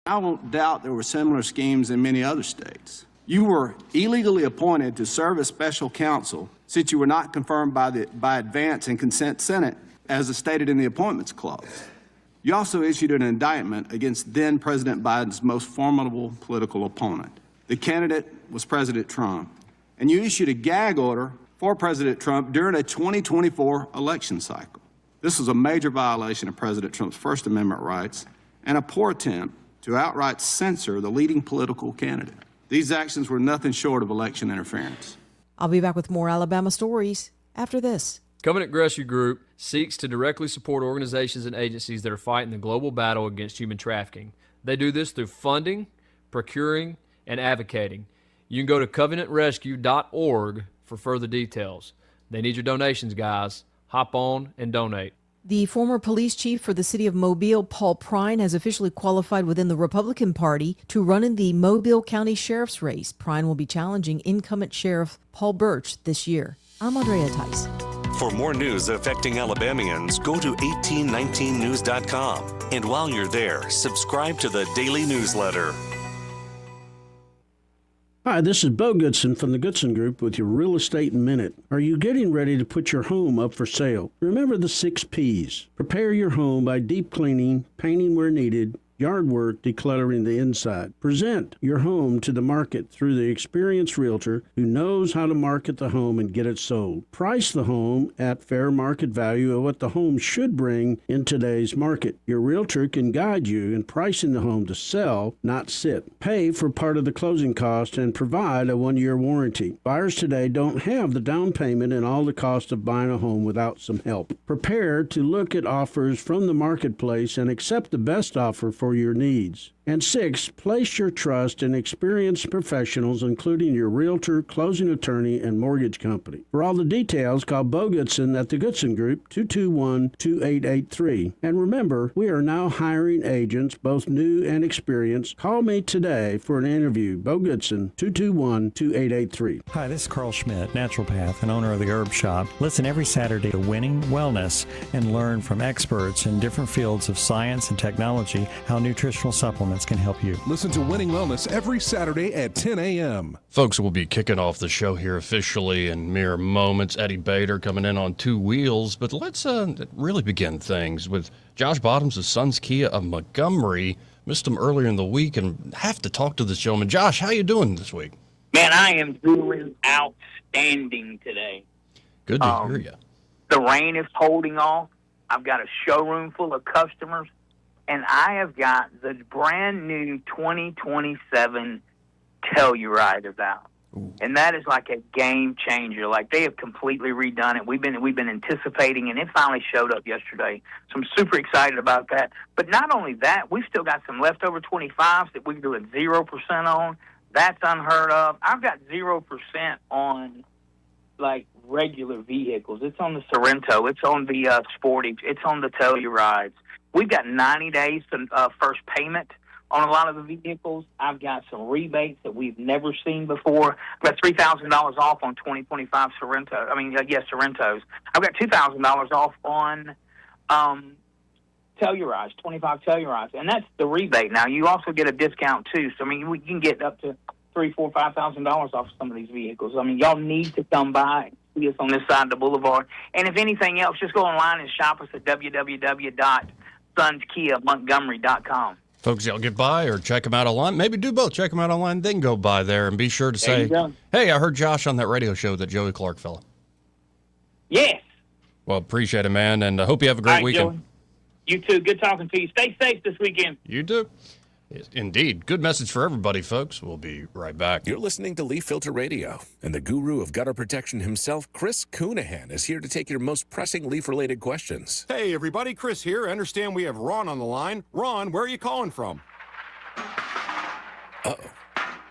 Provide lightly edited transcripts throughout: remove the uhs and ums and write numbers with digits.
I won't doubt there were similar schemes in many other states. You were illegally appointed to serve as special counsel since you were not confirmed by advance and consent Senate, as stated in the Appointments Clause. You also issued an indictment against then President Biden's most formidable political opponent. The candidate was President Trump, and you issued a gag order for President Trump during a 2024 election cycle. This was a major violation of President Trump's First Amendment rights and a poor attempt to outright censor the leading political candidate. These actions were nothing short of election interference. I'll be back with more Alabama stories after this. Covenant Rescue Group seeks to directly support organizations and agencies that are fighting the global battle against human trafficking. They do this through funding, procuring, and advocating. You can go to covenantrescue.org for further details. They need your donations, guys. Hop on and donate. The former police chief for the city of Mobile, Paul Prine, has officially qualified within the Republican Party to run in the Mobile County Sheriff's race. Prine will be challenging incumbent Sheriff Paul Birch this year. I'm Andrea Tice. For more news affecting Alabamians, go to 1819news.com. And while you're there, subscribe to the daily newsletter. Hi, this is Bo Goodson from the Goodson Group with your Real Estate Minute. Are you getting ready to put your home up for sale? Remember the 6 P's. Prepare your home by deep cleaning, painting where needed, yard work, decluttering the inside. Present your home to the market through the experienced realtor who knows how to market the home and get it sold. Price the home at fair market value of what the home should bring in today's market. Your realtor can guide you in pricing the home to sell, not sit. Pay for part of the closing cost and provide a 1-year warranty. Buyers today don't have the down payment and all the cost of buying a home without some help. Prepare to look at offers from the marketplace and accept the best offer for your needs. And 6, place your trust in experienced professionals, including your realtor, closing attorney, and mortgage company. For all the details, call Bo Goodson at the Goodson Group, 221-2883. And remember, we are now hiring agents, both new and experienced. Call me today for an interview. Bo Goodson, 221-2883. Hi, this is Carl Schmidt, naturopath and owner of the Herb Shop. Listen every Saturday to Winning Wellness and learn from experts in different fields of science and technology how nutritional supplements can help you. Listen to Winning Wellness every Saturday at 10 a.m. Folks, we'll be kicking off the show here officially in mere moments. Eddie Bader coming in on 2 wheels. But let's really begin things with Josh Bottoms of Sons Kia of Montgomery. Missed him earlier in the week and have to talk to this gentleman. Josh, how you doing this week? Man, I am doing outstanding today. Good to hear you. The rain is holding off. I've got a showroom full of customers. And I have got the brand new 2027 Telluride out. Ooh. And that is like a game changer. Like, they have completely redone it. We've been anticipating, and it finally showed up yesterday. So I'm super excited about that. But not only that, we've still got some leftover 25s that we're doing 0% on. That's unheard of. I've got 0% on, like, regular vehicles. It's on the Sorrento. It's on the Sportage. It's on the Tellurides. We've got 90 days to first payment on a lot of the vehicles. I've got some rebates that we've never seen before. I've got $3,000 off on 2025 Sorrentos. I've got $2,000 off on Tellurides, 25 Tellurides, and that's the rebate. Now, you also get a discount, too. So, I mean, you can get up to $3,000, $4,000, $5,000 off some of these vehicles. I mean, y'all need to come by and see us on this side of the boulevard. And if anything else, just go online and shop us at www.sonskiamontgomery.com. Folks, y'all get by or check them out online. Maybe do both. Check them out online, then go by there. And be sure to say, hey, I heard Josh on that radio show, that Joey Clark fella. Yes. Well, appreciate it, man, and I hope you have a great weekend. Joey. You too. Good talking to you. Stay safe this weekend. You too. Indeed. Good message for everybody, folks. We'll be right back. You're listening to Leaf Filter Radio, and the guru of gutter protection himself, Chris Coonahan, is here to take your most pressing leaf-related questions. Hey, everybody. Chris here. I understand we have Ron on the line. Ron, where are you calling from? Uh-oh.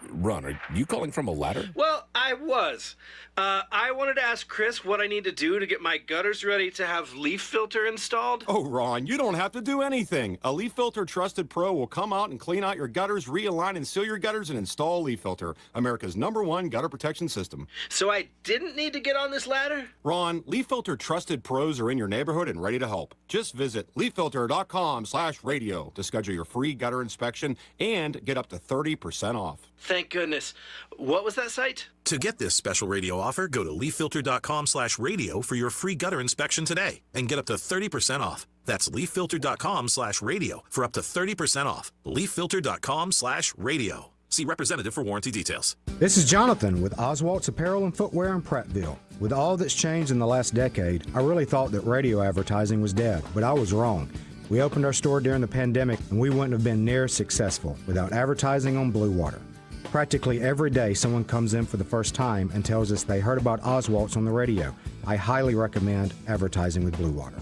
Ron, are you calling from a ladder? Well, I I was. I wanted to ask Chris what I need to do to get my gutters ready to have leaf filter installed. Oh, Ron, you don't have to do anything. A Leaf Filter Trusted Pro will come out and clean out your gutters, realign and seal your gutters, and install Leaf Filter, America's #1 gutter protection system. So I didn't need to get on this ladder? Ron, Leaf Filter Trusted Pros are in your neighborhood and ready to help. Just visit leaffilter.com/radio to schedule your free gutter inspection and get up to 30% off. Thank goodness. What was that site? To get this special radio offer, go to leaffilter.com/radio for your free gutter inspection today and get up to 30% off. That's leaffilter.com/radio for up to 30% off. leaffilter.com/radio. See representative for warranty details. This is Jonathan with Oswald's Apparel and Footwear in Prattville. With all that's changed in the last decade, I really thought that radio advertising was dead, but I was wrong. We opened our store during the pandemic, and we wouldn't have been near as successful without advertising on Blue Water. Practically every day, someone comes in for the first time and tells us they heard about Oswald's on the radio. I highly recommend advertising with Blue Water.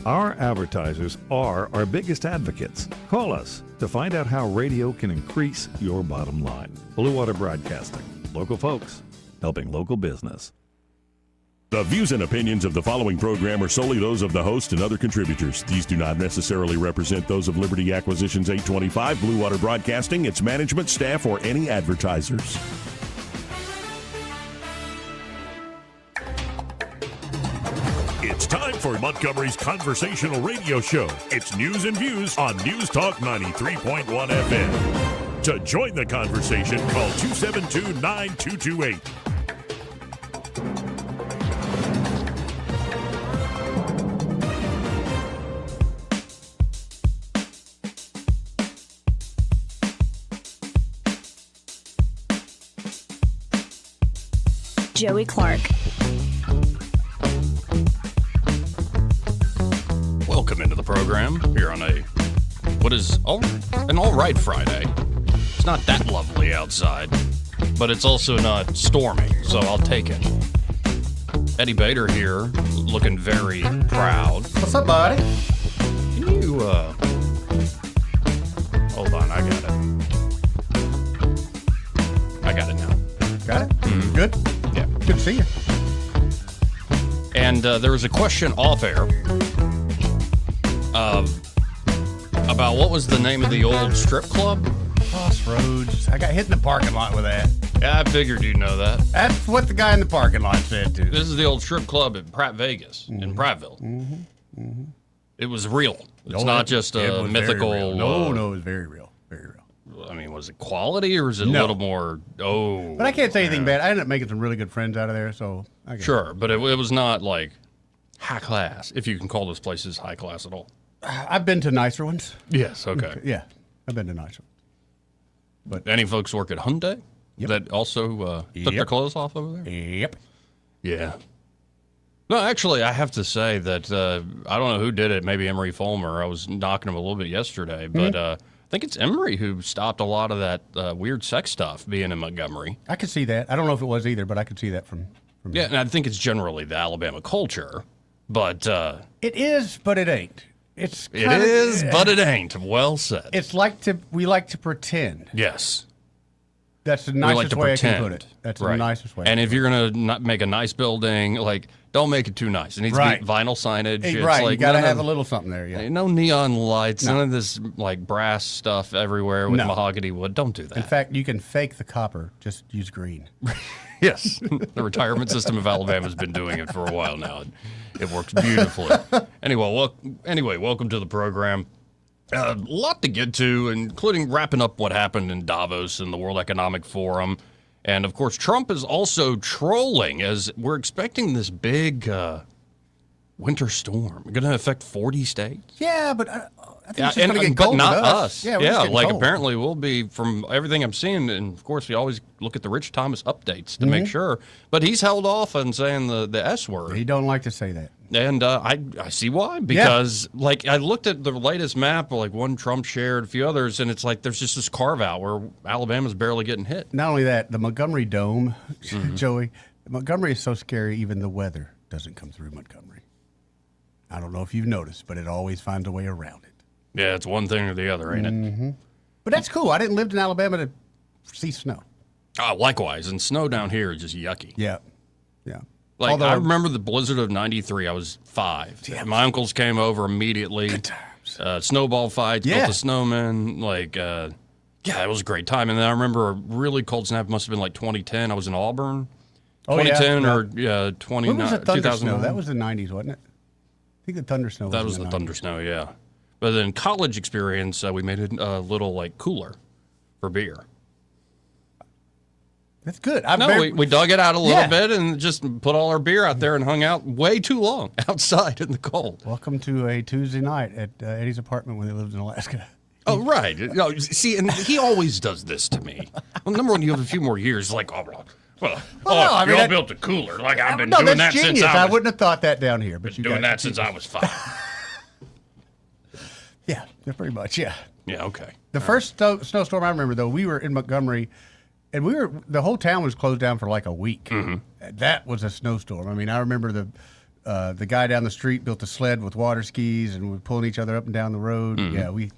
Our advertisers are our biggest advocates. Call us to find out how radio can increase your bottom line. Blue Water Broadcasting. Local folks helping local business. The views and opinions of the following program are solely those of the host and other contributors. These do not necessarily represent those of Liberty Acquisitions 825, Blue Water Broadcasting, its management, staff, or any advertisers. It's time for Montgomery's conversational radio show. It's News and Views on News Talk 93.1 FM. To join the conversation, call 272-9228. Joey Clark. Welcome into the program here on an all right Friday. It's not that lovely outside, but it's also not storming, so I'll take it. Eddie Bader here, looking very proud. What's up, buddy? Can you, hold on, I got it now. Got it? Mm-hmm. Good? Yeah. Good to see you. And there was a question off air about what was the name of the old strip club? Crossroads. I got hit in the parking lot with that. Yeah, I figured you'd know that. That's what the guy in the parking lot said, too. This is the old strip club at Pratt Vegas, in Prattville. Mm-hmm. Mm-hmm. It was real. It's not just a mythical... No, it was very real. Very real. I mean, was it quality or was it a little more... Oh. But I can't say anything bad. I ended up making some really good friends out of there, so... Sure, but it was not, like, high class, if you can call those places high class at all. I've been to nicer ones. Yes, okay. Yeah, I've been to nicer ones. But any folks work at Hyundai that also took their clothes off over there? Yep. Yeah. No, actually, I have to say that I don't know who did it. Maybe Emery Fulmer. I was knocking him a little bit yesterday, but I think it's Emery who stopped a lot of that weird sex stuff being in Montgomery. I could see that. I don't know if it was either, but I could see that from yeah, and I think it's generally the Alabama culture, but it is, but it ain't. It is, but it ain't. Well said. It's we like to pretend. Yes. That's the nicest way I can put it. That's the nicest way. And if you're going to make a nice building, like, don't make it too nice. It needs to be vinyl signage. Hey, it's right, like you got to have a little something there, yeah. No neon lights, none of this, like, brass stuff everywhere with mahogany wood. Don't do that. In fact, you can fake the copper. Just use green. Yes. The retirement system of Alabama has been doing it for a while now. It works beautifully. Anyway, welcome to the program. A lot to get to, including wrapping up what happened in Davos and the World Economic Forum. And, of course, Trump is also trolling as we're expecting this big winter storm. Going to affect 40 states. Yeah, but I think it's just going to get cold but not with us. Yeah, like cold. Apparently we'll be, from everything I'm seeing, and, of course, we always look at the Rich Thomas updates to make sure. But he's held off on saying the S word. He don't like to say that. And I see why, because like I looked at the latest map, like one Trump shared, a few others, and it's like there's just this carve out where Alabama's barely getting hit. Not only that, the Montgomery Dome, Joey, Montgomery is so scary, even the weather doesn't come through Montgomery. I don't know if you've noticed, but it always finds a way around it. Yeah, it's one thing or the other, ain't it? But that's cool. I didn't live in Alabama to see snow. Likewise, and snow down here is just yucky. Yeah, yeah. Like, Although, I remember the blizzard of '93. I was 5. Damn. My uncles came over immediately. Good times. Snowball fights, built a snowman. Like, yeah, it was a great time. And then I remember a really cold snap. Must have been like 2010. I was in Auburn. 2010 or 2009. When was the thunder 2009? snow? That was the 90s, wasn't it? I think the thunder snow. That was the thunder snow, yeah. But then college experience, we made it a little like cooler for beer. That's good. We dug it out a little bit and just put all our beer out there and hung out way too long outside in the cold. Welcome to a Tuesday night at Eddie's apartment when they lived in Alaska. Oh, right. No, see, and he always does this to me. Well, number one, you have a few more years. Like, you all built a cooler. Like, I've been doing that genius. since I wouldn't have thought that down here. But been doing that since I was 5. Yeah, pretty much, yeah. Yeah, okay. The first snowstorm I remember, though, we were in Montgomery, and the whole town was closed down for like a week. Mm-hmm. That was a snowstorm. I mean, I remember the guy down the street built a sled with water skis, and we were pulling each other up and down the road. Mm-hmm. Yeah,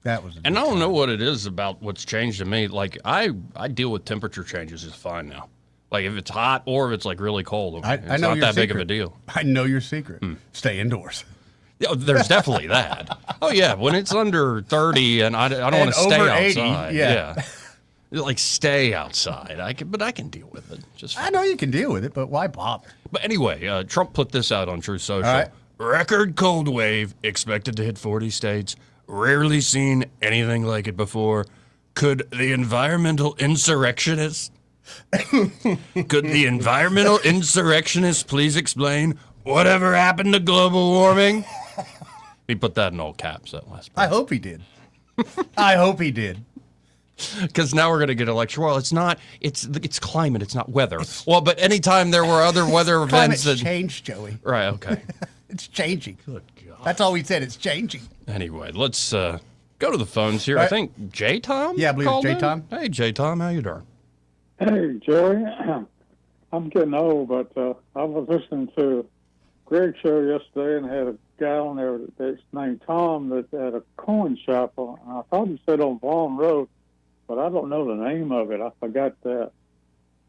that was. And I don't know what it is about what's changed to me. Like, I deal with temperature changes just fine now. Like, if it's hot or if it's like really cold, I it's know not your that big of secret. a deal. I know your secret. Stay indoors. Yeah, there's definitely that. Oh yeah, when it's under 30 and I don't want to stay over 80, outside. yeah. Like, stay outside. I can deal with it. I know you can deal with it, but why bother? But anyway, Trump put this out on True Social. All right. Record cold wave expected to hit 40 states. Rarely seen anything like it before. Could the environmental insurrectionists please explain whatever happened to global warming? He put that in all caps that last part. I hope he did. I hope he did. Because now we're going to get a lecture. Well, it's climate, it's not weather. But anytime there were other weather events Climate's changed, Joey. Right, okay. It's changing. Good God. That's all we said. It's changing. Anyway, let's go to the phones here. Right. I think J-Tom? Yeah, I believe it's J-Tom. Hey, J-Tom, how you doing? Hey, Joey. I'm getting old, but I was listening to Greg's show yesterday and had a guy on there that's named Tom that had a coin shop on. I thought he said on Vaughan Road, but I don't know the name of it. I forgot that.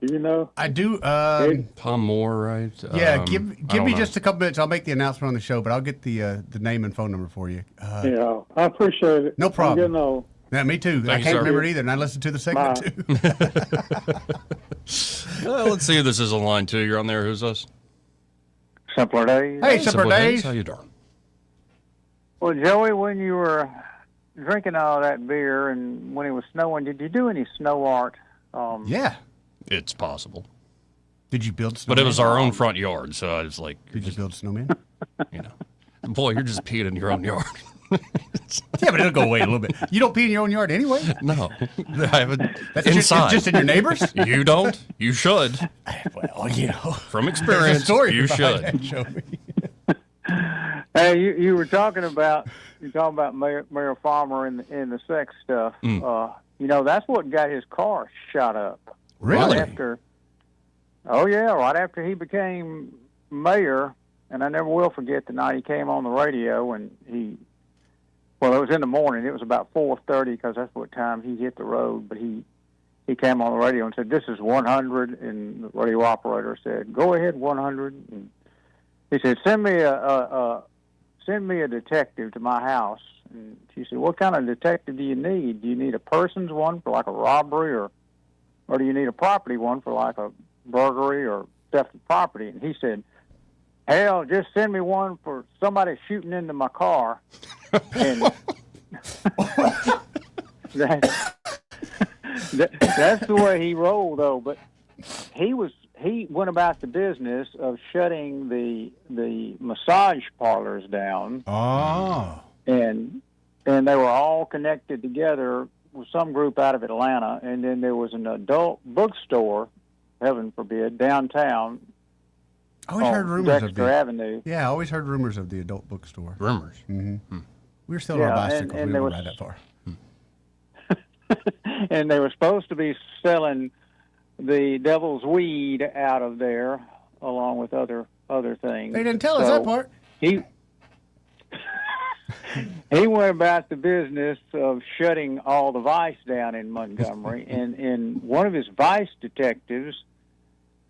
Do you know? I do. Tom Moore, right? Yeah, give me just a couple minutes. I'll make the announcement on the show, but I'll get the name and phone number for you. Yeah, I appreciate it. No problem. I'm getting old. Yeah, me too. Thank I you, can't sir. remember it either, and I listened to the segment too. Well, let's see who this is on line 2. You're on there. Who's us? Simpler Days. Hey, Simpler Days. How you doing? Well, Joey, when you were drinking all that beer and when it was snowing, did you do any snow art? Yeah. It's possible. Did you build snowmen? But it was our own front yard, so I was like... Did you build snowmen? You know. Boy, you're just peeing in your own yard. Yeah, but it'll go away a little bit. You don't pee in your own yard anyway? No. I have it That's inside. Just in your neighbors? You don't. You should. Well, you know. From experience, story you behind should. that, Joey. Hey, you were talking about Mayor Farmer and the sex stuff. That's what got his car shot up. Really? Right after he became mayor, and I never will forget the night he came on the radio and it was in the morning. It was about 4:30 because that's what time he hit the road. But he came on the radio and said, "This is 100," and the radio operator said, "Go ahead, 100." And he said, "Send me a detective to my house." And she said, "What kind of detective do you need? Do you need a person's one for like a robbery, or do you need a property one for like a burglary or theft of property?" And he said, "Hell, just send me one for somebody shooting into my car." And that's the way he rolled, though. But he went about the business of shutting the massage parlors down. Oh. And they were all connected together with some group out of Atlanta. And then there was an adult bookstore, heaven forbid, downtown. I always heard rumors Dexter of the Avenue. Yeah, I always heard rumors of the adult bookstore. Rumors. Mm-hmm. We were still on our bicycles. and We there didn't was- ride that far. And they were supposed to be selling the devil's weed out of there, along with other things. They didn't tell us that part. He went about the business of shutting all the vice down in Montgomery, and one of his vice detectives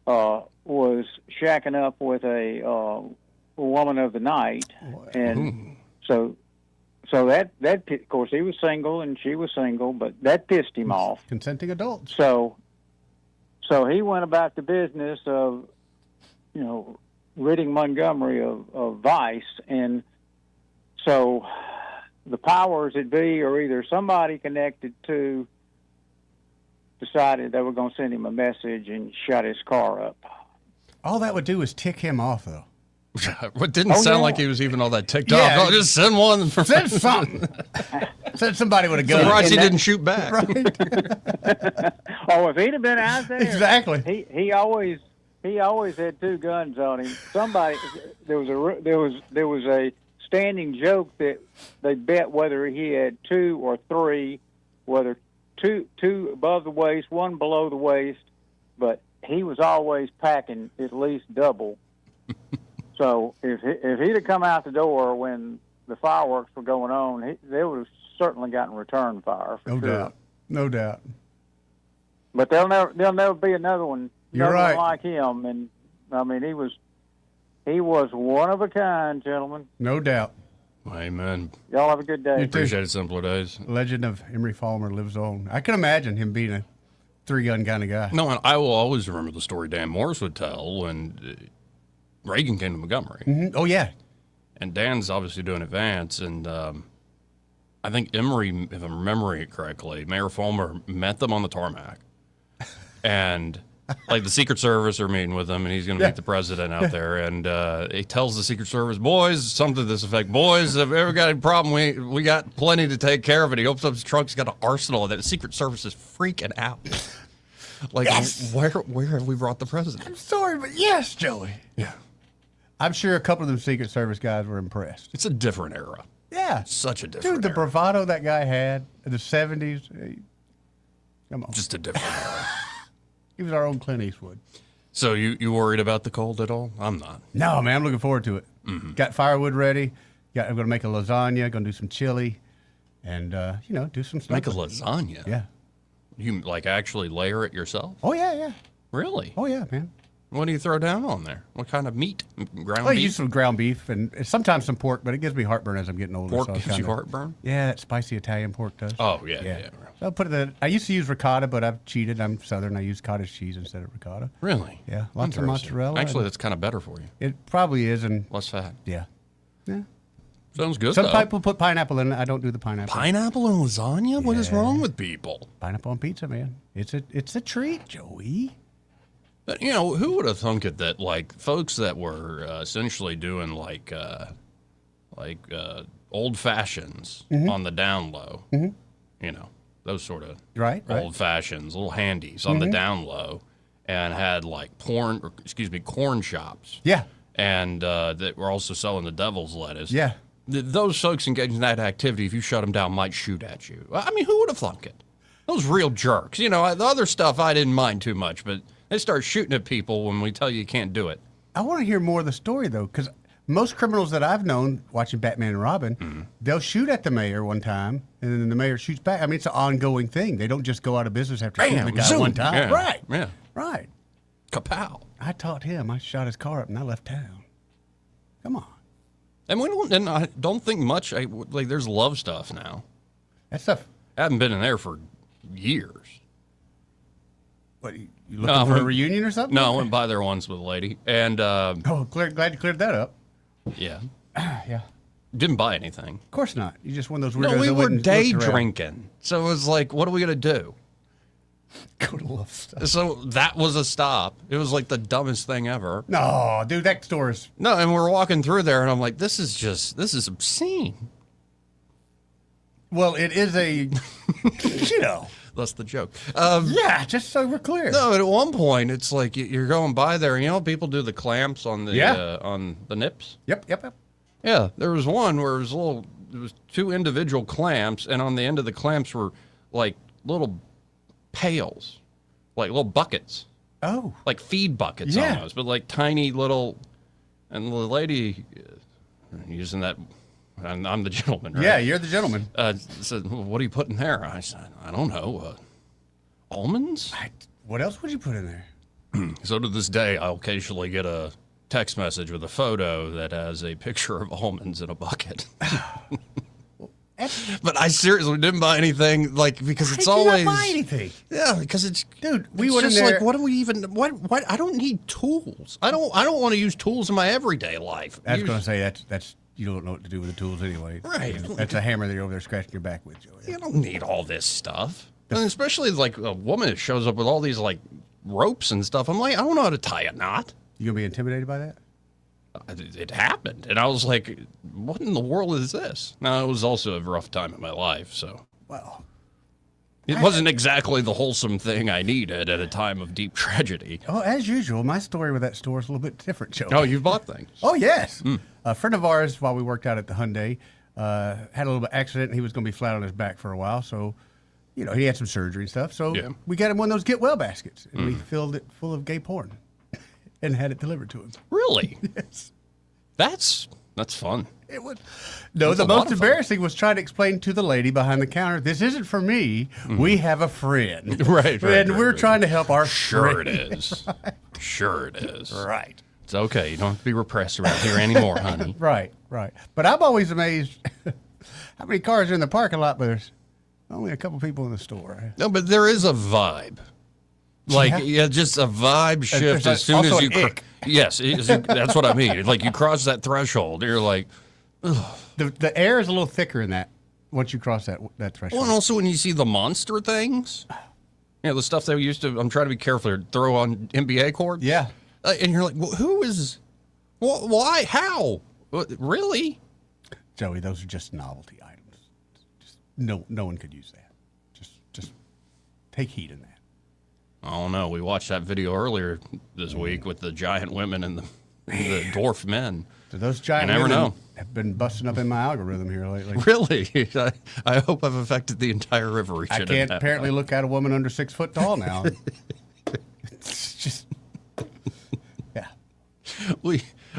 was shacking up with a woman of the night, and so that of course he was single and she was single, but that pissed him off. Consenting adults. So he went about the business of, ridding Montgomery of vice, and so the powers that be, or either somebody connected to, decided they were going to send him a message and shut his car up. All that would do is tick him off, though. It didn't sound like he was even all that ticked off. Yeah. Oh, just send one. Send something. Send somebody with a gun. Surprised he didn't shoot back. Right. Oh, if he'd have been out there, exactly. He always had two guns on him. Somebody there was a standing joke that they bet whether he had two or three, whether two above the waist, one below the waist, but he was always packing at least double. So if he'd have come out the door when the fireworks were going on, they would have certainly gotten return fire. For sure. No doubt. But there'll never be another one. You're right. One like him, and I mean he was one of a kind, gentlemen. No doubt. Amen. Y'all have a good day. Appreciate it, simpler days. Legend of Emery Falmer lives on. I can imagine him being a three-gun kind of guy. No, and I will always remember the story Dan Morris would tell when Reagan came to Montgomery. Mm-hmm. Oh, yeah. And Dan's obviously doing it Vance, and I think Emery, if I'm remembering it correctly, Mayor Fulmer met them on the tarmac. And like the Secret Service are meeting with him, and he's going to meet the president out there. And he tells the Secret Service, boys, something to this effect, boys, if you ever got a problem, we got plenty to take care of it. He opens up his trunk, he's got an arsenal of that. The Secret Service is freaking out. Like, where have we brought the president? I'm sorry, but yes, Joey. Yeah. I'm sure a couple of them Secret Service guys were impressed. It's a different era. Yeah. Such a different Dude, the era. bravado that guy had in the 70s. Come on. Just a different era. He was our own Clint Eastwood. So you worried about the cold at all? I'm not. No, man, I'm looking forward to it. Mm-hmm. Got firewood ready. I'm going to make a lasagna, going to do some chili, and, do some stuff. Make a lasagna? Yeah. You, actually layer it yourself? Oh, yeah. Really? Oh, yeah, man. What do you throw down on there? What kind of meat? Ground I beef? use some ground beef and sometimes some pork, but it gives me heartburn as I'm getting older. Pork so gives you heartburn? Yeah, that spicy Italian pork does. Oh, yeah. So I'll put it. I used to use ricotta, but I've cheated. I'm Southern. I use cottage cheese instead of ricotta. Really? Yeah, lots of Interesting. mozzarella. Actually, that's kind of better for you. It probably is, and less fat. Yeah. Sounds good. Some people put pineapple in it. I don't do the pineapple. Pineapple and lasagna? What is wrong with people? Pineapple on pizza, man. It's a treat, Joey. But, who would have thunk it that folks that were essentially doing old fashions on the down low, those sort of old fashions, little handies on the down low, and had corn shops. Yeah. And that were also selling the devil's lettuce. Yeah. Those folks engaged in that activity, if you shut them down, might shoot at you. I mean, who would have thunk it? Those real jerks. The other stuff I didn't mind too much, but they start shooting at people when we tell you can't do it. I want to hear more of the story, though, because most criminals that I've known watching Batman and Robin, they'll shoot at the mayor one time, and then the mayor shoots back. I mean, it's an ongoing thing. They don't just go out of business after shooting the guy one time. Yeah. Right. Yeah. Right. Kapow. I taught him. I shot his car up, and I left town. Come on. And I don't think much. There's love stuff now. That stuff. I haven't been in there for years. What, you looking for a reunion or something? No, I went by there once with a lady, and glad you cleared that up. Yeah. Yeah. Didn't buy anything. Of course not. You just one of those weirdos. No, we that were wouldn't day look around. drinking, so it was like, what are we gonna do? Go to love stuff. So that was a stop. It was like the dumbest thing ever. No, dude, that store is. No, and we're walking through there, and I'm like, this is obscene. Well, it is a, That's the joke. Yeah, just so we're clear. No, at one point, it's like you're going by there, and people do the clamps on the nips. Yep. Yeah, there was one where it was two individual clamps, and on the end of the clamps were like little pails, like little buckets. Oh. Like feed buckets Yeah. almost, but like tiny little, and the lady using that And I'm the gentleman, right? Yeah, you're the gentleman. Said, well, what do you put in there? I said, I don't know. Almonds? What else would you put in there? So to this day, I'll occasionally get a text message with a photo that has a picture of almonds in a bucket. But I seriously didn't buy anything, like, because it's always. Not buy anything? Yeah, because it's. Dude, we it's went in just there. like, what do we even. What? I don't need tools. I don't want to use tools in my everyday life. I was going to say that's. You don't know what to do with the tools anyway. Right. That's a hammer that you're over there scratching your back with, Joey. You don't need all this stuff. And especially like a woman that shows up with all these like ropes and stuff. I'm like, I don't know how to tie a knot. You gonna be intimidated by that? It happened, and I was like, what in the world is this? Now, it was also a rough time in my life, so. Well. It wasn't exactly the wholesome thing I needed at a time of deep tragedy. Oh, as usual, my story with that store is a little bit different, Joey. Oh, you bought things? Oh, yes. A friend of ours, while we worked out at the Hyundai, had a little bit of accident, and he was going to be flat on his back for a while. So, you know, he had some surgery and stuff. So we got him one of those get well baskets, and we filled it full of gay porn and had it delivered to him. Really? Yes. That's fun. It was. No, the most embarrassing was trying to explain to the lady behind the counter, this isn't for me. We have a friend. Right. And we're trying to help our Sure friend. it is. Sure it is. Right. It's okay. You don't have to be repressed around here anymore, honey. Right. But I'm always amazed how many cars are in the parking lot, but there's only a couple people in the store. No, but there is a vibe. Like, just a vibe shift as soon as you... Yes, that's what I mean. Like, you cross that threshold, you're like... Ugh. The air is a little thicker in that once you cross that threshold. Well, and also when you see the monster things, you know, the stuff they used to... I'm trying to be careful here. Throw on NBA courts. Yeah. And you're like, well, who is... Why? How? Really? Joey, those are just novelty items. Just no one could use that. Just take heed in that. I don't know. We watched that video earlier this week with the giant women and the dwarf men. So those giant women have been busting up in my algorithm here lately. Really? I hope I've affected the entire river region. I can't apparently look at a woman under 6 foot tall now. It's just, yeah.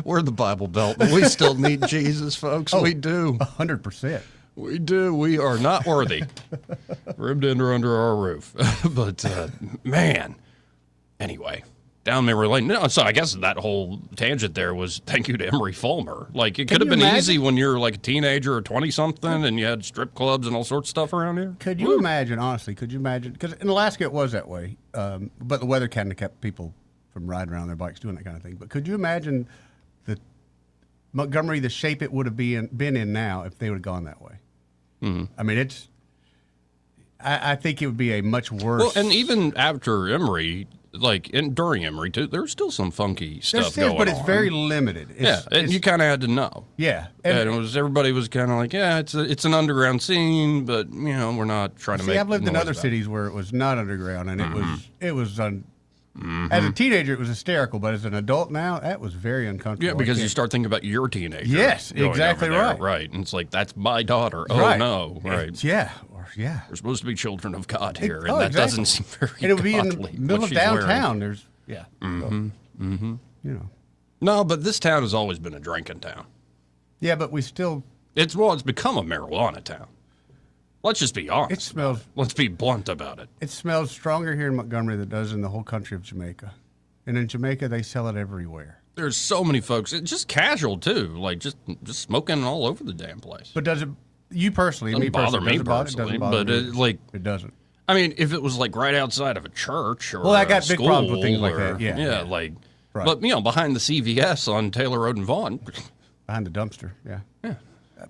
We're the Bible Belt, but we still need Jesus, folks. We do. 100%. We do. We are not worthy. Rhododendron under our roof. But, man. Anyway, down memory lane. No, so I guess that whole tangent there was thank you to Emery Fulmer. Like, it could have been easy when you're like a teenager or 20-something and you had strip clubs and all sorts of stuff around here. Could you imagine, honestly, because in Alaska it was that way, but the weather kind of kept people from riding around their bikes doing that kind of thing. But could you imagine Montgomery, the shape it would have been in now if they would have gone that way? Mm-hmm. I mean, I think it would be a much worse. Well, and even after Emory, like during Emory too, there's still some funky stuff going on. But it's very limited. And you kind of had to know. Yeah, and everybody was kind of like, yeah, it's an underground scene, but you know, we're not trying to make. I've lived in other cities where it was not underground, and it was as a teenager, it was hysterical, but as an adult now, that was very uncomfortable. Yeah, because you start thinking about your teenager. Yes, exactly right. Right, and it's like, that's my daughter. Oh, right. No, right. Yeah. We're supposed to be children of God here, and that doesn't seem very godly. And it would be godly, in the middle of downtown. There's, You know. No, but this town has always been a drinking town. Yeah, but we still... It's become a marijuana town. Let's just be honest. It smells... Let's be blunt about it. It smells stronger here in Montgomery than it does in the whole country of Jamaica. And in Jamaica, they sell it everywhere. There's so many folks. It's just casual, too. Like, just smoking all over the damn place. But does it... You personally, doesn't bother me personally, but it doesn't. I mean, if it was like right outside of a church or I got big school problems with things like that. Yeah, like, right. But you know, behind the CVS on Taylor Road and Vaughn, behind the dumpster, yeah.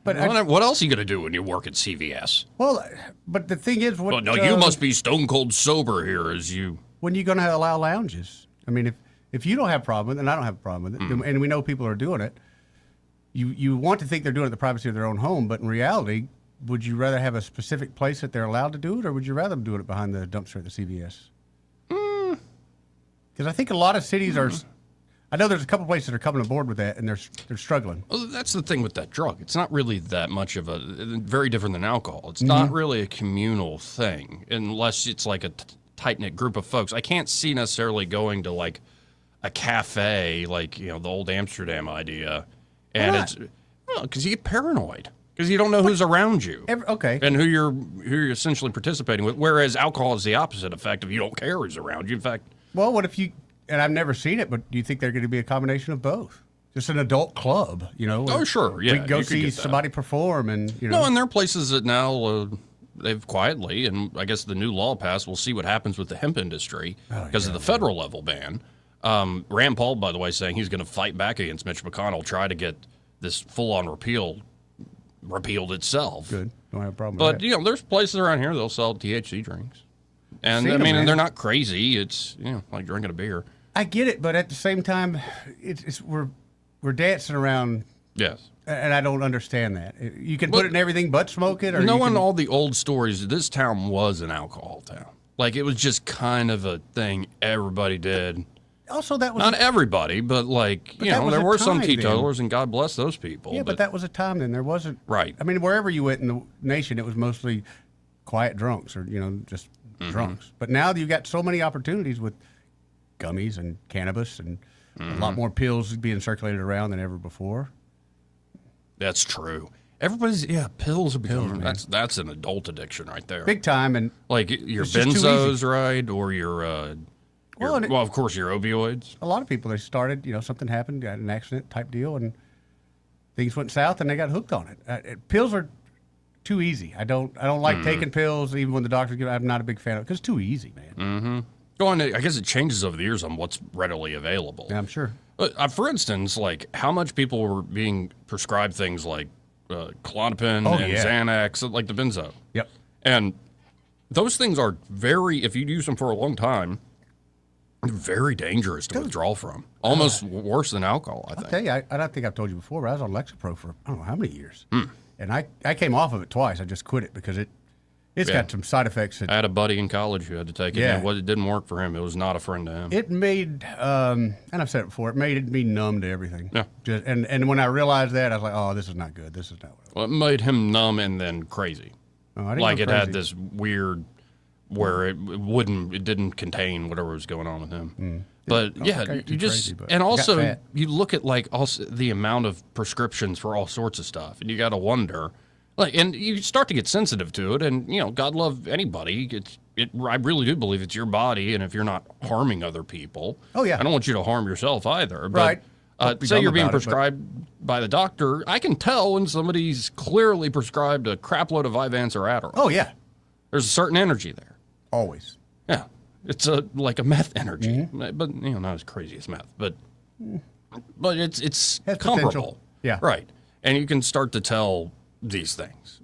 But what else are you gonna do when you work at CVS? Well, but the thing is, you must be stone cold sober here, as you. When are you gonna allow lounges? I mean, if you don't have a problem with it, and I don't have a problem with it, and we know people are doing it. You want to think they're doing it in the privacy of their own home, but in reality, would you rather have a specific place that they're allowed to do it, or would you rather them do it behind the dumpster at the CVS? Because I think a lot of cities are. I know there's a couple places that are coming aboard with that, and they're struggling. Well, that's the thing with that drug. It's not really that much of very different than alcohol. It's not really a communal thing, unless it's like a tight-knit group of folks. I can't see necessarily going to like a cafe, like, you know, the old Amsterdam idea. And it's because you get paranoid. Because you don't know who's around you. Okay. And who you're essentially participating with. Whereas alcohol has the opposite effect of you don't care who's around you. In fact, well, what if you? And I've never seen it, but do you think they're going to be a combination of both? Just an adult club, Oh, sure, yeah. We can go you could see get that. somebody perform, and No, and there are places that now they've quietly, and I guess the new law passed. We'll see what happens with the hemp industry because of the federal level ban. Rand Paul, by the way, saying he's going to fight back against Mitch McConnell, try to get this full-on repealed itself. Good, don't have a problem. But with that. there's places around here they'll sell THC drinks, and Seen I mean, them, and they're not crazy. It's like drinking a beer. I get it, but at the same time, we're dancing around. Yes. And I don't understand that. You can put it in everything but smoke it. Or knowing all the old stories, this town was an alcohol town. Like, it was just kind of a thing everybody did. Also, that was not everybody, but there were some teetotalers, and God bless those people. Yeah, but that was a time then. There wasn't. Right. I mean, wherever you went in the nation, it was mostly quiet drunks or, just drunks. But now you've got so many opportunities with gummies and cannabis and a lot more pills being circulated around than ever before. That's true. Everybody's pills are becoming that's an adult addiction right there. Big time, and like your it's just too benzos, easy. right? Or your of course your opioids. A lot of people, they started, something happened, got an accident type deal, and things went south, and they got hooked on it. Pills are too easy. I don't like taking pills, even when the doctors give. I'm not a big fan of it because it's too easy, man. Mm-hmm. Going, I guess it changes over the years on what's readily available. Yeah, I'm sure. For instance, like how much people were being prescribed things like Klonopin and Xanax, like the benzo. Yep. And those things are if you use them for a long time, very dangerous to withdraw from. Almost worse than alcohol, I think. I'll tell you, I don't think I've told you before, but I was on Lexapro for I don't know how many years. And I came off of it twice. I just quit it because it's got some side effects. I had a buddy in college who had to take it. Yeah. And it didn't work for him. It was not a friend to him. It made, and I've said it before, it made me numb to everything. Yeah. And when I realized that, I was like, oh, this is not good. This is not what Well, it made him numb and then crazy. Oh, I didn't like go it had crazy. this weird where it didn't contain whatever was going on with him. But I don't yeah, think I got you too just crazy, but and I got also fat. you look at like also the amount of prescriptions for all sorts of stuff, and you got to wonder, and you start to get sensitive to it, and God love anybody. I really do believe it's your body, and if you're not harming other people, oh yeah, I don't want you to harm yourself either. Right. But say you're being prescribed by the doctor, I can tell when somebody's clearly prescribed a crap load of Vance or Adderall. Oh yeah, there's a certain energy there. Always. Yeah. It's like a meth energy, but not as crazy as meth, but it's comparable. Potential. Yeah. Right. And you can start to tell these things,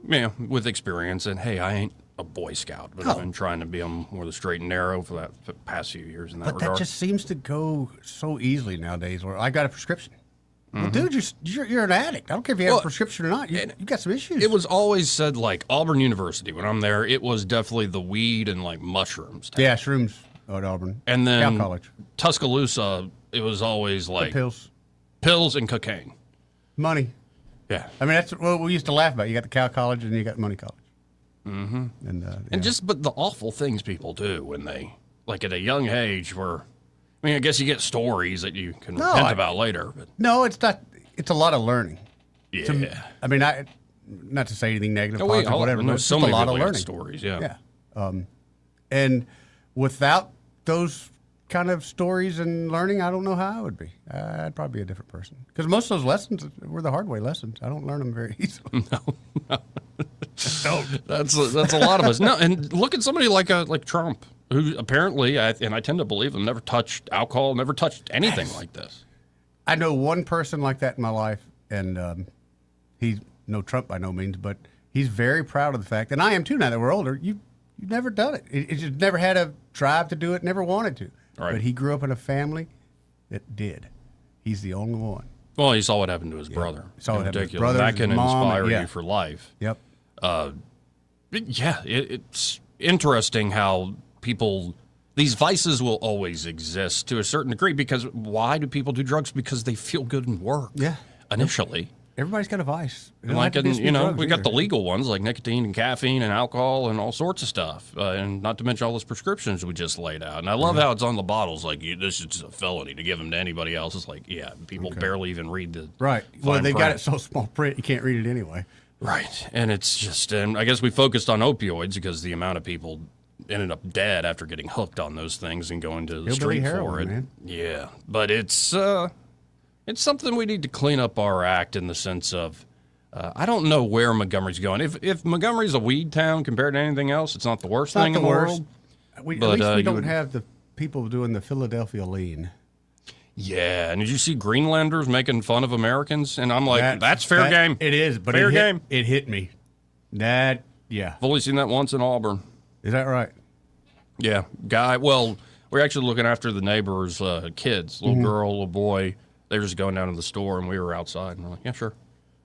with experience. And hey, I ain't a Boy Scout, but I've been trying to be on more the straight and narrow for the past few years in that But regard. that just seems to go so easily nowadays. Where I got a prescription. Well, dude, you're an addict. I don't care if you have a prescription or not. You got some issues. It was always said, like Auburn University, when I'm there, it was definitely the weed and like mushrooms. Yeah, shrooms at Auburn. And then Cal College. Tuscaloosa, it was always like pills and cocaine. Money. Yeah. I mean, that's what we used to laugh about. You got the Cal College and you got Money College. Mm-hmm. And but the awful things people do when they, like at a young age where, I guess you get stories that you can repent about later. But no, it's not. It's a lot of learning. Yeah. Not to say anything negative, No, wait, positive, whatever. no, But it's so just a many lot of really good learning. stories, yeah. Yeah. And without those kind of stories and learning, I don't know how I would be. I'd probably be a different person. Because most of those lessons were the hard way lessons. I don't learn them very easily. No. That's a lot of us. No, and look at somebody like Trump, who apparently, and I tend to believe him, never touched alcohol, never touched anything like this. I know one person like that in my life, and he's no Trump by no means, but he's very proud of the fact, and I am too now that we're older, you've never done it. It just never had a drive to do it, never wanted to. Right. But he grew up in a family that did. He's the only one. Well, he saw what happened to his brother. Saw what in happened to his particular. brother, That his can mom, inspire you for life. Yep. It's interesting how these vices will always exist to a certain degree, because why do people do drugs? Because they feel good and work. Yeah. Initially. Everybody's got a vice. It don't Like, have to be drugs we got the either. legal ones like nicotine and caffeine and alcohol and all sorts of stuff. And not to mention all those prescriptions we just laid out. And I love how it's on the bottles, like, this is just a felony to give them to anybody else. It's like, people barely even read the Right. fine Well, they got print. it so small print, you can't read it anyway. Right. And it's just, and I guess we focused on opioids because the amount of people ended up dead after getting hooked on those things and going to the Hillbilly street heroin, for it. man. Yeah. But it's something we need to clean up our act in the sense of, I don't know where Montgomery's going. If Montgomery's a weed town compared to anything else, it's not the worst thing in the world. At least we don't have the people doing the Philadelphia lean. Yeah, and did you see Greenlanders making fun of Americans? And I'm like, that's fair game. It is, but fair game. It hit me. Yeah. I've only seen that once in Auburn. Is that right? Yeah, guy. Well, we're actually looking after the neighbors' kids, little girl, little boy. They were just going down to the store, and we were outside. And we're like, yeah, sure.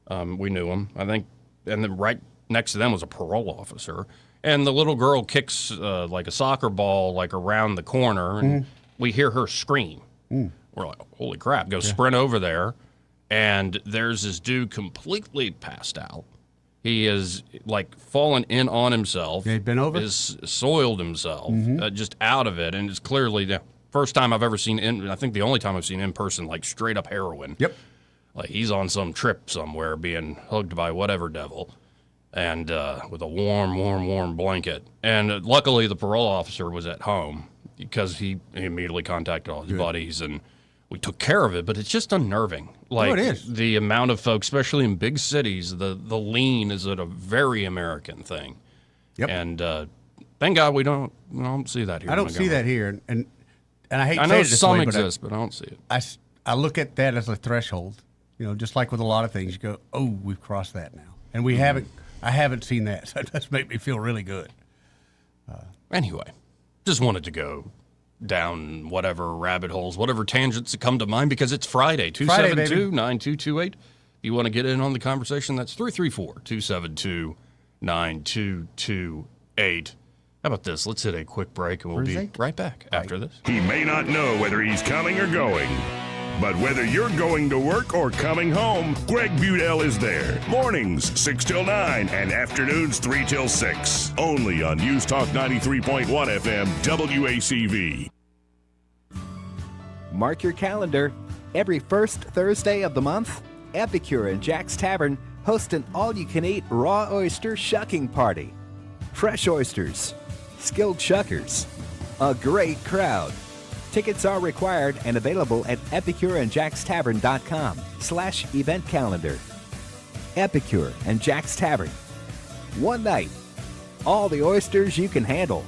We knew them, I think. And then right next to them was a parole officer. And the little girl kicks like a soccer ball like around the corner, and we hear her scream. We're like, holy crap, go sprint over there. And there's this dude completely passed out. He is like fallen in on himself. He's been over? Has soiled himself, just out of it. And it's clearly the first time I've ever seen, I think the only time I've seen in person, like straight up heroin. Yep. Like he's on some trip somewhere being hugged by whatever devil. And with a warm blanket. And luckily the parole officer was at home because he immediately contacted all his buddies and we took care of it, but it's just unnerving. Like it is. The amount of folks, especially in big cities, the lean is a very American thing. Yep. And thank God we don't see that here. I don't see that here, and I hate. I to know say it this some way, exist, but I don't see it. I look at that as a threshold. You know, just like with a lot of things, you go, "Oh, we've crossed that now," and we haven't. I haven't seen that, so it does make me feel really good. Anyway, just wanted to go down whatever rabbit holes, whatever tangents that come to mind, because it's Friday, 272-9228. If you want to get in on the conversation, that's 334-272-9228. How about this? Let's hit a quick break, and we'll be right back after this. He may not know whether he's coming or going, but whether you're going to work or coming home, Greg Budell is there. Mornings, 6 till 9, and afternoons, 3 till 6. Only on News Talk 93.1 FM, WACV. Mark your calendar. Every first Thursday of the month, Epicure and Jack's Tavern host an all-you-can-eat raw oyster shucking party. Fresh oysters, skilled shuckers, a great crowd. Tickets are required and available at epicureandjackstavern.com/event calendar. Epicure and Jack's Tavern. One night. All the oysters you can handle.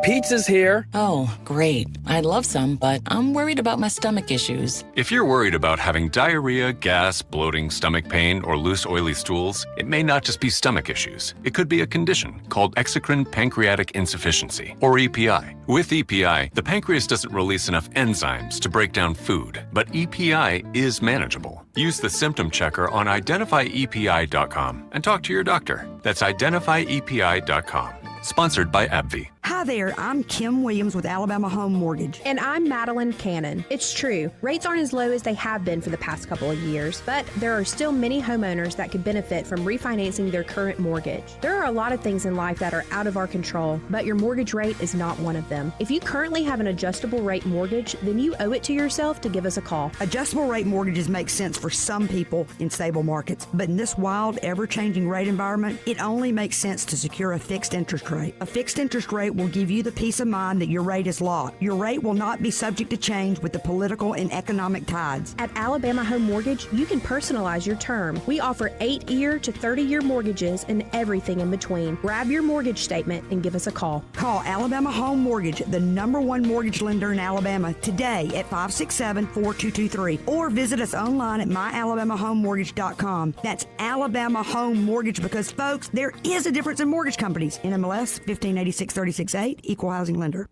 Pizza's here. Oh, great. I'd love some, but I'm worried about my stomach issues. If you're worried about having diarrhea, gas, bloating, stomach pain, or loose, oily stools, it may not just be stomach issues. It could be a condition called exocrine pancreatic insufficiency, or EPI. With EPI, the pancreas doesn't release enough enzymes to break down food, but EPI is manageable. Use the symptom checker on identifyepi.com and talk to your doctor. That's identifyepi.com. Sponsored by AbbVie. Hi there, I'm Kim Williams with Alabama Home Mortgage. And I'm Madeline Cannon. It's true, rates aren't as low as they have been for the past couple of years, but there are still many homeowners that could benefit from refinancing their current mortgage. There are a lot of things in life that are out of our control, but your mortgage rate is not one of them. If you currently have an adjustable rate mortgage, then you owe it to yourself to give us a call. Adjustable rate mortgages make sense for some people in stable markets, but in this wild, ever-changing rate environment, it only makes sense to secure a fixed interest rate. A fixed interest rate will give you the peace of mind that your rate is locked. Your rate will not be subject to change with the political and economic tides. At Alabama Home Mortgage, you can personalize your term. We offer 8-year to 30-year mortgages and everything in between. Grab your mortgage statement and give us a call. Call Alabama Home Mortgage, the #1 mortgage lender in Alabama, today at 567-4223, or visit us online at myalabamahomemortgage.com. That's Alabama Home Mortgage, because, folks, there is a difference in mortgage companies. NMLS 1586-36-8, Equal Housing Lender.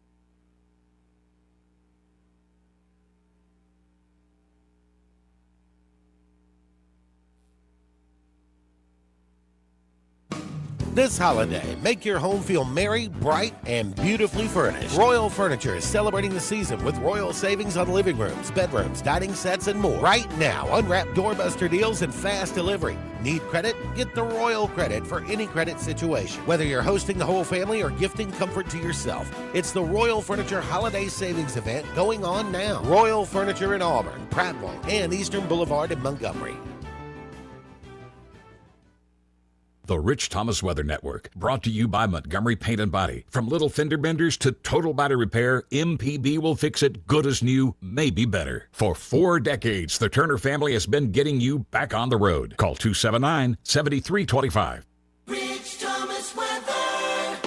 This holiday, make your home feel merry, bright, and beautifully furnished. Royal Furniture is celebrating the season with royal savings on living rooms, bedrooms, dining sets, and more. Right now, unwrap doorbuster deals and fast delivery. Need credit? Get the Royal Credit for any credit situation. Whether you're hosting the whole family or gifting comfort to yourself, it's the Royal Furniture Holiday Savings Event going on now. Royal Furniture in Auburn, Prattville, and Eastern Boulevard in Montgomery. The Rich Thomas Weather Network, brought to you by Montgomery Paint and Body. From little fender benders to total body repair, MPB will fix it good as new, maybe better. For 4 decades, the Turner family has been getting you back on the road. Call 279-7325. Rich Thomas Weather.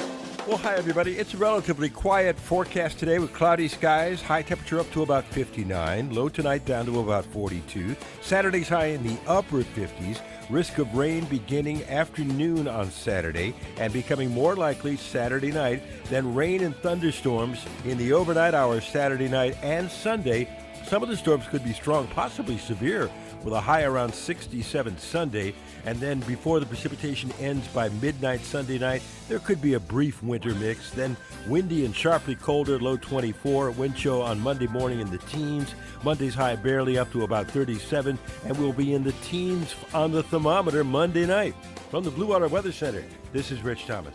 Well, hi, everybody. It's a relatively quiet forecast today with cloudy skies. High temperature up to about 59. Low tonight down to about 42. Saturday's high in the upper 50s. Risk of rain beginning afternoon on Saturday and becoming more likely Saturday night. Then rain and thunderstorms in the overnight hours Saturday night and Sunday. Some of the storms could be strong, possibly severe, with a high around 67 Sunday. And then before the precipitation ends by midnight Sunday night, there could be a brief winter mix. Then windy and sharply colder, low 24. Wind chill on Monday morning in the teens. Monday's high barely up to about 37. And we'll be in the teens on the thermometer Monday night. From the Blue Water Weather Center, this is Rich Thomas.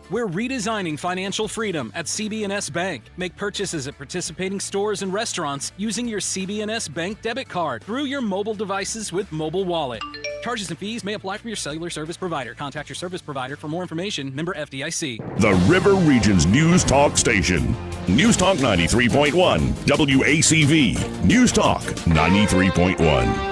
We're redesigning financial freedom at CB&S Bank. Make purchases at participating stores and restaurants using your CB&S Bank debit card through your mobile devices with Mobile Wallet. Charges and fees may apply from your cellular service provider. Contact your service provider for more information. Member FDIC. The River Region's News Talk Station. News Talk 93.1 WACV. News Talk 93.1.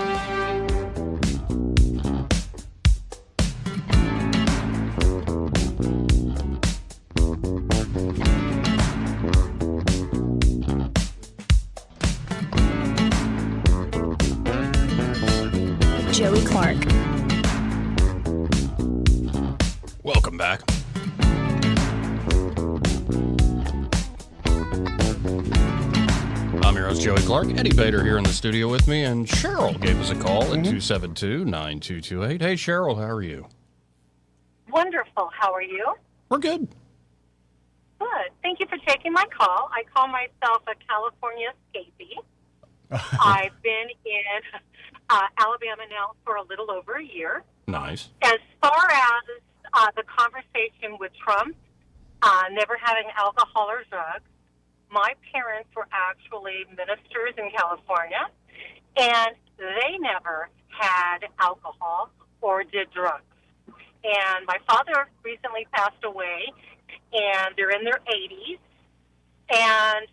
Joey Clark. Welcome back. I'm your host, Joey Clark. Eddie Bader here in the studio with me, and Cheryl gave us a call at 272-9228. Hey, Cheryl, how are you? Wonderful. How are you? We're good. Good. Thank you for taking my call. I call myself a California escapee. I've been in Alabama now for a little over a year. Nice. As far as the conversation with Trump never having alcohol or drugs, my parents were actually ministers in California, and they never had alcohol or did drugs. And my father recently passed away, and they're in their 80s. And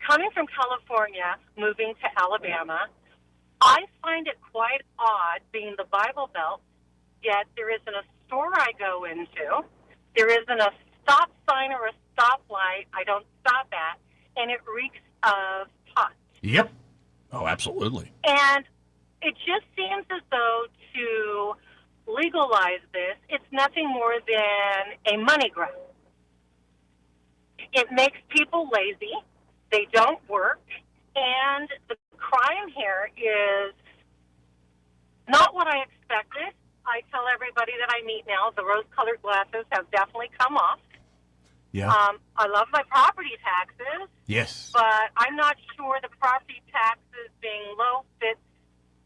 coming from California, moving to Alabama, I find it quite odd being the Bible Belt, yet there isn't a store I go into, there isn't a stop sign or a stoplight I don't stop at, and it reeks of pot. Yep. Oh, absolutely. And it just seems as though to legalize this, it's nothing more than a money grab. It makes people lazy. They don't work. And the crime here is not what I expected. I tell everybody that I meet now, the rose-colored glasses have definitely come off. Yeah. I love my property taxes. Yes. But I'm not sure the property taxes being low fits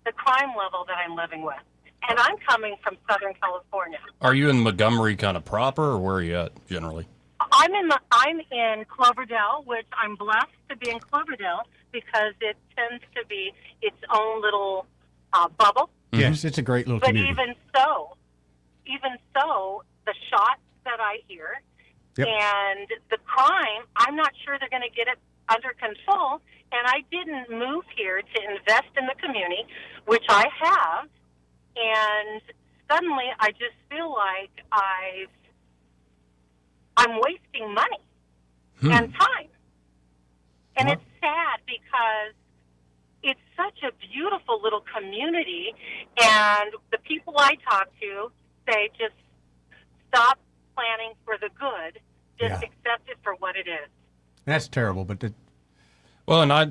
the crime level that I'm living with. And I'm coming from Southern California. Are you in Montgomery kind of proper, or where are you at generally? I'm in Cloverdale, which I'm blessed to be in Cloverdale because it tends to be its own little bubble. Yes, it's a great little But community. even so, the shots that I hear and the crime, I'm not sure they're going to get it under control. And I didn't move here to invest in the community, which I have. And suddenly, I just feel like I'm wasting money and time. And it's sad because it's such a beautiful little community, and the people I talk to say just stop planning for the good, just accept it for what it is. That's terrible, but Well, and I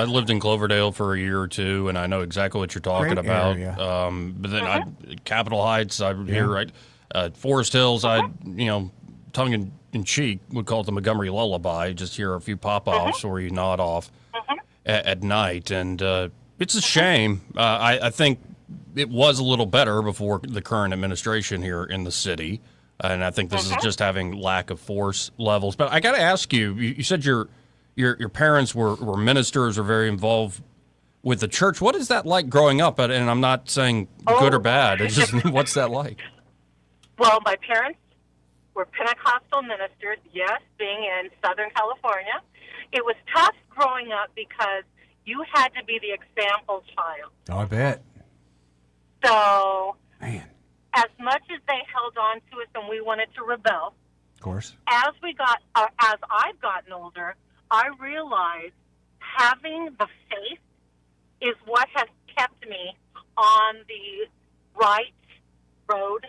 lived in Cloverdale for a year or two, and I know exactly what you're talking Great about. area. But then Capitol Heights, I hear right, Forest Hills. Tongue in cheek, would call it the Montgomery lullaby. Just hear a few pop-offs or you nod off at night, and it's a shame. I think it was a little better before the current administration here in the city, and I think this is just having lack of force levels. But I got to ask you. You said your parents were ministers or very involved with the church. What is that like growing up? And I'm not saying good or bad. It's just what's that like? Well, my parents were Pentecostal ministers, yes, being in Southern California. It was tough growing up because you had to be the example child. Oh, I bet. So, man, as much as they held on to us and we wanted to rebel, of course, as I've gotten older, I realized having the faith is what has kept me on the right road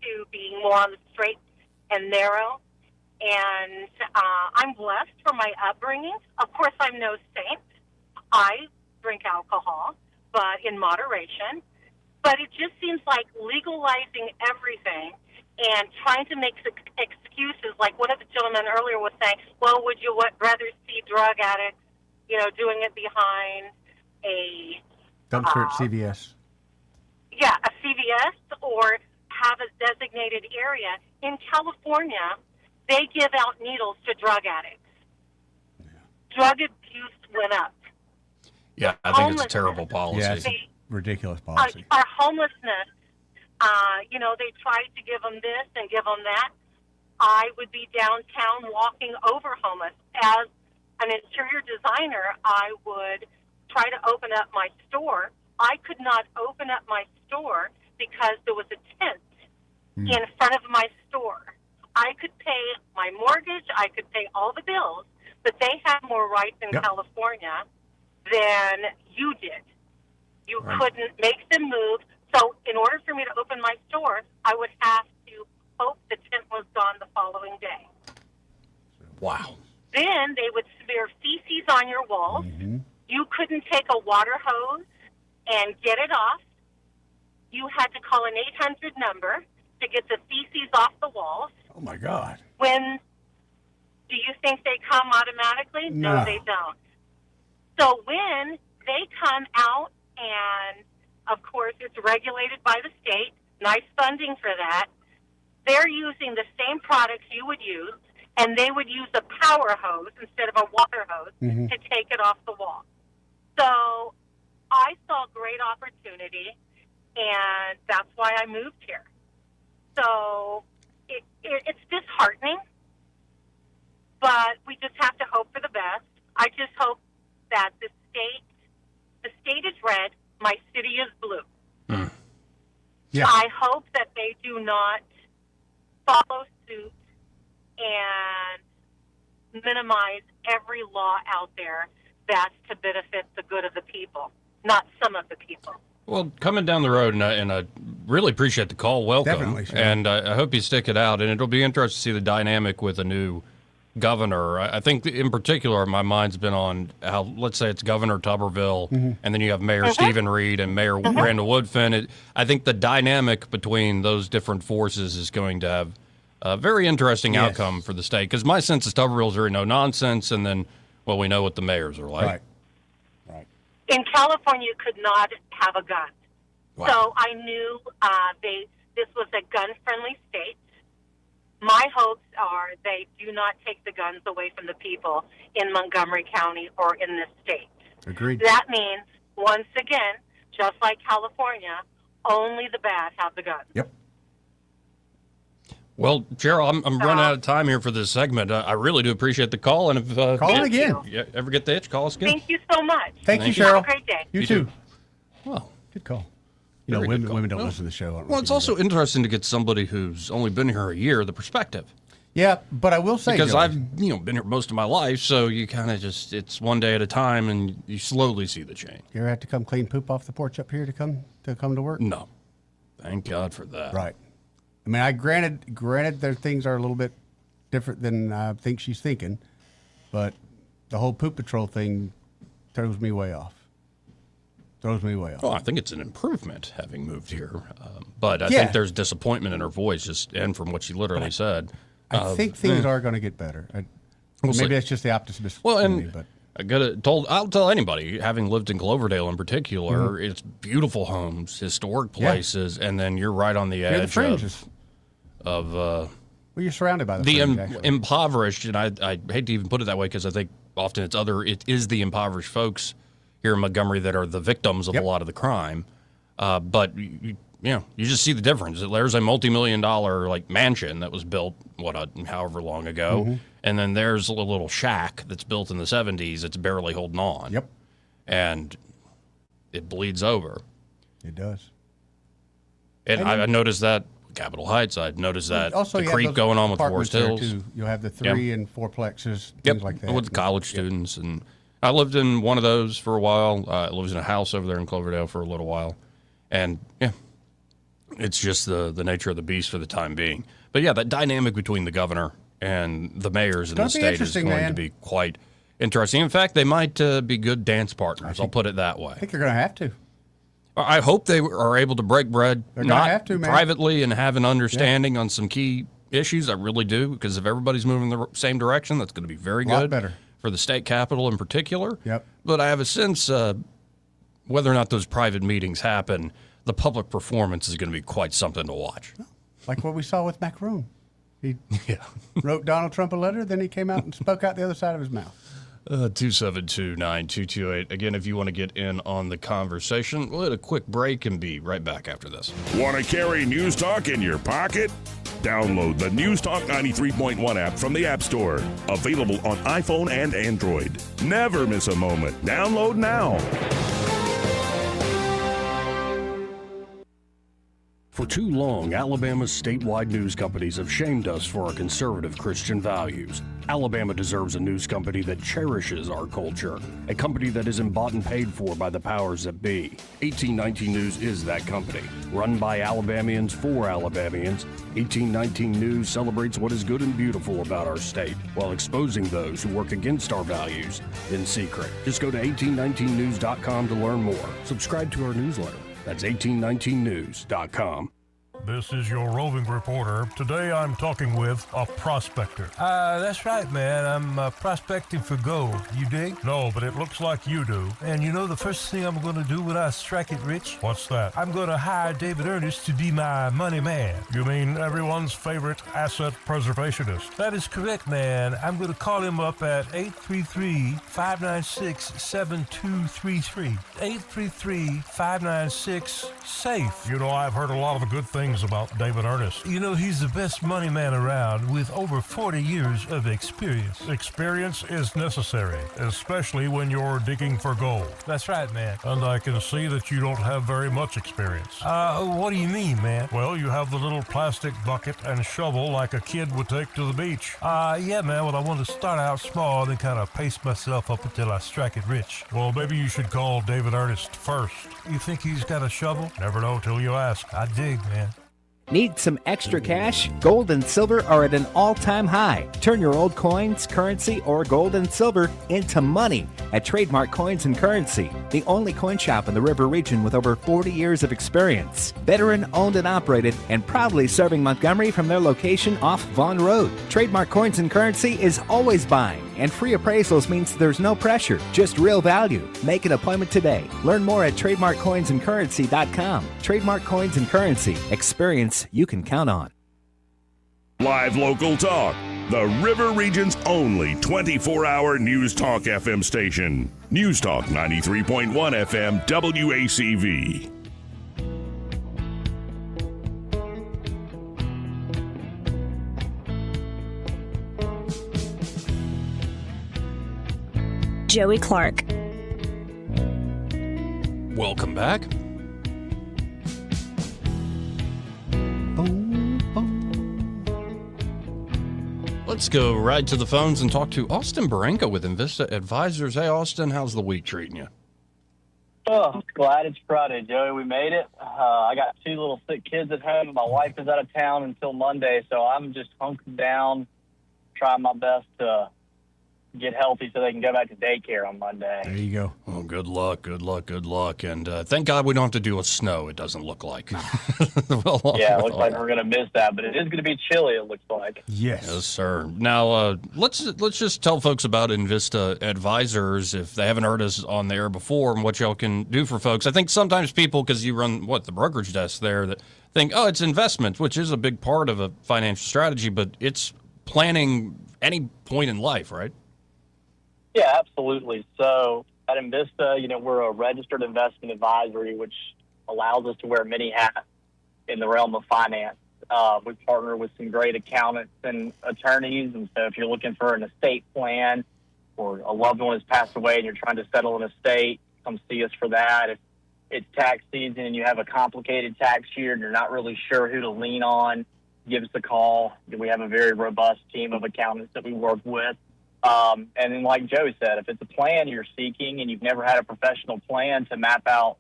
to being more on the straight and narrow. And I'm blessed for my upbringing. Of course, I'm no saint. I drink alcohol, but in moderation. But it just seems like legalizing everything and trying to make excuses, like one of the gentlemen earlier was saying, well, would you rather see drug addicts, doing it behind a dumpster at CVS? Yeah, a CVS, or have a designated area. In California, they give out needles to drug addicts. Yeah. Drug abuse went up. Yeah, I think it's a terrible policy. Yeah, it's a ridiculous policy. Our homelessness, they tried to give them this and give them that. I would be downtown walking over homeless. As an interior designer, I would try to open up my store. I could not open up my store because there was a tent in front of my store. I could pay my mortgage, I could pay all the bills, but they had more rights in California than you did. You couldn't make them move. So in order for me to open my store, I would have to hope the tent was gone the following day. Wow. Then they would smear feces on your walls. Mm-hmm. You couldn't take a water hose and get it off. You had to call an 800 number to get the feces off the walls. Oh, my God. When do you think they come automatically? No, they don't. So when they come out, and, of course, it's regulated by the state, nice funding for that, they're using the same products you would use, and they would use a power hose instead of a water hose to take it off the wall. So I saw great opportunity, and that's why I moved here. So it's disheartening, but we just have to hope for the best. I just hope that the state is red, my city is blue. Yeah. I hope that they do not follow suit and minimize every law out there that's to benefit the good of the people, not some of the people. Well, coming down the road, and I really appreciate the call. Welcome. Definitely, sure. And I hope you stick it out. And it'll be interesting to see the dynamic with a new governor. I think in particular, my mind's been on how, let's say it's Governor Tuberville, and then you have Mayor Stephen Reed and Mayor Randall Woodfin. I think the dynamic between those different forces is going to have a very interesting outcome for the state. Because my sense is Tuberville's very no-nonsense, and then, well, we know what the mayors are like. Right. In California, you could not have a gun. Wow. So I knew this was a gun-friendly state. My hopes are they do not take the guns away from the people in Montgomery County or in this state. Agreed. That means, once again, just like California, only the bad have the guns. Yep. Well, Cheryl, I'm running out of time here for this segment. I really do appreciate the call. And if call in again. You ever get the itch, call us again. Thank you so much. Thank you, Cheryl. Have a great day. You too. Well, good call. You know, women don't listen to the show. Well, it's also interesting to get somebody who's only been here a year the perspective. Yeah, but I will say, because Joey, I've been here most of my life, so you kind of just it's one day at a time, and you slowly see the change. You ever have to come clean poop off the porch up here to come to work? No, thank God for that. Right. I mean, I granted, their things are a little bit different than I think she's thinking, but the whole poop patrol thing throws me way off. Well, I think it's an improvement having moved here, but I think there's disappointment in her voice, and from what she literally said. I think things are going to get better. Maybe that's just the optimism. Well, and me, but I'll tell anybody, having lived in Cloverdale in particular, it's beautiful homes, historic places, and then you're right on the edge of well, you're surrounded by the impoverished, and I hate to even put it that way because I think often it is the impoverished folks here in Montgomery that are the victims of a lot of the crime. But you just see the difference. There's a multi-million-dollar like mansion that was built however long ago, Mm-hmm. and then there's a little shack that's built in the 70s. It's barely holding on. Yep, and it bleeds over. It does. And I noticed that Capitol Heights. I noticed that Also, the you have creep those going on with apartments Forest there, Hills. too. You'll have the 3 and 4plexes, things like that. With college students, and I lived in one of those for a while. I lived in a house over there in Cloverdale for a little while, and it's just the nature of the beast for the time being. But that dynamic between the governor and the mayors in the state is going to be quite interesting. In fact, they might be good dance partners. I'll put it that way. I think they're going to have to. I hope they are able to break bread, They're gonna have to, man. privately, and have an understanding on some key issues. I really do, because if everybody's moving the same direction, that's going to be very good. A lot better. For the state capitol in particular. Yep. But I have a sense whether or not those private meetings happen, the public performance is going to be quite something to watch. Like what we saw with Macron. He wrote Donald Trump a letter, then he came out and spoke out the other side of his mouth. 272-9228. Again, if you want to get in on the conversation, we'll hit a quick break and be right back after this. Want to carry News Talk in your pocket? Download the News Talk 93.1 app from the App Store. Available on iPhone and Android. Never miss a moment. Download now. For too long, Alabama's statewide news companies have shamed us for our conservative Christian values. Alabama deserves a news company that cherishes our culture, a company that isn't bought and paid for by the powers that be. 1819 News is that company. Run by Alabamians for Alabamians, 1819 News celebrates what is good and beautiful about our state, while exposing those who work against our values in secret. Just go to 1819news.com to learn more. Subscribe to our newsletter. That's 1819news.com. This is your roving reporter. Today I'm talking with a prospector. That's right, man. I'm prospecting for gold. You dig? No, but it looks like you do. And you know the first thing I'm going to do when I strike it rich? What's that? I'm going to hire David Ernest to be my money man. You mean everyone's favorite asset preservationist? That is correct, man. I'm going to call him up at 833-596-7233. 833-596-SAFE. You know, I've heard a lot of good things about David Ernest. You know, he's the best money man around with over 40 years of experience. Experience is necessary, especially when you're digging for gold. That's right, man. And I can see that you don't have very much experience. What do you mean, man? Well, you have the little plastic bucket and shovel like a kid would take to the beach. Yeah, man, well, I want to start out small and kind of pace myself up until I strike it rich. Well, maybe you should call David Ernest first. You think he's got a shovel? Never know till you ask. I dig, man. Need some extra cash? Gold and silver are at an all-time high. Turn your old coins, currency, or gold and silver into money at Trademark Coins and Currency, the only coin shop in the River region with over 40 years of experience. Veteran owned and operated, and proudly serving Montgomery from their location off Vaughn Road. Trademark Coins and Currency is always buying, and free appraisals means there's no pressure, just real value. Make an appointment today. Learn more at trademarkcoinsandcurrency.com. Trademark Coins and Currency. Experience you can count on. Live local talk. The River Region's only 24-hour News Talk FM station. News Talk 93.1 FM WACV. Joey Clark. Welcome back. Let's go right to the phones and talk to Austin Baranka with Invista Advisors. Hey, Austin, how's the week treating you? Oh, glad it's Friday, Joey. We made it. I got 2 little sick kids at home. My wife is out of town until Monday, so I'm just hunkered down, trying my best to get healthy so they can go back to daycare on Monday. There you go. Oh, good luck, good luck, good luck. And thank God we don't have to deal with snow, it doesn't look like. Yeah, it looks like we're going to miss that, but it is going to be chilly, it looks like. Yes, sir. Now, let's just tell folks about Invista Advisors if they haven't heard us on the air before and what y'all can do for folks. I think sometimes people, because you run, the brokerage desk there, that think, oh, it's investments, which is a big part of a financial strategy, but it's planning any point in life, right? Yeah, absolutely. So at Invista, we're a registered investment advisory, which allows us to wear many hats in the realm of finance. We partner with some great accountants and attorneys, and so if you're looking for an estate plan or a loved one has passed away and you're trying to settle an estate, come see us for that. If it's tax season and you have a complicated tax year and you're not really sure who to lean on, give us a call. We have a very robust team of accountants that we work with. And then like Joey said, if it's a plan you're seeking and you've never had a professional plan to map out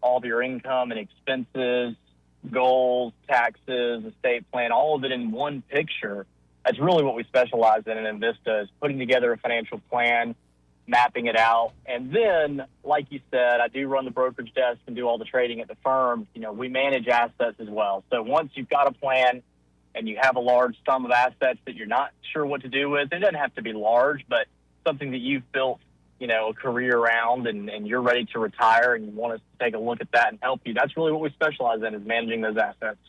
all of your income and expenses, goals, taxes, estate plan, all of it in one picture, that's really what we specialize in Invista, is putting together a financial plan, mapping it out. And then, like you said, I do run the brokerage desk and do all the trading at the firm. You know, we manage assets as well. So once you've got a plan and you have a large sum of assets that you're not sure what to do with, it doesn't have to be large, but something that you've built, you know, a career around and you're ready to retire and you want us to take a look at that and help you. That's really what we specialize in, is managing those assets.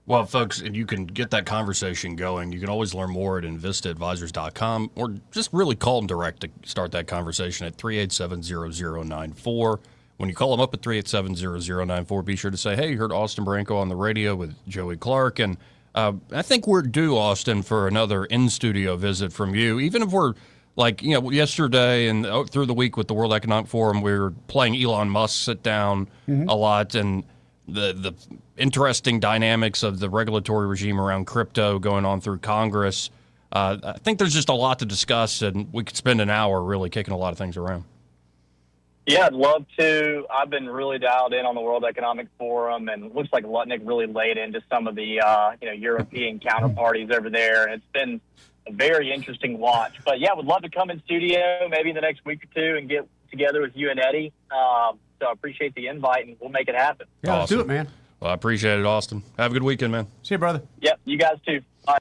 Well, folks, and you can get that conversation going. You can always learn more at InvistaAdvisors.com, or just really call them direct to start that conversation at 387-0094. When you call them up at 387-0094, be sure to say, hey, you heard Austin Branco on the radio with Joey Clark. And I think we're due, Austin, for another in-studio visit from you, even if we're like, you know, yesterday and through the week with the World Economic Forum, we were playing Elon Musk sit down a lot, and the interesting dynamics of the regulatory regime around crypto going on through Congress. I think there's just a lot to discuss, and we could spend an hour really kicking a lot of things around. Yeah, I'd love to. I've been really dialed in on the World Economic Forum, and it looks like Lutnick really laid into some of the European counterparties over there, and it's been a very interesting watch. But yeah, would love to come in studio maybe in the next week or two and get together with you and Eddie. So I appreciate the invite, and we'll make it happen. Yeah, let's do it, man. Well, I appreciate it, Austin. Have a good weekend, man. See you, brother. Yep, you guys too. Bye.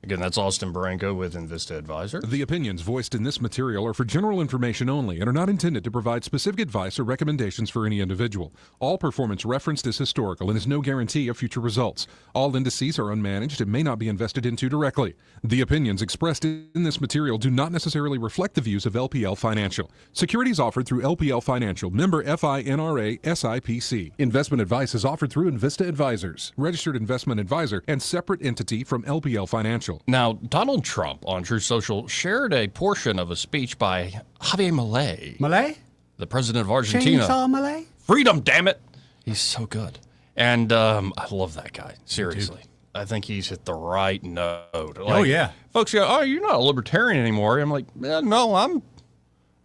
Again, that's Austin Branco with Invista Advisor. The opinions voiced in this material are for general information only and are not intended to provide specific advice or recommendations for any individual. All performance referenced is historical and is no guarantee of future results. All indices are unmanaged and may not be invested into directly. The opinions expressed in this material do not necessarily reflect the views of LPL Financial. Securities offered through LPL Financial, member FINRA SIPC. Investment advice is offered through Invista Advisors, registered investment advisor and separate entity from LPL Financial. Now, Donald Trump on Truth Social shared a portion of a speech by Javier Milei. Milei? The president of Argentina. Chainsaw Milei? Freedom, damn it! He's so good. And I love that guy, seriously. I think he's hit the right note. Like, yeah. Folks go, oh, you're not a libertarian anymore. I'm like, no,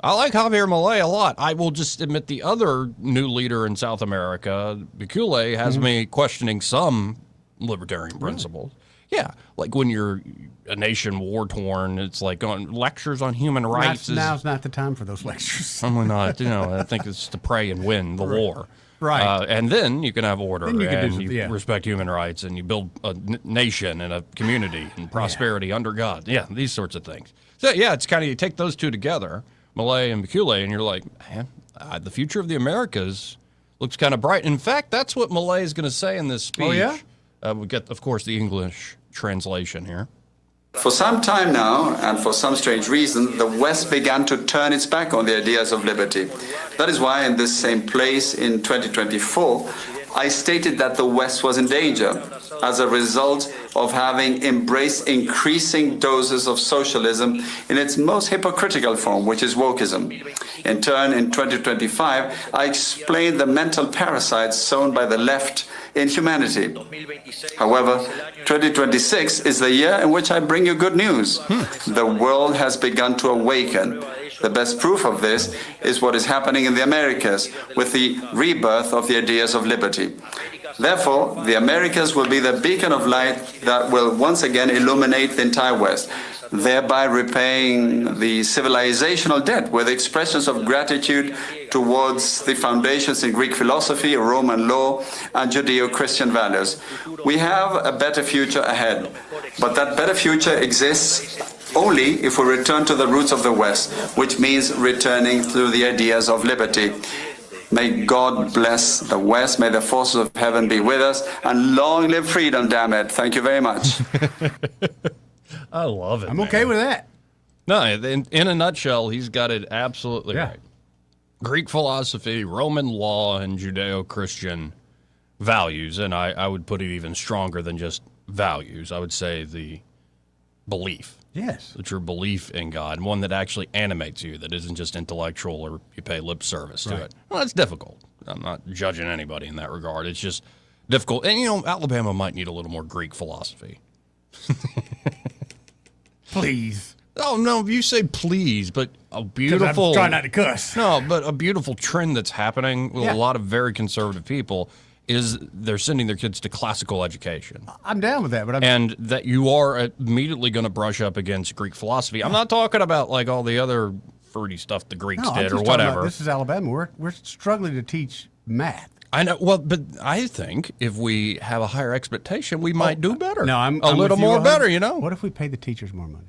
I like Javier Milei a lot. I will just admit the other new leader in South America, Bukele, has me questioning some libertarian principles. Yeah, like when you're a nation war-torn, it's like on lectures on human rights. Now's not the time for those lectures. Certainly not. I think it's to pray and win the war. Right. And then you can have order, Then you can and you respect human rights, and you build a nation and a community and prosperity under God. Yeah, these sorts of things. So, yeah, it's kind of, you take those two together, Milei and Bukele, and you're like, man, the future of the Americas looks kind of bright. In fact, that's what Milei is going to say in this speech. Oh, yeah? We get, of course, the English translation here. For some time now, and for some strange reason, the West began to turn its back on the ideas of liberty. That is why in this same place in 2024, I stated that the West was in danger as a result of having embraced increasing doses of socialism in its most hypocritical form, which is wokeism. In turn, in 2025, I explained the mental parasites sown by the left in humanity. However, 2026 is the year in which I bring you good news. The world has begun to awaken. The best proof of this is what is happening in the Americas with the rebirth of the ideas of liberty. Therefore, the Americas will be the beacon of light that will once again illuminate the entire West, thereby repaying the civilizational debt with expressions of gratitude towards the foundations in Greek philosophy, Roman law, and Judeo-Christian values. We have a better future ahead, but that better future exists only if we return to the roots of the West, which means returning to the ideas of liberty. May God bless the West. May the forces of heaven be with us. And long live freedom, damn it. Thank you very much. I love it. I'm okay with that. No, in a nutshell, he's got it absolutely right. Greek philosophy, Roman law, and Judeo-Christian values, and I would put it even stronger than just values. I would say the belief. Yes. The true belief in God, and one that actually animates you, that isn't just intellectual or you pay lip service to it. Well, it's difficult. I'm not judging anybody in that regard. It's just difficult. And, Alabama might need a little more Greek philosophy. Please. Oh, no, you say please, but a beautiful... I'm trying not to cuss. No, but a beautiful trend that's happening with a lot of very conservative people is they're sending their kids to classical education. I'm down with that, but and that you are immediately going to brush up against Greek philosophy. I'm not talking about like all the other fruity stuff the Greeks did or whatever. This is Alabama. We're struggling to teach math. I know. Well, but I think if we have a higher expectation, we might do better. No, I'm a little more better. What if we pay the teachers more money?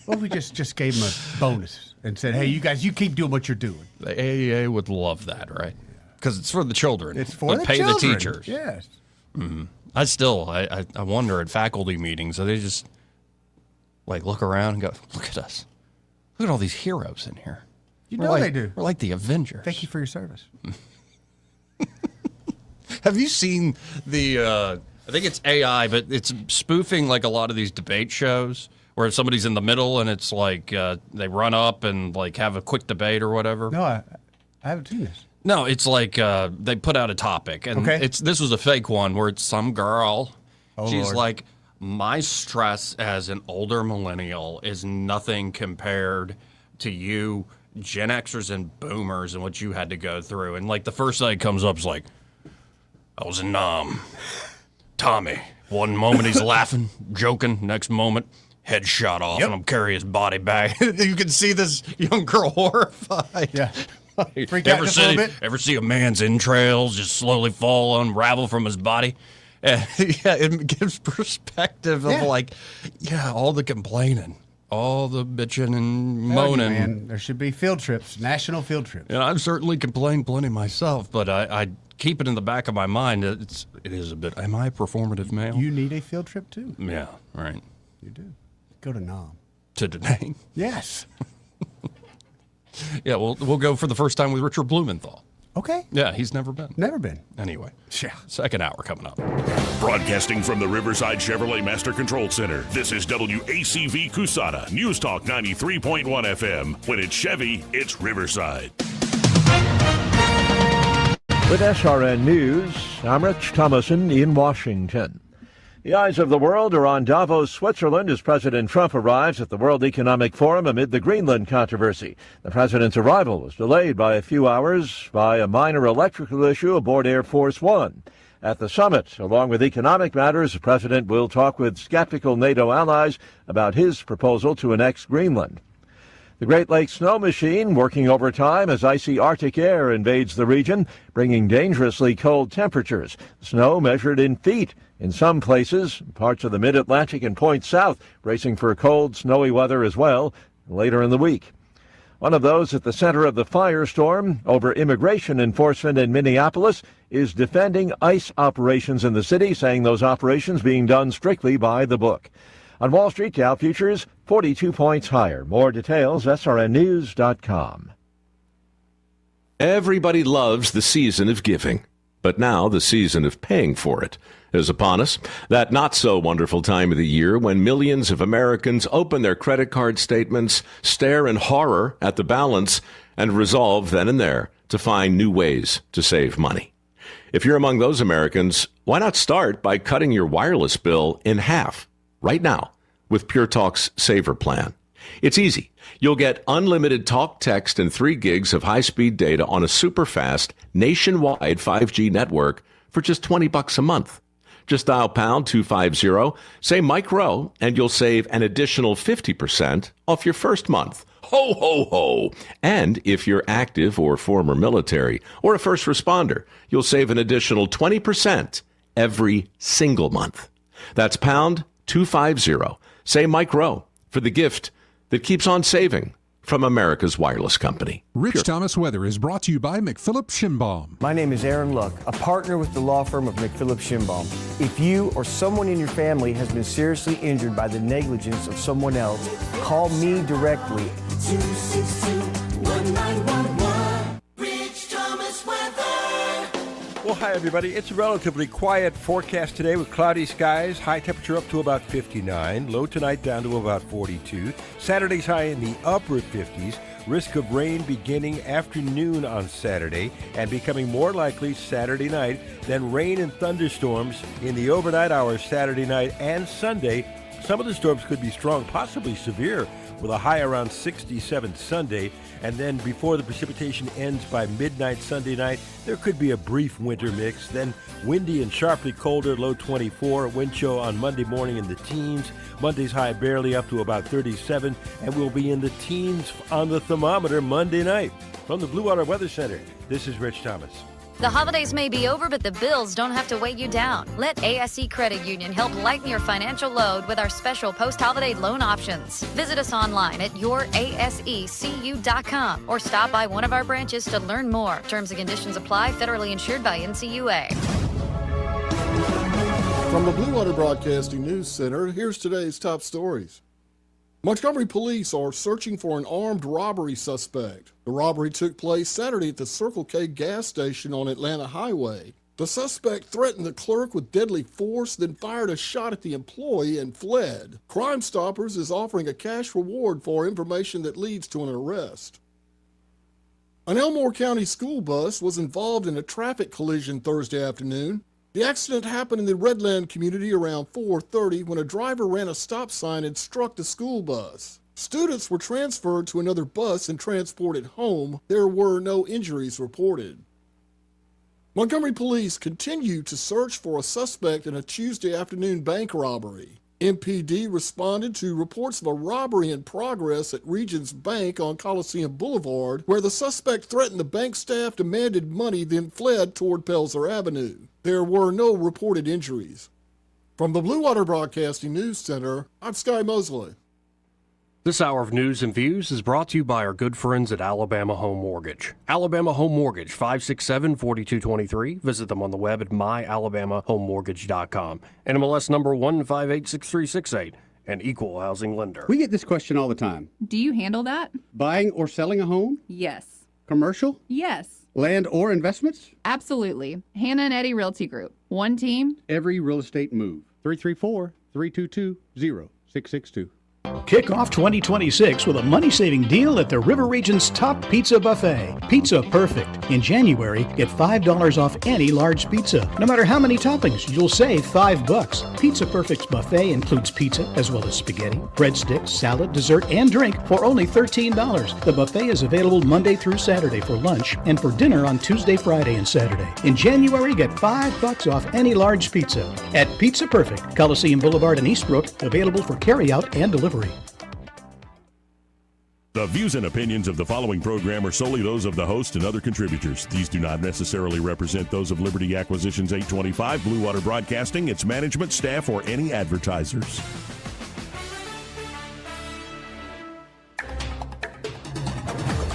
What if we just gave them a bonus and said, "Hey, you guys, you keep doing what you're doing." The AEA would love that, right? Because it's for the children. It's for the pay children. the teachers. Yes. Mm-hmm. I wonder at faculty meetings, are they just like look around and go, "Look at us, look at all these heroes in here." They do. We're like the Avengers. Thank you for your service. Have you seen the? I think it's AI, but it's spoofing like a lot of these debate shows where somebody's in the middle and it's like they run up and like have a quick debate or whatever. No, I haven't seen this. No, it's like they put out a topic, and this was a fake one where it's some girl. She's Lord. like, my stress as an older millennial is nothing compared to you Gen Xers and Boomers and what you had to go through. And like the first thing that comes up is like, I was in Tommy. One moment he's laughing, joking. Next moment, head shot off, and I'm carrying his body back. You can see this young girl horrified. Yeah. Freak out just a little bit. Ever see a man's entrails just slowly fall, unravel from his body? It gives perspective of all the complaining, all the bitching and moaning. Man, there should be field trips, national field trips. And I've certainly complained plenty myself, but I keep it in the back of my mind. It is a bit. Am I a performative male? You need a field trip too. Yeah, right. You do. Go to Nam. To Da Nang? Yes. Yeah, we'll go for the first time with Richard Blumenthal. Okay. Yeah, he's never been. Never been. Anyway, yeah. Second hour coming up. Broadcasting from the Riverside Chevrolet Master Control Center, this is WACV Cusana, News Talk 93.1 FM. When it's Chevy, it's Riverside. With SRN News, I'm Rich Thomason in Washington. The eyes of the world are on Davos, Switzerland, as President Trump arrives at the World Economic Forum amid the Greenland controversy. The president's arrival was delayed by a few hours by a minor electrical issue aboard Air Force One. At the summit, along with economic matters, the president will talk with skeptical NATO allies about his proposal to annex Greenland. The Great Lakes snow machine working overtime as icy Arctic air invades the region, bringing dangerously cold temperatures. Snow measured in feet in some places, parts of the mid-Atlantic and points south, bracing for cold, snowy weather as well later in the week. One of those at the center of the firestorm over immigration enforcement in Minneapolis is defending ICE operations in the city, saying those operations being done strictly by the book. On Wall Street, Dow futures 42 points higher. More details, srnnews.com. Everybody loves the season of giving, but now the season of paying for it is upon us. That not-so-wonderful time of the year when millions of Americans open their credit card statements, stare in horror at the balance, and resolve then and there to find new ways to save money. If you're among those Americans, why not start by cutting your wireless bill in half right now with Pure Talk's Saver Plan? It's easy. You'll get unlimited talk, text, and 3 gigs of high-speed data on a super-fast, nationwide 5G network for just $20 a month. Just dial pound 250, say Mike Rowe, and you'll save an additional 50% off your first month. Ho, ho, ho! And if you're active or former military or a first responder, you'll save an additional 20% every single month. That's pound 250. Say Mike Rowe for the gift that keeps on saving from America's wireless company. Rich Thomas Weather is brought to you by McPhillips Schimbaum. My name is Aaron Luck, a partner with the law firm of McPhillips Schimbaum. If you or someone in your family has been seriously injured by the negligence of someone else, call me directly. 262-1911. Rich Thomas Weather. Well, Hi, everybody. It's a relatively quiet forecast today with cloudy skies. High temperature up to about 59. Low tonight down to about 42. Saturday's high in the upper 50s. Risk of rain beginning afternoon on Saturday and becoming more likely Saturday night. Then rain and thunderstorms in the overnight hours Saturday night and Sunday. Some of the storms could be strong, possibly severe, with a high around 67 Sunday. And then before the precipitation ends by midnight Sunday night, there could be a brief winter mix. Then windy and sharply colder, low 24. Wind chill on Monday morning in the teens. Monday's high barely up to about 37. And we'll be in the teens on the thermometer Monday night. From the Blue Water Weather Center, this is Rich Thomas. The holidays may be over, but the bills don't have to weigh you down. Let ASE Credit Union help lighten your financial load with our special post-holiday loan options. Visit us online at yourasecu.com or stop by one of our branches to learn more. Terms and conditions apply. Federally insured by NCUA. From the Blue Water Broadcasting News Center, here's today's top stories. Montgomery police are searching for an armed robbery suspect. The robbery took place Saturday at the Circle K gas station on Atlanta Highway. The suspect threatened the clerk with deadly force, then fired a shot at the employee and fled. Crime Stoppers is offering a cash reward for information that leads to an arrest. An Elmore County school bus was involved in a traffic collision Thursday afternoon. The accident happened in the Redland community around 4:30 when a driver ran a stop sign and struck the school bus. Students were transferred to another bus and transported home. There were no injuries reported. Montgomery police continue to search for a suspect in a Tuesday afternoon bank robbery. MPD responded to reports of a robbery in progress at Regions Bank on Coliseum Boulevard, where the suspect threatened the bank staff, demanded money, then fled toward Pelzer Avenue. There were no reported injuries. From the Blue Water Broadcasting News Center, I'm Sky Mosley. This hour of news and views is brought to you by our good friends at Alabama Home Mortgage. Alabama Home Mortgage, 567-4223. Visit them on the web at myalabamahomemortgage.com. NMLS number 1586368, an equal housing lender. We get this question all the time. Do you handle that? Buying or selling a home? Yes. Commercial? Yes. Land or investments? Absolutely. Hannah and Eddie Realty Group. One team. Every real estate move. 334-322-0662. Kick off 2026 with a money-saving deal at the River Region's top pizza buffet. Pizza Perfect. In January, get $5 off any large pizza. No matter how many toppings, you'll save $5. Pizza Perfect's buffet includes pizza as well as spaghetti, breadsticks, salad, dessert, and drink for only $13. The buffet is available Monday through Saturday for lunch and for dinner on Tuesday, Friday, and Saturday. In January, get $5 off any large pizza at Pizza Perfect, Coliseum Boulevard in Eastbrook, available for carryout and delivery. The views and opinions of the following program are solely those of the host and other contributors. These do not necessarily represent those of Liberty Acquisitions 825, Blue Water Broadcasting, its management, staff, or any advertisers.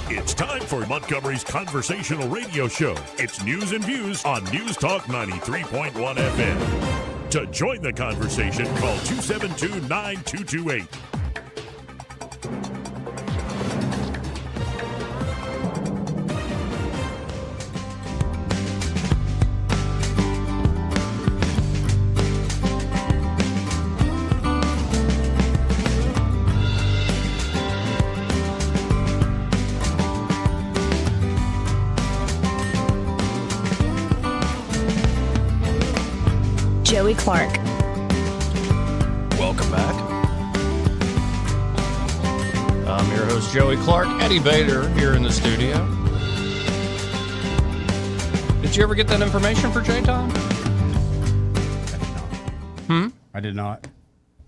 It's time for Montgomery's conversational radio show. It's news and views on News Talk 93.1 FM. To join the conversation, call 272-9228. Joey Clark. Welcome back. I'm your host, Joey Clark. Eddie Bader here in the studio. Did you ever get that information for J-Tom? I did not.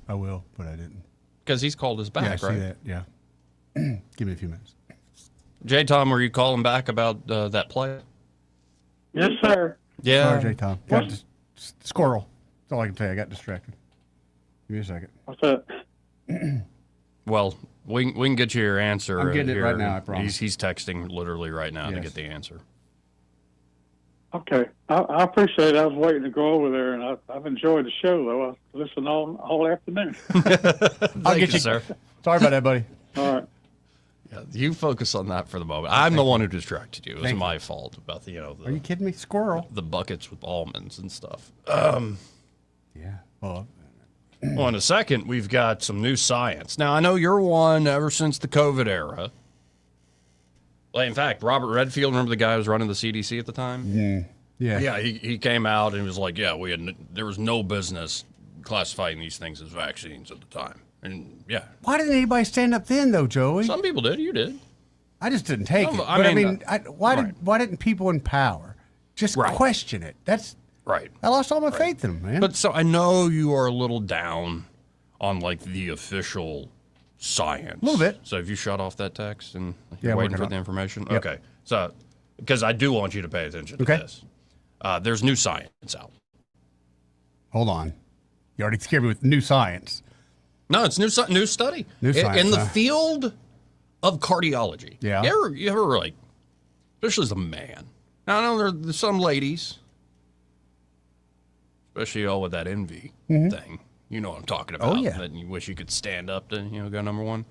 I will, but I didn't. Because he's called us back, yeah, I right? see that, yeah. Give me a few minutes. J-Tom, were you calling back about that play? Yes, sir. Yeah. Sorry, J-Tom. Squirrel. That's all I can tell you. I got distracted. Give me a second. What's up? Well, we can get you your answer. I'm getting it here. right now, I promise. He's texting literally right now to Yes. get the answer. Okay. I appreciate it. I was waiting to go over there, and I've enjoyed the show, though. I listened all afternoon. I'll get you, sir. Sorry about that, buddy. All right. Yeah, you focus on that for the moment. I'm the one who distracted you. It was my fault about the, Are you kidding me? Squirrel. The buckets with almonds and stuff. Yeah. Well, in a second, we've got some new science. Now, I know you're one ever since the COVID era. Well, in fact, Robert Redfield, remember the guy who was running the CDC at the time? Yeah. He came out and was like, there was no business classifying these things as vaccines at the time. And yeah. Why didn't anybody stand up then, though, Joey? Some people did. You did. I just didn't take it. Why didn't people in power just question it? That's right. I lost all my faith in them, man. But so I know you are a little down on like the official science. A little bit. So have you shut off that text and you're waiting for the information? Yep. Okay. So because I do want you to pay attention to this. There's new science out. Hold on. You already scared me with new science. No, it's new study. New science, in the field of cardiology. Yeah. You ever like, especially as a man. Now, I know there's some ladies, especially all with that envy thing. You know what I'm talking about. Oh, yeah. That you wish you could stand up to, go number one.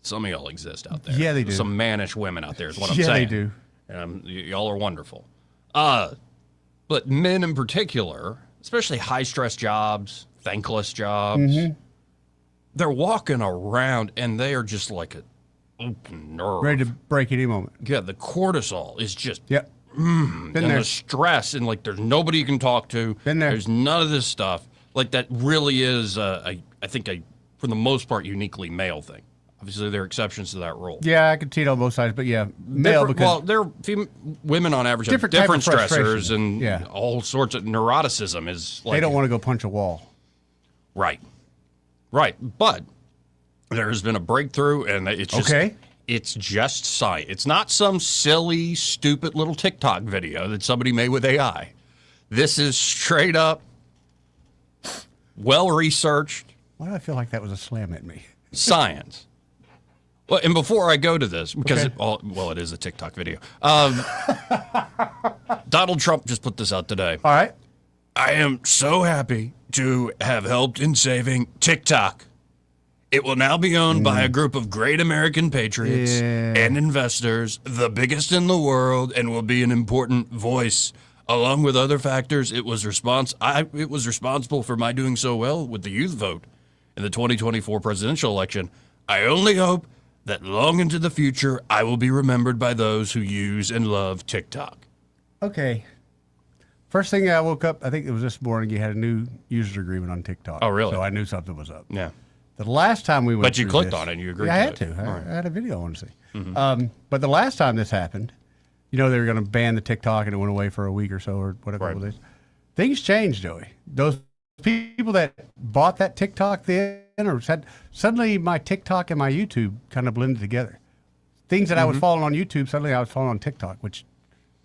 Some of y'all exist out there. Yeah, they do. Some mannish women out there is what I'm saying. Yeah, they do. And y'all are wonderful. But men in particular, especially high-stress jobs, thankless jobs, they're walking around and they are just like an open nerve. Ready to break any moment. Yeah, the cortisol is just... Yep. And the stress, and like there's nobody you can talk to. Been there. There's none of this stuff. Like that really is, I think, for the most part, uniquely male thing. Obviously, there are exceptions to that rule. Yeah, I could see it on both sides, but yeah, male because... Well, women on average have different stressors and all sorts of neuroticism is like... They don't want to go punch a wall. Right. But there has been a breakthrough, and it's just... It's just science. It's not some silly, stupid little TikTok video that somebody made with AI. This is straight up, well-researched... Why do I feel like that was a slam at me? Science. Well, and before I go to this, because it is a TikTok video. Donald Trump just put this out today. All right. I am so happy to have helped in saving TikTok. It will now be owned by a group of great American patriots and investors, the biggest in the world, and will be an important voice. Along with other factors, it was responsible for my doing so well with the youth vote in the 2024 presidential election. I only hope that long into the future, I will be remembered by those who use and love TikTok. Okay. First thing I woke up, I think it was this morning, you had a new user agreement on TikTok. Oh, really? So I knew something was up. Yeah. The last time we went But you through clicked this- on it and you agreed Yeah, I to had it. to. All right. I had a video I wanted to see. But the last time this happened, they were going to ban the TikTok and it went away for a week or so or whatever it was. Things changed, Joey. Those people that bought that TikTok then or said, suddenly my TikTok and my YouTube kind of blended together. Things that I was following on YouTube, suddenly I was following on TikTok, which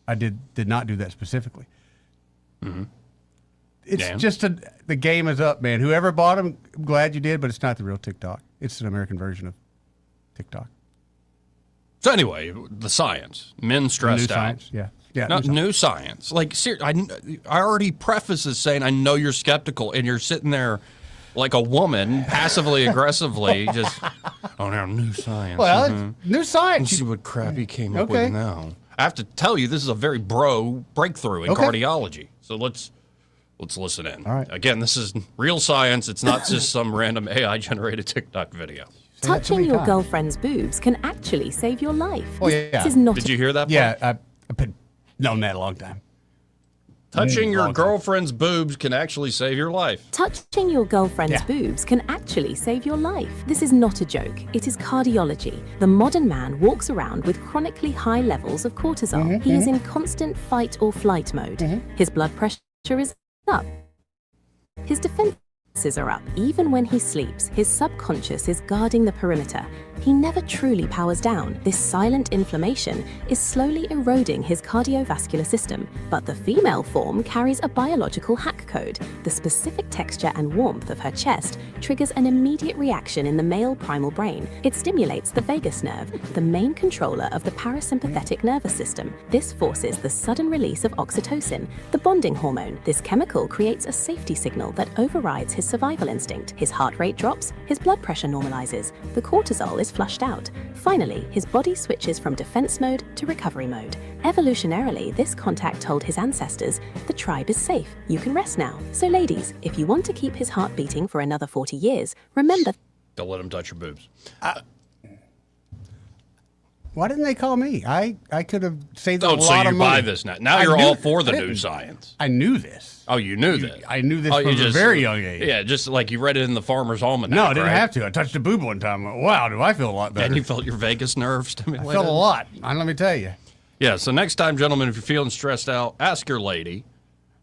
I did not do that specifically. It's just the game is up, man. Whoever bought them, I'm glad you did, but it's not the real TikTok. It's an American version of TikTok. So anyway, the science. Men stressed New out. science, yeah. Yeah, Not new science. Like, I already preface this saying I know you're skeptical, and you're sitting there like a woman, passively aggressively, just, now new science. Well, it's new science. Let's see what crap he came up with now. I have to tell you, this is a very breakthrough in cardiology. So let's listen in. All right. Again, this is real science. It's not just some random AI-generated TikTok video. Touching your girlfriend's boobs can actually save your life. Oh, yeah. This is not Did you hear that? Yeah, I've been known that a long time. Touching your girlfriend's boobs can actually save your life. Touching your girlfriend's boobs can actually save your life. This is not a joke. It is cardiology. The modern man walks around with chronically high levels of cortisol. He is in constant fight or flight mode. His blood pressure is up. His defenses are up. Even when he sleeps, his subconscious is guarding the perimeter. He never truly powers down. This silent inflammation is slowly eroding his cardiovascular system. But the female form carries a biological hack code. The specific texture and warmth of her chest triggers an immediate reaction in the male primal brain. It stimulates the vagus nerve, the main controller of the parasympathetic nervous system. This forces the sudden release of oxytocin, the bonding hormone. This chemical creates a safety signal that overrides his his survival instinct. His heart rate drops, his blood pressure normalizes, the cortisol is flushed out. Finally, his body switches from defense mode to recovery mode. Evolutionarily, this contact told his ancestors, the tribe is safe, you can rest now. So ladies, if you want to keep his heart beating for another 40 years, remember... Don't let him touch your boobs. Why didn't they call me? I could have saved a Oh, lot so of you money. buy this now. Now you're all for the I new didn't. science. I knew this. Oh, you knew that. I knew this Oh, from you a very young age. Yeah, just like you read it in the Farmer's Almanac. No, I didn't right? have to. I touched a boob one time. Wow, do I feel a lot better. And you felt your vagus nerve stimulated? I felt a lot. Let me tell you. Yeah, so next time, gentlemen, if you're feeling stressed out, ask your lady.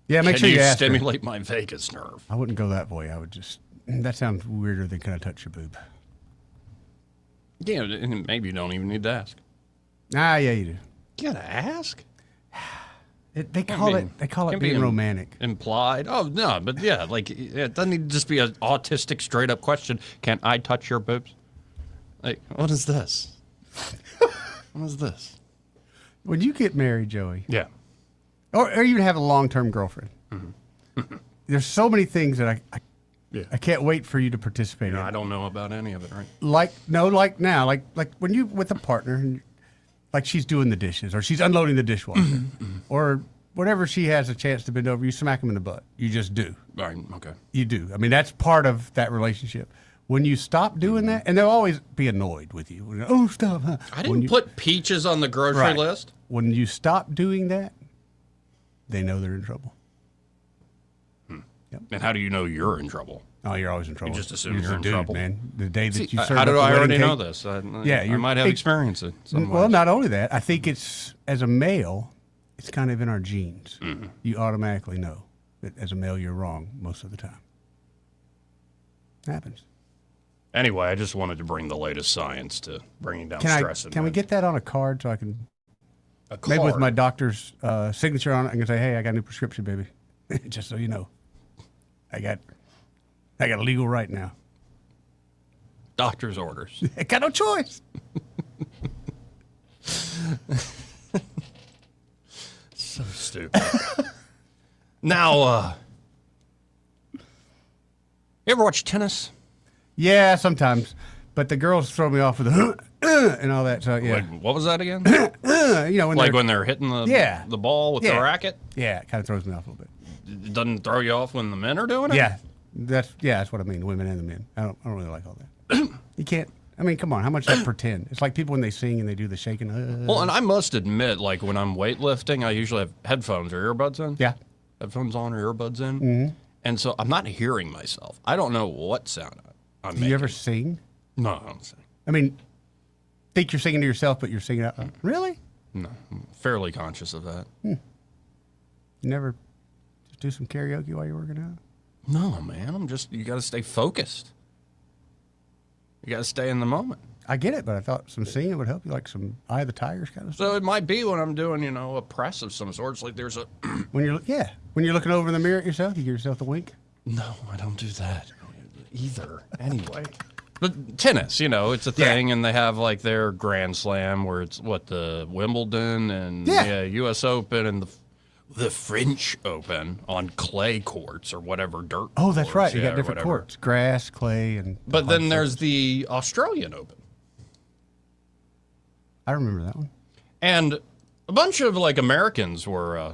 Yeah, make Can sure you ask her. stimulate my vagus nerve? I wouldn't go that way. I would just... That sounds weirder than can I touch your boob? Yeah, and maybe you don't even need to ask. Ah, yeah, you do. You gotta ask. They call it being romantic. Implied. Oh, no, but yeah, like, it doesn't need to just be an autistic, straight-up question. Can I touch your boobs? Like, what is this? What is this? When you get married, Joey... Yeah. Or even have a long-term girlfriend. Mm-hmm. There's so many things that Yeah. I can't wait for you to participate in. I don't know about any of it, right? Like now, like when you with a partner, and like she's doing the dishes or she's unloading the dishwasher, or whatever she has a chance to bend over, you smack them in the butt. You just do. Right. Okay. You do. I mean, that's part of that relationship. When you stop doing that, and they'll always be annoyed with you. Oh, stop! Huh? I didn't put peaches on the grocery list. When you stop doing that, they know they're in trouble. Yep. And how do you know you're in trouble? Oh, you're always in trouble. You just assume You're you're in dude, trouble, man. The day that See, you serve how up do the I already wedding know cake- this? Yeah, I might have experience it. Well, not only that, I think it's as a male, it's kind of in our genes. Mm-hmm. You automatically know that as a male you're wrong most of the time. Happens. Anyway, I just wanted to bring the latest science to bringing down Can stress. can we get that on a card so I can A maybe with card? my doctor's signature on it? I can say, hey, I got a new prescription, baby. Just so you know, I got a legal right now. Doctor's orders. I got no choice. So stupid. Now, you ever watch tennis? Yeah, sometimes, but the girls throw me off with the and all that. So yeah. Like, what was that again? You know, when they're hitting the ball with the racket? Yeah, it kind of throws me off a little bit. It doesn't throw you off when the men are doing it? Yeah, that's what I mean. The women and the men. I don't really like all that. You can't. I mean, come on. How much does that pretend? It's like people when they sing and they do the shaking. Well, and I must admit, like when I'm weightlifting, I usually have headphones or earbuds in. Yeah. Headphones on or earbuds in. Mm-hmm. And so I'm not hearing myself. I don't know what sound I'm Do making. you ever sing? No, I don't sing. I mean, think you're singing to yourself, but you're singing out loud. Really? No, I'm fairly conscious of that. You never just do some karaoke while you're working out? No, man. You got to stay focused. You got to stay in the moment. I get it, but I thought some singing would help you, like some Eye of the Tigers kind of stuff. So it might be when I'm doing, a press of some sort. It's like there's a... When you're looking over in the mirror at yourself, you give yourself the wink. No, I don't do that either. Anyway. But tennis, it's a thing, and they have like their Grand Slam where it's the Wimbledon and U.S. Open and the French Open on clay courts or whatever dirt. Oh, that's courts, right. You got or different whatever. courts, grass, clay, and. But then there's the Australian Open. I remember that one. And a bunch of Americans were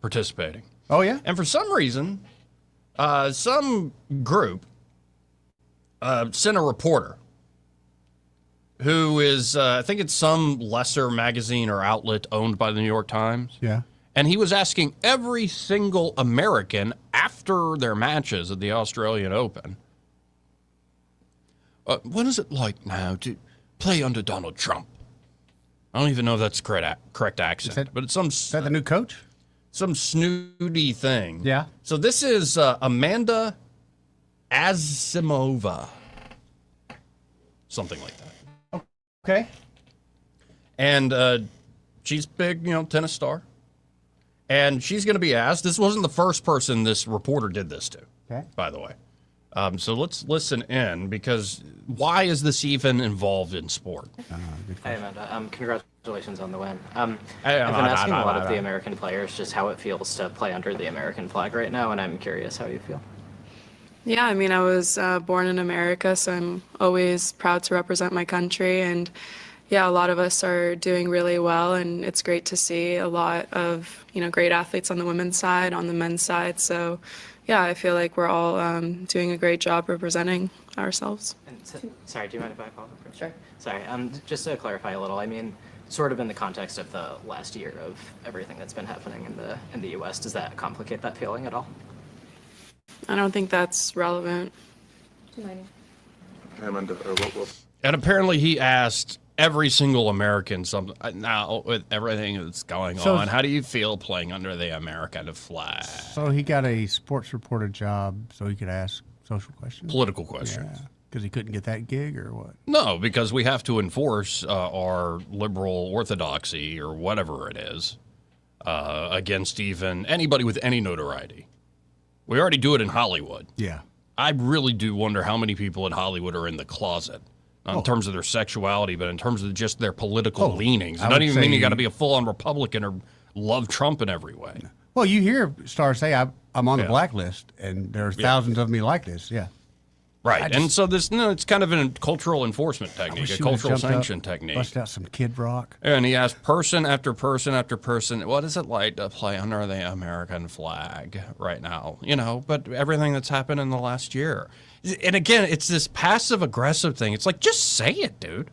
participating. Oh yeah. And for some reason, some group sent a reporter who is, I think it's some lesser magazine or outlet owned by the New York Times. Yeah. And he was asking every single American after their matches at the Australian Open, what is it like now to play under Donald Trump? I don't even know if that's correct accent, but it's Is that the new coach? Some snooty thing. Yeah. So this is Amanda Asimova. Something like that. Okay. And she's big, tennis star. And she's going to be asked. This wasn't the first person this reporter did this to, by the way. So let's listen in, because why is this even involved in sport? Hey, Amanda. Congratulations on the win. I've been asking a lot of the American players just how it feels to play under the American flag right now, and I'm curious how you feel. Yeah, I mean, I was born in America, so I'm always proud to represent my country. And yeah, a lot of us are doing really well, and it's great to see a lot of, great athletes on the women's side, on the men's side. So yeah, I feel like we're all doing a great job representing ourselves. Sorry, do you mind if I follow up? Sure. Sorry, just to clarify a little, I mean, sort of in the context of the last year of everything that's been happening in the U.S., does that complicate that feeling at all? I don't think that's relevant. And apparently he asked every single American something. Now, with everything that's going on, how do you feel playing under the American flag? So he got a sports reporter job so he could ask social questions? Political questions. Yeah. Because he couldn't get that gig or what? No, because we have to enforce our liberal orthodoxy or whatever it is against even anybody with any notoriety. We already do it in Hollywood. Yeah. I really do wonder how many people in Hollywood are in the closet. Not in terms of their sexuality, but in terms of just their political leanings. It doesn't even mean you got to be a full-on Republican or love Trump in every way. Well, you hear stars say, I'm on the blacklist, and there's thousands of me like this. Yeah. Right. And so it's kind of a cultural enforcement technique, a cultural sanction technique. Bust out some Kid Rock. And he asked person after person after person, what is it like to play under the American flag right now? But everything that's happened in the last year. And again, it's this passive-aggressive thing. It's like, just say it, dude.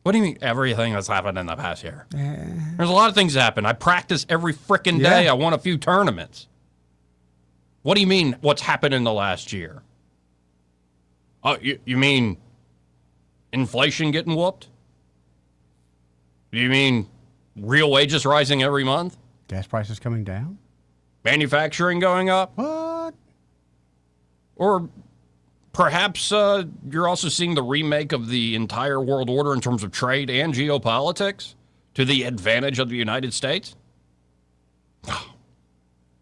What do you mean everything that's happened in the past year? There's a lot of things that happen. I practice every frickin' day. I won a few tournaments. What do you mean what's happened in the last year? Oh, you mean inflation getting whooped? Do you mean real wages rising every month? Gas prices coming down? Manufacturing going up? What? Or perhaps you're also seeing the remake of the entire world order in terms of trade and geopolitics to the advantage of the United States? Oh,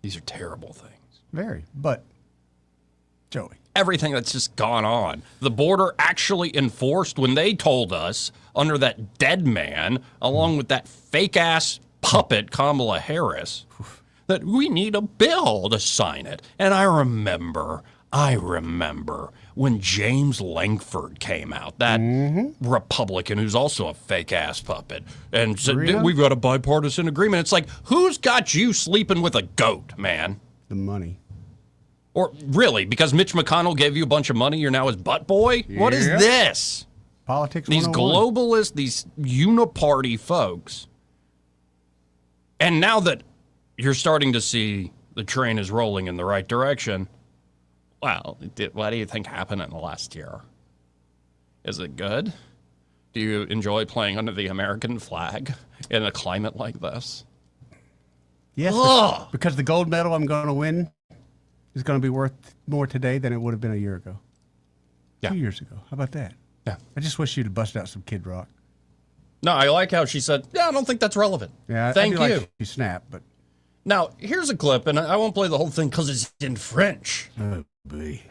these are terrible things. Very. But, Joey. Everything that's just gone on. The border actually enforced when they told us under that dead man, along with that fake-ass puppet Kamala Harris, that we need a bill to sign it. And I remember when James Langford came out, that Republican who's also a fake-ass puppet, and said, we've got a bipartisan agreement. It's like, who's got you sleeping with a goat, man? The money. Or really, because Mitch McConnell gave you a bunch of money, you're now his butt boy? Yeah. What is this? Politics These 101. globalists, these uniparty folks. And now that you're starting to see the train is rolling in the right direction, well, what do you think happened in the last year? Is it good? Do you enjoy playing under the American flag in a climate like this? Yes, because the gold medal I'm going to win is going to be worth more today than it would have been a year ago. Yeah. 2 years ago. How about that? Yeah. I just wish you'd have busted out some Kid Rock. No, I like how she said, I don't think that's relevant. Yeah, Thank you. Like she snapped, but... Now, here's a clip, and I won't play the whole thing because it's in French. Oh, boy.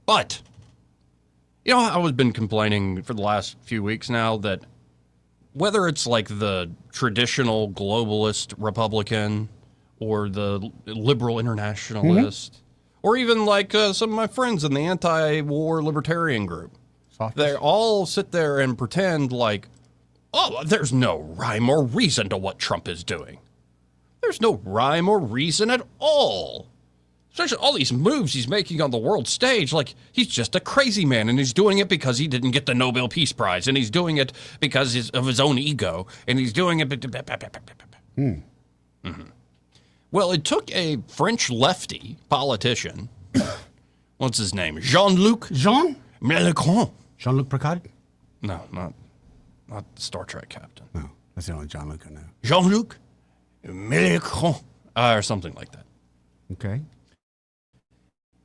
But, I've been complaining for the last few weeks now that whether it's like the traditional globalist Republican or the liberal internationalist, or even like some of my friends in the anti-war libertarian group. They all sit there and pretend like, there's no rhyme or reason to what Trump is doing. There's no rhyme or reason at all. Especially all these moves he's making on the world stage, like he's just a crazy man, and he's doing it because he didn't get the Nobel Peace Prize, and he's doing it because of his own ego, and he's doing it... Well, it took a French lefty politician, what's his name? Jean-Luc Mélenchon. Jean-Luc Picard? No, not Star Trek captain. No, that's the only Jean-Luc I know. Jean-Luc Mélenchon, or something like that. Okay.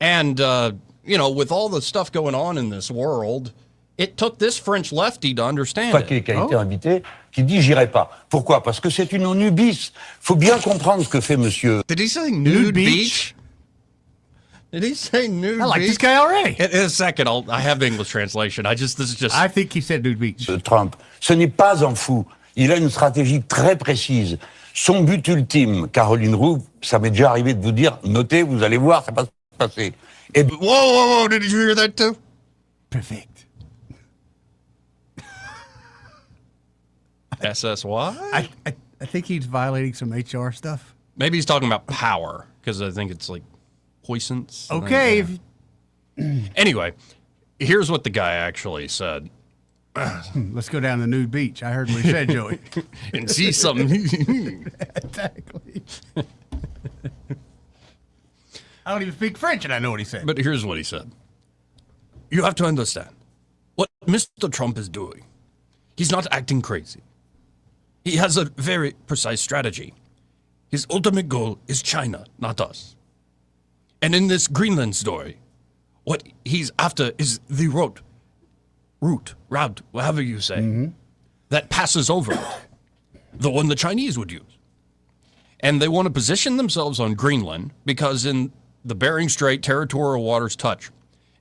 And, with all the stuff going on in this world, it took this French lefty to understand it. Qui a été invité, qui dit j'irai pas. Pourquoi? Parce que c'est une nubis. Faut bien comprendre ce que fait monsieur. Did he say nude beach? Did he say nude beach? I like this guy already. In a second, I have the English translation. I think he said nude beach. Trump, ce n'est pas un fou. Il a une stratégie très précise. Son but ultime, Caroline Roux, ça m'est déjà arrivé de vous dire, notez, vous allez voir, ça passe Proceed. Whoa! Did you hear that too? Perfect. SSY? I think he's violating some HR stuff. Maybe he's talking about power, because I think it's like puissance. Okay. Anyway, here's what the guy actually said. Let's go down to the nude beach. I heard what he said, Joey. And see something. Exactly. I don't even speak French, and I know what he said. But here's what he said. You have to understand what Mr. Trump is doing. He's not acting crazy. He has a very precise strategy. His ultimate goal is China, not us. And in this Greenland story, what he's after is the route, whatever you say, that passes over it, the one the Chinese would use. And they want to position themselves on Greenland because in the Bering Strait, territorial waters touch.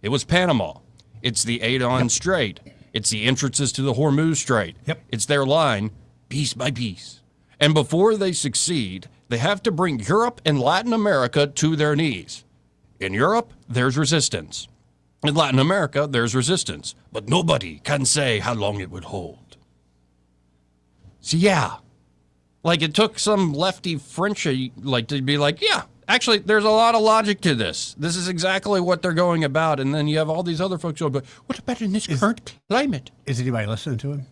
It was Panama. It's the Aden Strait. It's the entrances to the Hormuz Strait. It's their line, piece by piece. And before they succeed, they have to bring Europe and Latin America to their knees. In Europe, there's resistance. In Latin America, there's resistance. But nobody can say how long it would hold. So yeah, like it took some lefty Frenchy like to be like, yeah, actually, there's a lot of logic to this. This is exactly what they're going about. And then you have all these other folks who are like, what about in this current climate? Is anybody listening to him?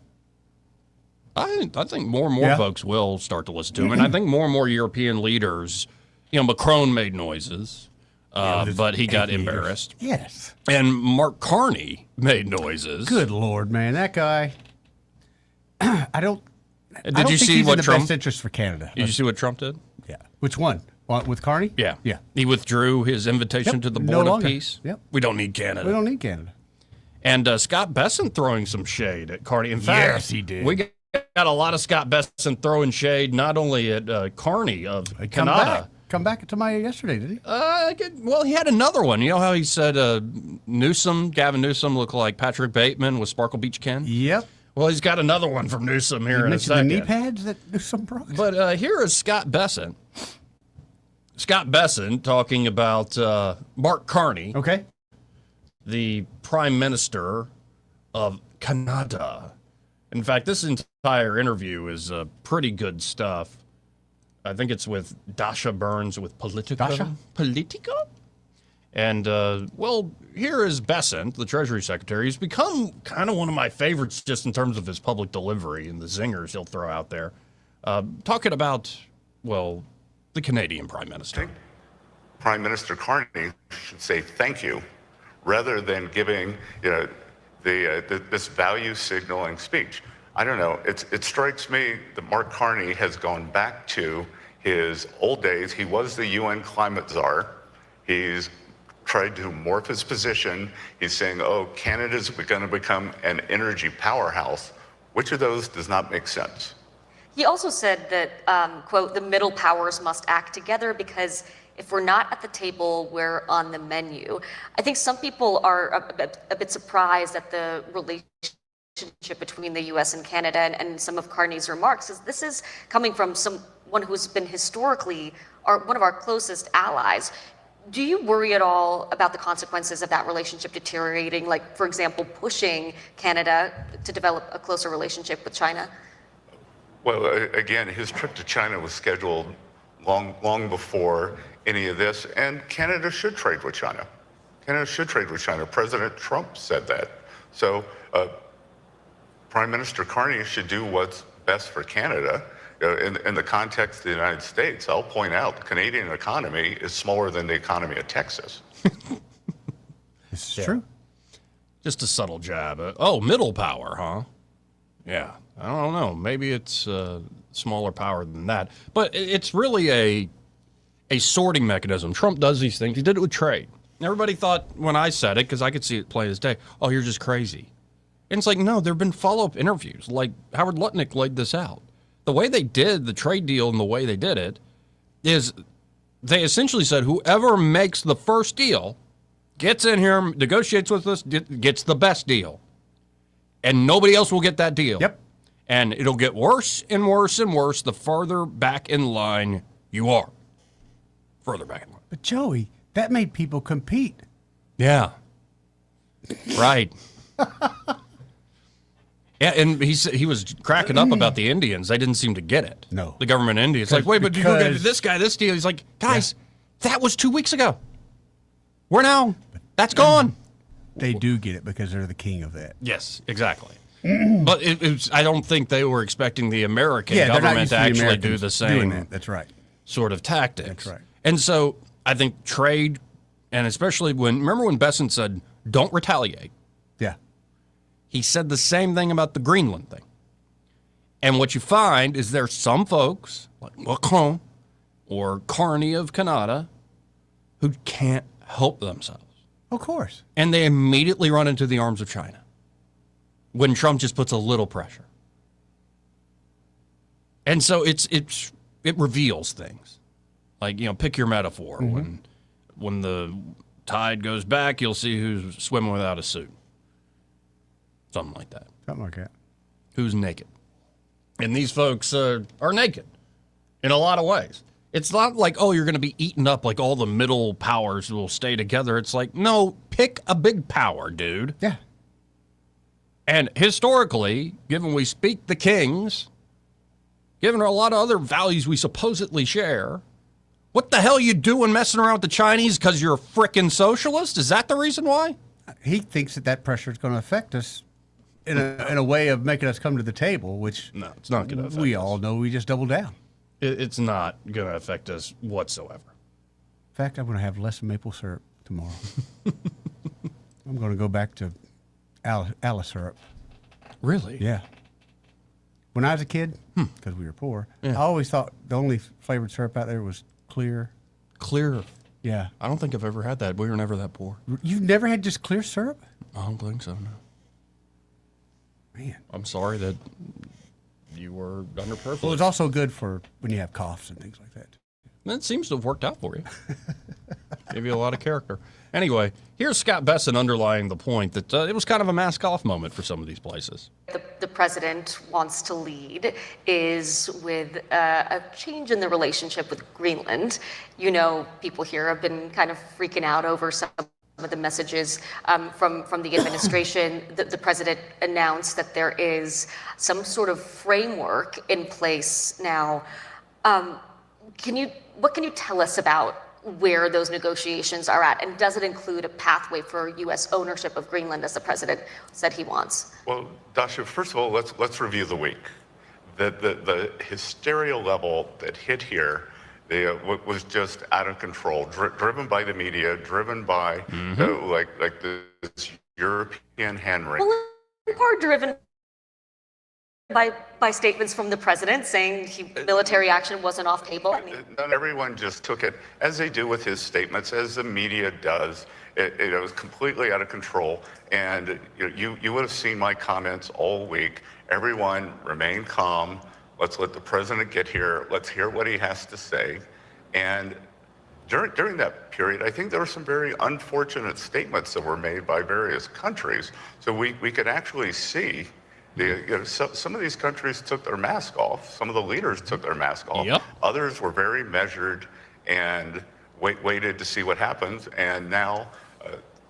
I think more and more folks will start to listen to him. And I think more and more European leaders, Macron made noises, but he got embarrassed. Yes. And Mark Carney made noises. Good Lord, man. That guy, I don't Did think you see he's what in the Trump best interest for Canada. Did you see what Trump did? Yeah. Which one? With Carney? Yeah. Yeah. He withdrew his invitation to the No Board of longer. Peace. Yep. We don't need Canada. We don't need Canada. And Scott Besson throwing some shade at Carney. In fact, Yes, he did. We got a lot of Scott Besson throwing shade, not only at Carney of Canada. Come back to my yesterday, did he? Well, he had another one. You know how he said Gavin Newsom looked like Patrick Bateman with Sparkle Beach Ken? Yep. Well, he's got another one from Newsom here You in a mentioned second. the knee pads that Newsom brought? But here is Scott Besson. Scott Besson talking about Mark Carney. Okay. The Prime Minister of Canada. In fact, this entire interview is pretty good stuff. I think it's with Dasha Burns with Politico. Politico? And, well, here is Besant, the Treasury Secretary. He's become kind of one of my favorites just in terms of his public delivery and the zingers he'll throw out there. Talking about, well, the Canadian Prime Minister. Prime Minister Carney should say thank you rather than giving, this value signaling speech. I don't know. It strikes me that Mark Carney has gone back to his old days. He was the UN climate czar. He's tried to morph his position. He's saying, Canada's going to become an energy powerhouse. Which of those does not make sense? He also said that, quote, the middle powers must act together because if we're not at the table, we're on the menu. I think some people are a bit surprised at the relationship between the U.S. and Canada and some of Carney's remarks. This is coming from someone who's been historically one of our closest allies. Do you worry at all about the consequences of that relationship deteriorating, like, for example, pushing Canada to develop a closer relationship with China? Well, again, his trip to China was scheduled long before any of this, and Canada should trade with China. Canada should trade with China. President Trump said that. So Prime Minister Carney should do what's best for Canada. In the context of the United States, I'll point out the Canadian economy is smaller than the economy of Texas. This is true. Just a subtle jab. Middle power, huh? Yeah. I don't know. Maybe it's smaller power than that. But it's really a sorting mechanism. Trump does these things. He did it with trade. Everybody thought when I said it, because I could see it plain as day, you're just crazy. And it's like, no, there have been follow-up interviews. Like Howard Lutnick laid this out. The way they did the trade deal and the way they did it is they essentially said whoever makes the first deal, gets in here, negotiates with us, gets the best deal. And nobody else will get that deal. Yep. And it'll get worse and worse and worse the farther back in line you are. Further back in line. But Joey, That made people compete. Yeah. Right. Yeah, and he was cracking up about the Indians. They didn't seem to get it. No. The government Indians. Like, wait, but you go get this guy, this deal. He's like, guys, that was 2 weeks ago. We're now, that's gone. They do get it because they're the king of that. Yes, exactly. But I don't think they were expecting the American government to actually do the same That's right. sort of tactics. That's right. And so I think trade, and especially remember when Besson said, don't retaliate? Yeah. He said the same thing about the Greenland thing. And what you find is there's some folks, like Macron or Carney of Canada, who can't help themselves. Of course. And they immediately run into the arms of China when Trump just puts a little pressure. And so it reveals things. Like, pick your metaphor. Mm-hmm. When the tide goes back, you'll see who's swimming without a suit. Something like that. Something like that. Who's naked. And these folks are naked in a lot of ways. It's not like, oh, you're going to be eaten up like all the middle powers will stay together. It's like, no, pick a big power, dude. Yeah. And historically, given we speak the kings, given a lot of other values we supposedly share, what the hell you doing messing around with the Chinese because you're a frickin' socialist? Is that the reason why? He thinks that pressure is going to affect us in a way of making us come to the table, which no, it's not going to affect we us. all know we just double down. It's not going to affect us whatsoever. In fact, I'm going to have less maple syrup tomorrow. I'm going to go back to Alice syrup. Really? Yeah. When I was a kid, because we were poor, I always thought the only flavored syrup out there was clear. Clear? Yeah. I don't think I've ever had that. We were never that poor. You've never had just clear syrup? I don't think so, no. Man. I'm sorry that you were underprivileged. Well, it's also good for when you have coughs and things like that. That seems to have worked out for you. Gave you a lot of character. Anyway, here's Scott Besson underlying the point that it was kind of a mask-off moment for some of these places. The president wants to lead is with a change in the relationship with Greenland. People here have been kind of freaking out over some of the messages from the administration. The president announced that there is some sort of framework in place now. What can you tell us about where those negotiations are at, and does it include a pathway for U.S. ownership of Greenland, as the president said he wants? Well, Dasha, first of all, let's review the week. The hysteria level that hit here was just out of control, driven by the media, driven by this European hand-wringing. Well, in part driven by statements from the president saying military action wasn't off table. Not everyone just took it, as they do with his statements, as the media does. It was completely out of control. And you would have seen my comments all week. Everyone remain calm. Let's let the president get here. Let's hear what he has to say. And during that period, I think there were some very unfortunate statements that were made by various countries. So we could actually see some of these countries took their mask off. Some of the leaders took their mask off. Yep. Others were very measured and waited to see what happens. And now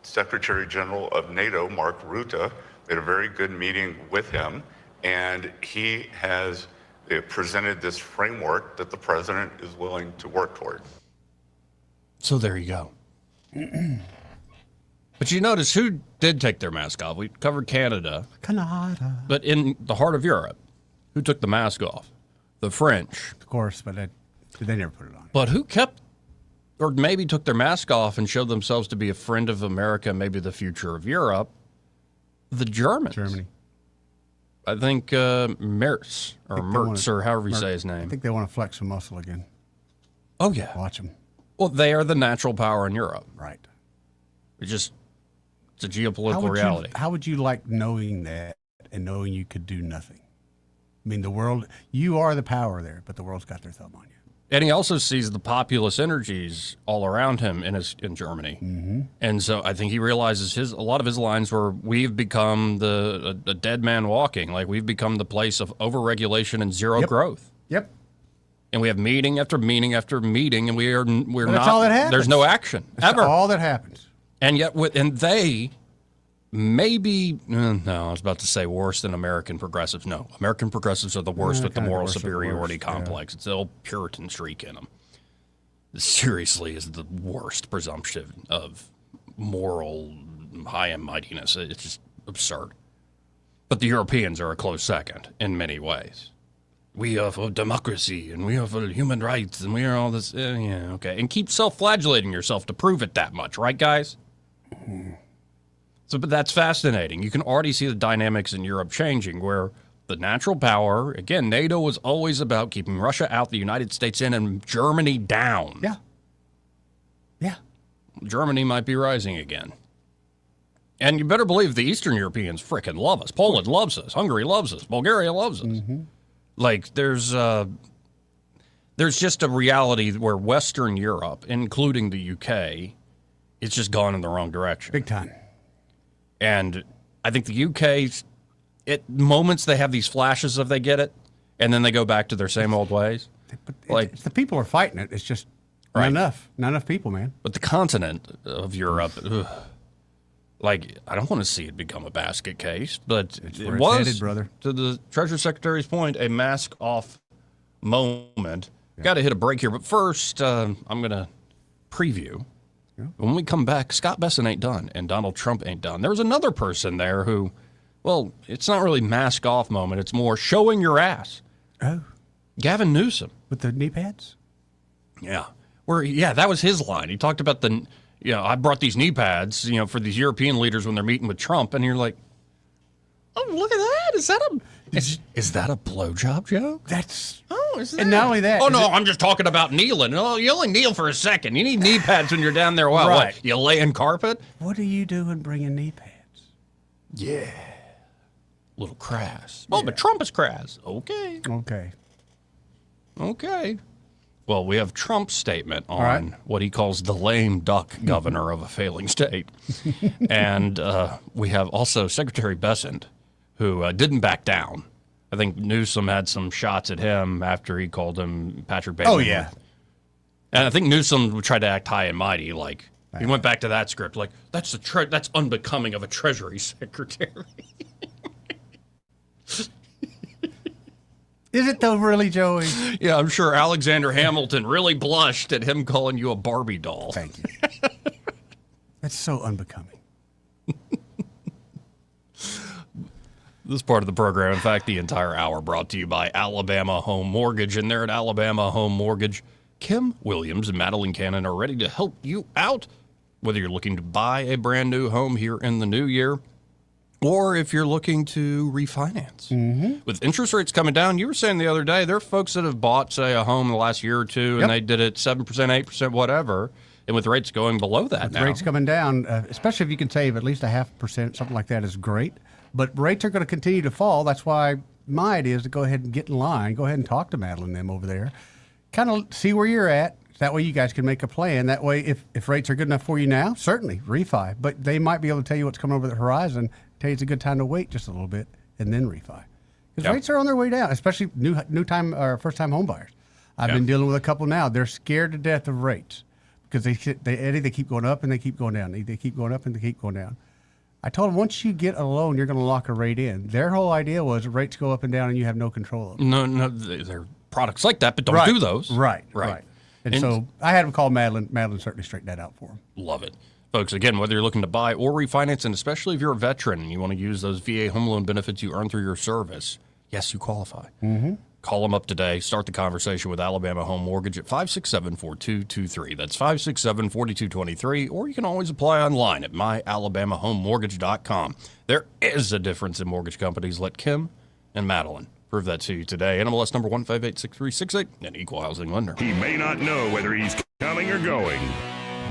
Secretary General of NATO, Mark Rutte, we had a very good meeting with him. And he has presented this framework that the president is willing to work toward. So there you go. But you notice who did take their mask off? We covered Canada. Canada. But in the heart of Europe, who took the mask off? The French. Of course, but they never put it on. But who kept, or maybe took their mask off and showed themselves to be a friend of America, maybe the future of Europe? The Germans. Germany. I think Merz, or however you say his name. I think they want to flex some muscle again. Oh, yeah. Watch them. Well, they are the natural power in Europe. Right. It's a geopolitical reality. How would you like knowing that and knowing you could do nothing? I mean, the world, you are the power there, but the world's got their thumb on you. And he also sees the populist energies all around him in Germany. Mm-hmm. And so I think he realizes a lot of his lines were, we've become a dead man walking. Like, we've become the place of overregulation and zero growth. Yep. And we have meeting after meeting after meeting, and we're That's not. all that happens. There's no action That's ever. all that happens. And yet, they maybe no. I was about to say worse than American progressives. No, American progressives are the worst with the moral superiority complex. It's the old Puritan streak in them. This seriously is the worst presumption of moral high and mightiness. It's just absurd. But the Europeans are a close second in many ways. We are for democracy, and we are for human rights, and we are all this. Yeah, okay. And keep self-flagellating yourself to prove it that much, right, guys? So, but that's fascinating. You can already see the dynamics in Europe changing, where the natural power, again, NATO was always about keeping Russia out, the United States in, and Germany down. Yeah. Yeah. Germany might be rising again. And you better believe the Eastern Europeans frickin' love us. Poland loves us. Hungary loves us. Bulgaria loves us. Mm-hmm. Like, there's just a reality where Western Europe, including the UK, it's just gone in the wrong direction. Big time. And I think the UK, at moments they have these flashes of they get it, and then they go back to their same old ways. Like the people are fighting it. It's just not enough people, man. But the continent of Europe, like, I don't want to see it become a basket case, but it was, headed, brother. To the Treasury Secretary's point, a mask-off moment. Yeah. Got to hit a break here, but first, I'm going to preview. Yeah. When we come back, Scott Besson ain't done, and Donald Trump ain't done. There was another person there who, well, it's not really mask-off moment. It's more showing your ass. Oh. Gavin Newsom. With the knee pads? Yeah. That was his line. He talked about I brought these knee pads, for these European leaders when they're meeting with Trump, and you're like, oh, look at that. Is that a blowjob joke? That's... Oh, is that? And not only that... Oh, no, I'm just talking about kneeling. Oh, you only kneel for a second. You need knee pads when you're down there. Well, right. What, you laying carpet? What are you doing bringing knee pads? Yeah. A little crass. Oh, but Trump is crass. Okay. Well, we have Trump's statement on what he calls the lame duck governor of a failing state. And we have also Secretary Besson, who didn't back down. I think Newsom had some shots at him after he called him Patrick Bateman. Oh, yeah. And I think Newsom tried to act high and mighty. Like, he went back to that script. Like, that's unbecoming of a Treasury Secretary. Is it though, really, Joey? Yeah, I'm sure Alexander Hamilton really blushed at him calling you a Barbie doll. Thank you. That's so unbecoming. This part of the program, in fact, the entire hour, brought to you by Alabama Home Mortgage. And there at Alabama Home Mortgage, Kim Williams and Madeline Cannon are ready to help you out, whether you're looking to buy a brand new home here in the new year, or if you're looking to refinance. Mm-hmm. With interest rates coming down, you were saying the other day, there are folks that have bought, say, a home in the last year or two, and they did it 7%, 8%, whatever, and with rates going below that now. With rates coming down, especially if you can save at least 0.5%, something like that is great. But rates are going to continue to fall. That's why my idea is to go ahead and get in line, go ahead and talk to Madeline and them over there, kind of see where you're at. That way you guys can make a plan. That way, if rates are good enough for you now, certainly refi. But they might be able to tell you what's coming over the horizon, tell you it's a good time to wait just a little bit and then refi. Because rates are on their way down, especially new-time or first-time home buyers. I've been dealing with a couple now. They're scared to death of rates because they keep going up and they keep going down. They keep going up and they keep going down. I told them, once you get a loan, you're going to lock a rate in. Their whole idea was rates go up and down and you have no control of them. No, there are products like that, but don't do those. Right. And so I had them call Madeline. Madeline certainly straightened that out for them. Love it. Folks, again, whether you're looking to buy or refinance, and especially if you're a veteran and you want to use those VA home loan benefits you earn through your service, yes, you qualify. Mm-hmm. Call them up today. Start the conversation with Alabama Home Mortgage at 567-4223. That's 567-4223. Or you can always apply online at myalabamahomemortgage.com. There is a difference in mortgage companies. Let Kim and Madeline prove that to you today. NMLS number 1586368, an equal housing lender. He may not know whether he's coming or going,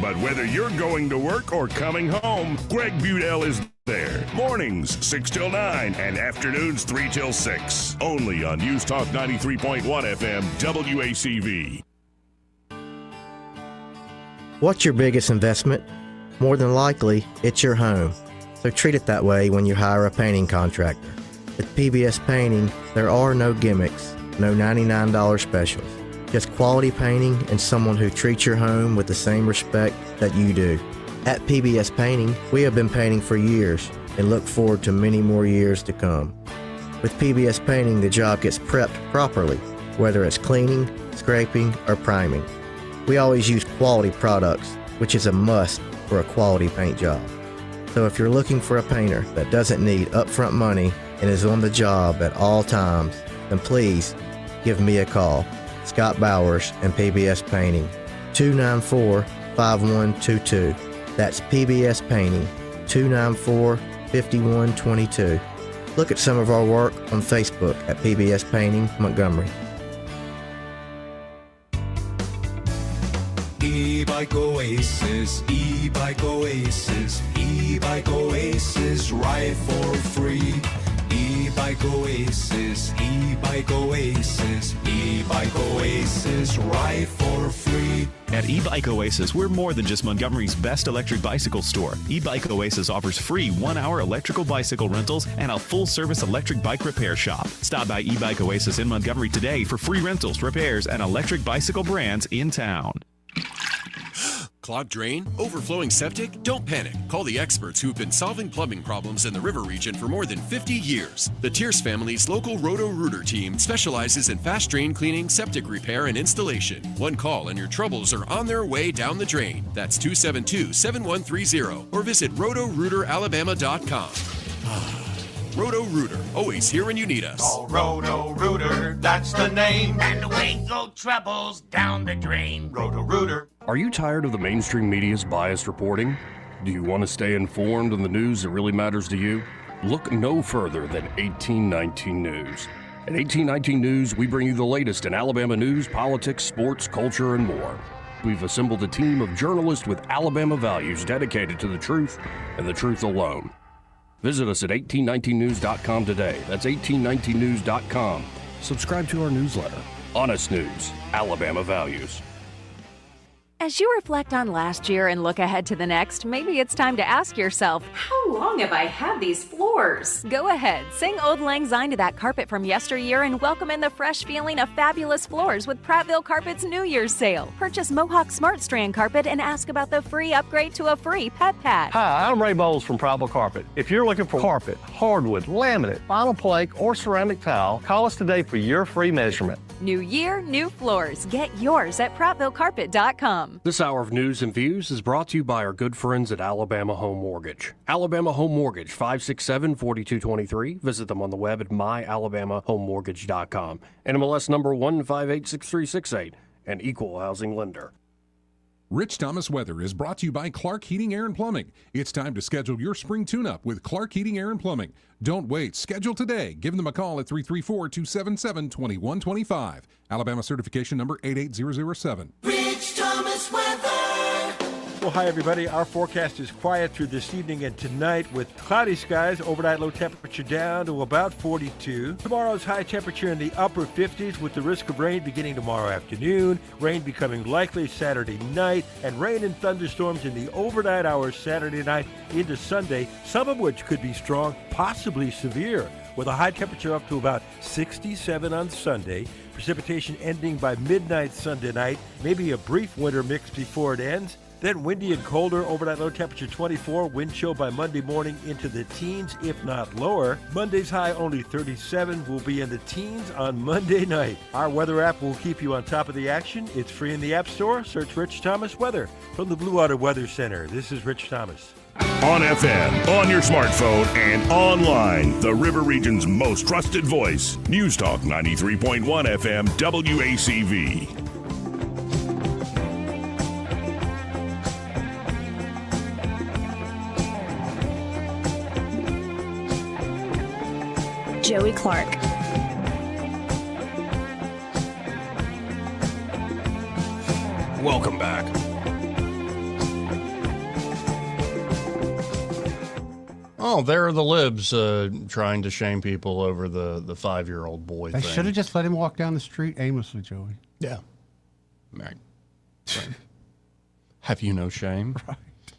but whether you're going to work or coming home, Greg Budell is there. Mornings 6 till 9 and afternoons 3 till 6. Only on News Talk 93.1 FM WACV. What's your biggest investment? More than likely, it's your home. So treat it that way when you hire a painting contractor. With PBS Painting, there are no gimmicks, no $99 specials. just quality painting and someone who treats your home with the same respect that you do. At PBS Painting, we have been painting for years and look forward to many more years to come. With PBS Painting, the job gets prepped properly, whether it's cleaning, scraping, or priming. We always use quality products, which is a must for a quality paint job. So if you're looking for a painter that doesn't need upfront money and is on the job at all times, then please give me a call. Scott Bowers and PBS Painting, 294-5122. That's PBS Painting, 294-5122. Look at some of our work on Facebook at PBS Painting Montgomery. E-Bike Oasis, E-Bike Oasis, E-Bike Oasis, ride for free. E-Bike Oasis, E-Bike Oasis, E-Bike Oasis, ride for free. At E-Bike Oasis, we're more than just Montgomery's best electric bicycle store. E-Bike Oasis offers free 1-hour electrical bicycle rentals and a full-service electric bike repair shop. Stop by E-Bike Oasis in Montgomery today for free rentals, repairs, and electric bicycle brands in town. Clogged drain? Overflowing septic? Don't panic. Call the experts who've been solving plumbing problems in the river region for more than 50 years. The Tierce family's local Roto-Rooter team specializes in fast drain cleaning, septic repair, and installation. One call and your troubles are on their way down the drain. That's 272-7130 or visit rotorooteralabama.com. Roto-Rooter, always here when you need us. Call Roto-Rooter, that's the name. And away go troubles down the drain. Roto-Rooter. Are you tired of the mainstream media's biased reporting? Do you want to stay informed on the news that really matters to you? Look no further than 1819 News. At 1819 News, we bring you the latest in Alabama news, politics, sports, culture, and more. We've assembled a team of journalists with Alabama values dedicated to the truth and the truth alone. Visit us at 1819news.com today. That's 1819news.com. Subscribe to our newsletter. Honest News, Alabama Values. As you reflect on last year and look ahead to the next, maybe it's time to ask yourself, how long have I had these floors? Go ahead, sing Old Lang Syne to that carpet from yesteryear and welcome in the fresh feeling of fabulous floors with Prattville Carpet's New Year's sale. Purchase Mohawk Smart Strand Carpet and ask about the free upgrade to a free pet pad. Hi, I'm Ray Bowles from Prattville Carpet. If you're looking for carpet, hardwood, laminate, vinyl plank, or ceramic tile, call us today for your free measurement. New year, new floors. Get yours at PrattvilleCarpet.com. This hour of news and views is brought to you by our good friends at Alabama Home Mortgage. Alabama Home Mortgage, 567-4223. Visit them on the web at myalabamahomemortgage.com. NMLS number 1586368, an equal housing lender. Rich Thomas Weather is brought to you by Clark Heating, Air, and Plumbing. It's time to schedule your spring tune-up with Clark Heating, Air, and Plumbing. Don't wait. Schedule today. Give them a call at 334-277-2125. Alabama certification number 88007. Rich Thomas Weather. Well, hi, everybody. Our forecast is quiet through this evening and tonight with cloudy skies, overnight low temperature down to about 42. Tomorrow's high temperature in the upper 50s with the risk of rain beginning tomorrow afternoon, rain becoming likely Saturday night, and rain and thunderstorms in the overnight hours Saturday night into Sunday, some of which could be strong, possibly severe, with a high temperature up to about 67 on Sunday. Precipitation ending by midnight Sunday night, maybe a brief winter mix before it ends. Then windy and colder, overnight low temperature 24, wind chill by Monday morning into the teens, if not lower. Monday's high only 37, will be in the teens on Monday night. Our weather app will keep you on top of the action. It's free in the App Store. Search Rich Thomas Weather. From the Blue Water Weather Center, this is Rich Thomas. On FM, on your smartphone, and online, the River Region's most trusted voice. News Talk 93.1 FM WACV. Joey Clark. Welcome back. Oh, there are the libs trying to shame people over the 5-year-old boy They thing. should have just let him walk down the street aimlessly, Joey. Yeah. Right. Have you no shame? Right.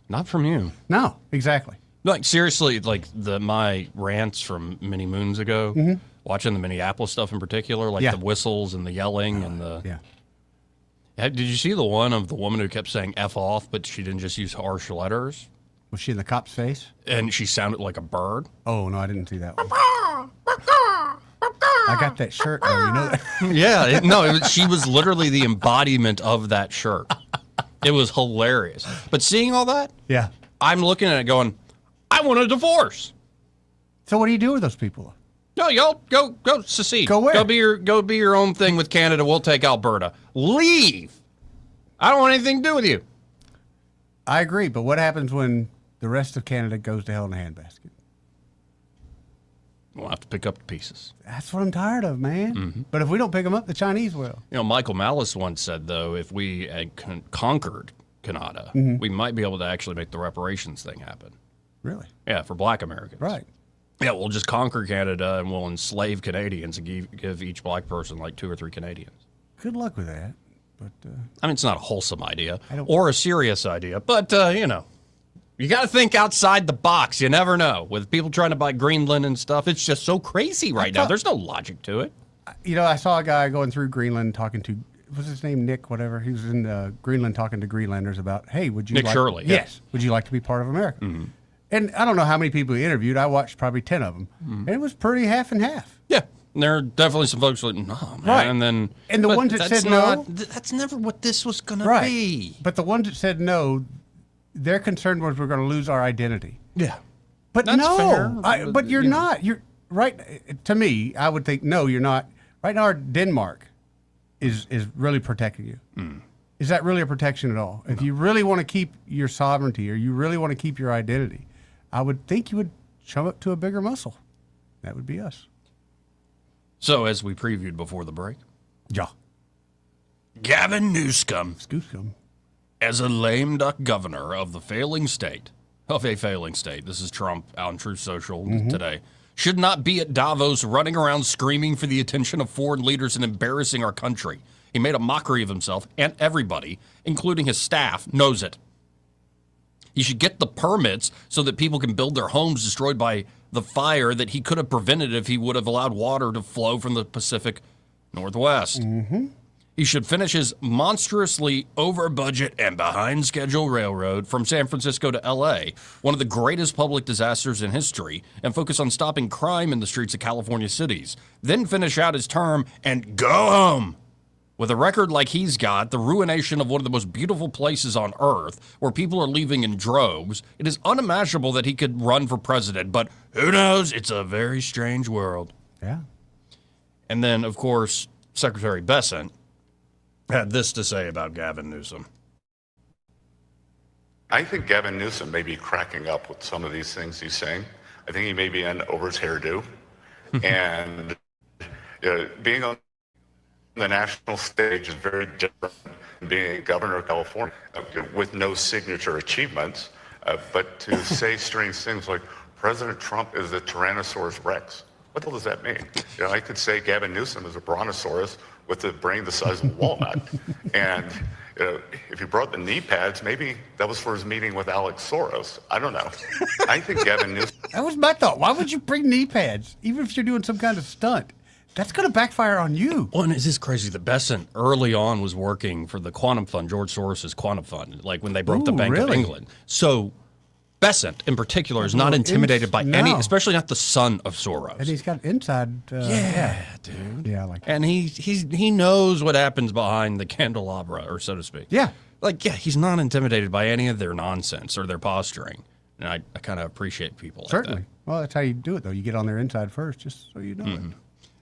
Not from you. No, exactly. Like, seriously, like my rants from many moons ago, watching the Minneapolis stuff in particular, like the whistles and the yelling and the... Yeah. Did you see the one of the woman who kept saying F off, but she didn't just use harsh letters? Was she in the cop's face? And she sounded like a bird? Oh, no, I didn't see that one. I got that shirt, though. You know that? Yeah. She was literally the embodiment of that shirt. It was hilarious. But seeing all that, yeah, I'm looking at it going, I want a divorce. So what do you do with those people? No, y'all go secede. Go where? Go be your own thing with Canada. We'll take Alberta. Leave. I don't want anything to do with you. I agree, but what happens when the rest of Canada goes to hell in a handbasket? We'll have to pick up the pieces. That's what I'm tired of, man. Mm-hmm. But if we don't pick them up, the Chinese will. Michael Malice once said, though, if we had conquered Canada, Mhm. we might be able to actually make the reparations thing happen. Really? Yeah, for black Americans. Right. Yeah, we'll just conquer Canada and we'll enslave Canadians and give each black person like 2 or 3 Canadians. Good luck with that. But I mean, it's not a wholesome idea or a serious idea, but, you got to think outside the box. You never know. With people trying to buy Greenland and stuff, it's just so crazy right now. There's no logic to it. I saw a guy going through Greenland talking to, what's his name, Nick, whatever. He was in Greenland talking to Greenlanders about, hey, would you Nick like... Shirley. Yes. Would you like to be part of America? Mm-hmm. And I don't know how many people he interviewed. I watched probably 10 of them. Mm-hmm. And it was pretty half and half. Yeah. And there are definitely some folks like, no, man. Right. And then, and the ones that said no... That's never what this was going to be. But the ones that said no, their concern was we're going to lose our identity. Yeah. But That's no, fair. but you're not. You're right. To me, I would think, no, you're not. Right now, Denmark is really protecting you. Mm. Is that really a protection at all? If you really want to keep your sovereignty or you really want to keep your identity, I would think you would chum up to a bigger muscle. That would be us. So, as we previewed before the break, yeah, Gavin Newsom, Newsom, as a lame duck governor of a failing state, this is Trump out on Truth Social today, should not be at Davos running around screaming for the attention of foreign leaders and embarrassing our country. He made a mockery of himself, and everybody, including his staff, knows it. He should get the permits so that people can build their homes destroyed by the fire that he could have prevented if he would have allowed water to flow from the Pacific Northwest. Mm-hmm. He should finish his monstrously over-budget and behind-schedule railroad from San Francisco to L.A., one of the greatest public disasters in history, and focus on stopping crime in the streets of California cities. Then finish out his term and go home. With a record like he's got, the ruination of one of the most beautiful places on earth, where people are leaving in droves, it is unimaginable that he could run for president, but who knows? It's a very strange world. Yeah. And then, of course, Secretary Bessent had this to say about Gavin Newsom. I think Gavin Newsom may be cracking up with some of these things he's saying. I think he may be in over his hairdo. And being on the national stage is very different than being a governor of California with no signature achievements. But to say strange things like President Trump is a Tyrannosaurus Rex. What the hell does that mean? I could say Gavin Newsom is a brontosaurus with a brain the size of a walnut. And if he brought the knee pads, maybe that was for his meeting with Alex Soros. I don't know. I think Gavin Newsom... That was my thought. Why would you bring knee pads, even if you're doing some kind of stunt? That's going to backfire on you. Well, and it's just crazy that Bessent early on was working for the Quantum Fund, George Soros's Quantum Fund, like when they broke the Bank of England. So Bessent, in particular, is not intimidated by any, especially not the son of Soros. And he's got inside. Dude. Yeah, like. And he knows what happens behind the candelabra, or so to speak. Yeah. He's not intimidated by any of their nonsense or their posturing. And I kind of appreciate people like Certainly. that. Well, that's how you do it, though. You get on their inside first, just so you know it.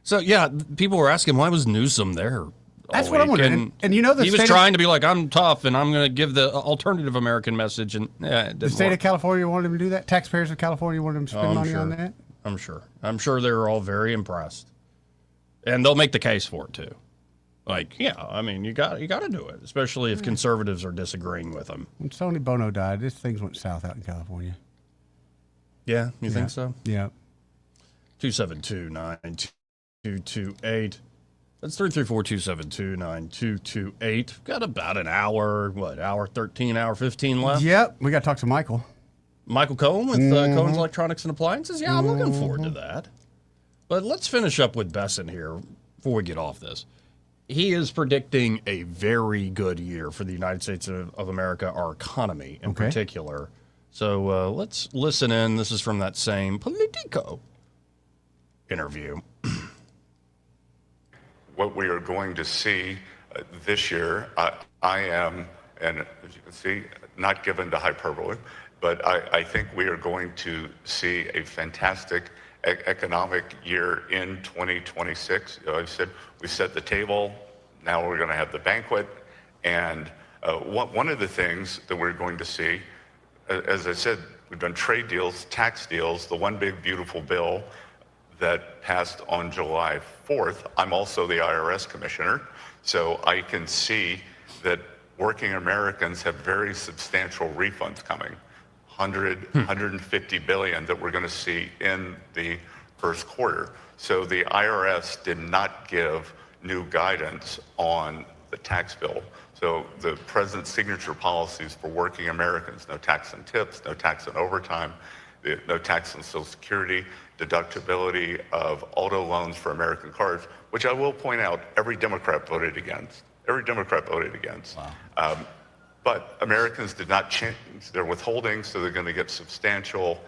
So, yeah, people were asking, why was Newsom there? That's what I'm wondering. And you know, he was trying to be like, I'm tough, and I'm going to give the alternative American message. And the state of California wanted him to do that? Taxpayers of California wanted him to spend money on that? I'm sure. I'm sure they were all very impressed. And they'll make the case for it, too. You got to do it, especially if conservatives are disagreeing with them. When Sonny Bono died, things went south out in California. Yeah, you think so? Yeah. 272-9228. That's 334-272-9228. Got about an hour, hour 13, hour 15 left? Yep. We got to talk to Michael. Michael Cohen with Cohen's Electronics and Appliances? Yeah, I'm looking forward to that. But let's finish up with Bessent here before we get off this. He is predicting a very good year for the United States of America, our economy in particular. So let's listen in. This is from that same Politico interview. What we are going to see this year, I am, and as you can see, not given to hyperbole, but I think we are going to see a fantastic economic year in 2026. I said we set the table, now we're going to have the banquet, and one of the things that we're going to see, as I said, we've done trade deals, tax deals, the one big beautiful bill that passed on July 4th. I'm also the IRS commissioner, so I can see that working Americans have very substantial refunds coming. 150 billion that we're going to see in the first quarter. So the IRS did not give new guidance on the tax bill. So the president's signature policies for working Americans, no tax on tips, no tax on overtime, no tax on Social Security, deductibility of auto loans for American cars, which I will point out, every Democrat voted against. Every Democrat voted against. Wow. But Americans did not change their withholdings, so they're going to get substantial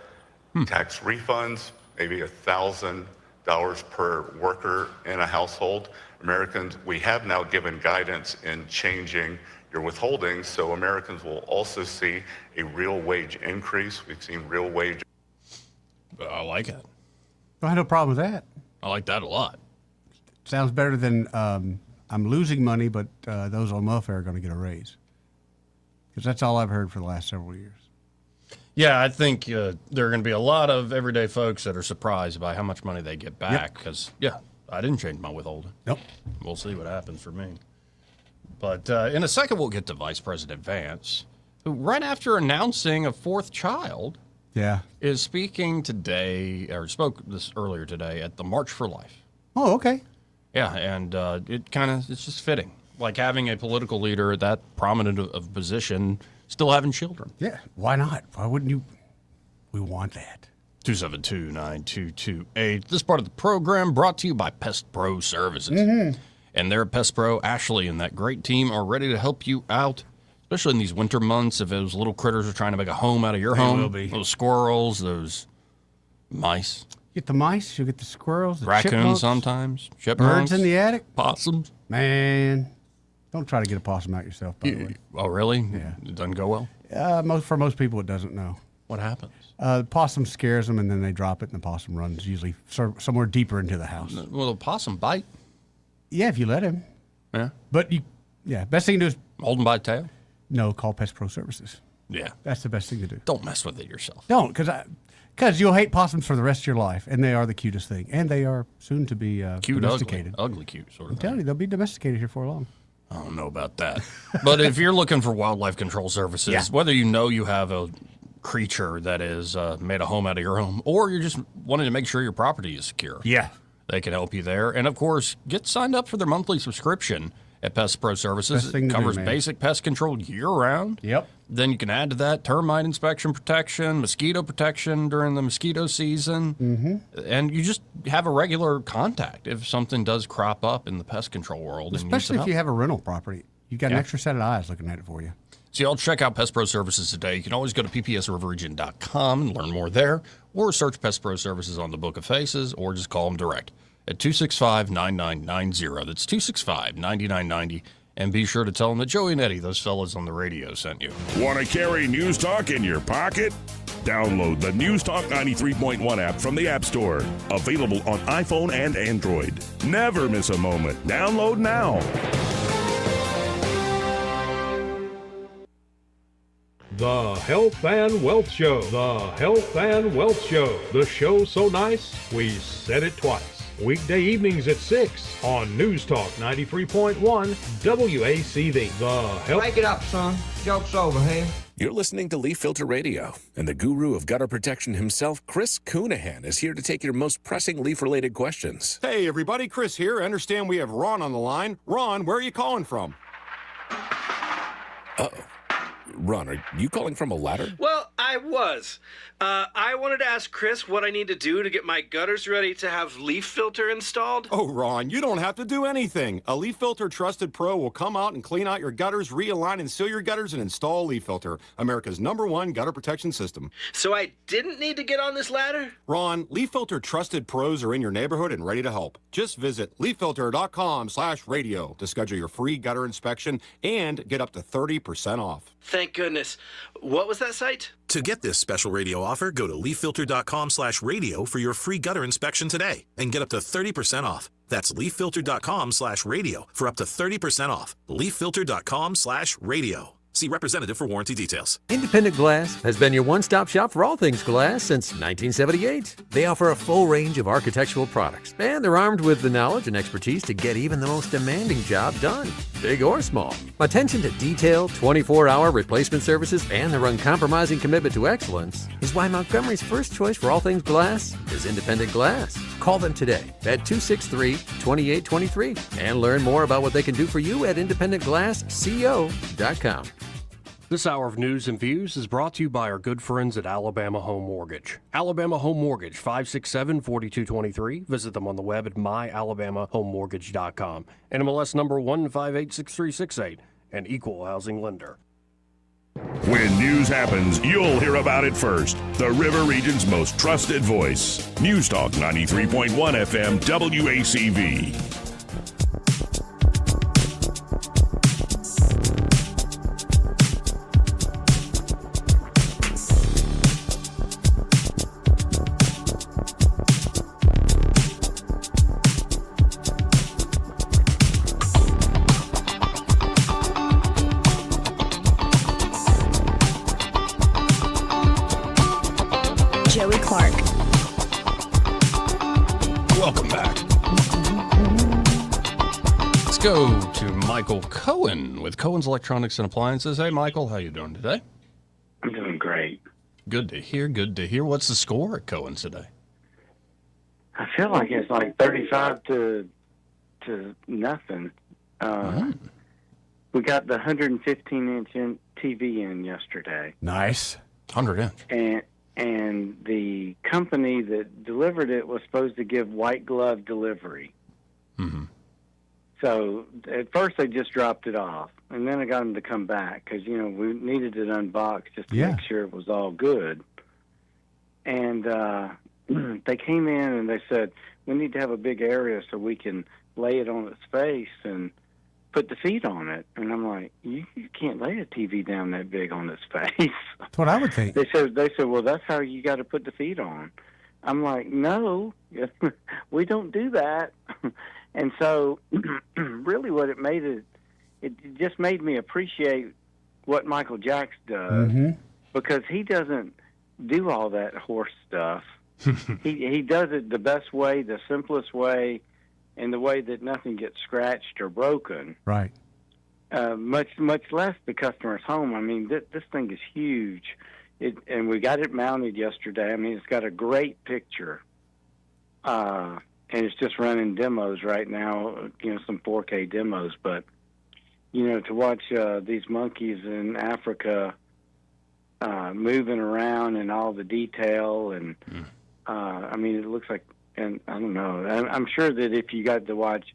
tax refunds, maybe $1,000 per worker in a household. Americans, we have now given guidance in changing your withholdings, so Americans will also see a real wage increase. We've seen real wage. I like it. I have no problem with that. I like that a lot. Sounds better than I'm losing money, but those on welfare are going to get a raise. Because that's all I've heard for the last several years. Yeah, I think there are going to be a lot of everyday folks that are surprised by how much money they get back. Because, I didn't change my withholding. Nope. We'll see what happens for me. But in a second, we'll get to Vice President Vance, who right after announcing a fourth child, is speaking today, or spoke this earlier today, at the March for Life. Oh, okay. Yeah, and it's just fitting. Like having a political leader at that prominent of a position still having children. Yeah, why not? Why wouldn't you? We want that. 272-9228. This part of the program brought to you by Pest Pro Services. Mm-hmm. And there at Pest Pro, Ashley and that great team are ready to help you out, especially in these winter months if those little critters are trying to make a home out of your home. Will be. Those squirrels, those mice. Get the mice, you'll get the squirrels, the raccoons chipmunks, sometimes, chipmunks. birds in the attic. Possums. Man, don't try to get a possum out yourself, by the way. Oh, really? Yeah. It doesn't go well? For most people, it doesn't know. What happens? The possum scares them, and then they drop it, and the possum runs usually somewhere deeper into the house. Will the possum bite? Yeah, if you let him. Yeah. But, best thing to do is... Hold him by the tail? No, call Pest Pro Services. Yeah. That's the best thing to do. Don't mess with it yourself. Don't, because you'll hate possums for the rest of your life, and they are the cutest thing. And they are soon to be cute, domesticated. Ugly cute, sort of I'm telling you, they'll be domesticated here for long. I don't know about that. But if you're looking for wildlife control services, whether you know you have a creature that is made a home out of your home, or you're just wanting to make sure your property is secure, they can help you there. And, of course, get signed up for their monthly subscription at Pest Pro Services. It covers basic pest control year-round. Yep. Then you can add to that termite inspection protection, mosquito protection during the mosquito season. Mm-hmm. And you just have a regular contact if something does crop up in the pest control world. Especially if you have a rental property. You've got an extra set of eyes looking at it for you. So y'all check out Pest Pro Services today. You can always go to ppsriverregion.com and learn more there, or search Pest Pro Services on the Book of Faces, or just call them direct at 265-9990. That's 265-9990. And be sure to tell them that Joey and Eddie, those fellas on the radio, sent you. Want to carry News Talk in your pocket? Download the News Talk 93.1 app from the App Store. Available on iPhone and Android. Never miss a moment. Download now. The Health and Wealth Show. The Health and Wealth Show. The show so nice, we said it twice. Weekday evenings at 6 on News Talk 93.1 WACV. The Health. Break it up, son. Joke's over here. You're listening to Leaf Filter Radio, and the guru of gutter protection himself, Chris Coonahan, is here to take your most pressing leaf-related questions. Hey, everybody. Chris here. I understand we have Ron on the line. Ron, where are you calling from? Uh-oh. Ron, are you calling from a ladder? Well, I was. I wanted to ask Chris what I need to do to get my gutters ready to have leaf filter installed. Oh, Ron, you don't have to do anything. A Leaf Filter Trusted Pro will come out and clean out your gutters, realign and seal your gutters, and install a Leaf Filter, America's #1 gutter protection system. So I didn't need to get on this ladder? Ron, Leaf Filter Trusted Pros are in your neighborhood and ready to help. Just visit leaffilter.com/radio to schedule your free gutter inspection and get up to 30% off. Thank goodness. What was that site? To get this special radio offer, go to leaffilter.com/radio for your free gutter inspection today and get up to 30% off. That's leaffilter.com/radio for up to 30% off. leaffilter.com/radio. See representative for warranty details. Independent Glass has been your one-stop shop for all things glass since 1978. They offer a full range of architectural products, and they're armed with the knowledge and expertise to get even the most demanding job done, big or small. Attention to detail, 24-hour replacement services, and their uncompromising commitment to excellence is why Montgomery's first choice for all things glass is Independent Glass. Call them today at 263-2823 and learn more about what they can do for you at independentglassco.com. This hour of news and views is brought to you by our good friends at Alabama Home Mortgage. Alabama Home Mortgage, 567-4223. Visit them on the web at myalabamahomemortgage.com. NMLS number 1586368, an equal housing lender. When news happens, you'll hear about it first. The River Region's most trusted voice. News Talk 93.1 FM WACV. Go to Michael Cohen with Cohen's Electronics and Appliances. Hey, Michael, how you doing today? I'm doing great. Good to hear. Good to hear. What's the score at Cohen's today? I feel like it's like 35 to nothing. We got the 115-inch TV in yesterday. Nice. 100-inch. And the company that delivered it was supposed to give white glove delivery. Mm-hmm. So at first they just dropped it off, and then I got them to come back because, you know, we needed it unboxed just to make sure it was all good. And they came in and they said, we need to have a big area so we can lay it on its face and put the feet on it. And I'm like, you can't lay a TV down that big on its face. That's what I would think. They said, well, that's how you got to put the feet on. I'm like, no, we don't do that. And so really what it made it just made me appreciate what Michael Jacks does, because he doesn't do all that horse stuff. He does it the best way, the simplest way, and the way that nothing gets scratched or broken. Right. Much less the customer's home. I mean, this thing is huge. And we got it mounted yesterday. I mean, it's got a great picture. And it's just running demos right now, you know, some 4K demos. But, you know, to watch these monkeys in Africa moving around and all the detail, and I mean, it looks like, and I don't know, I'm sure that if you got to watch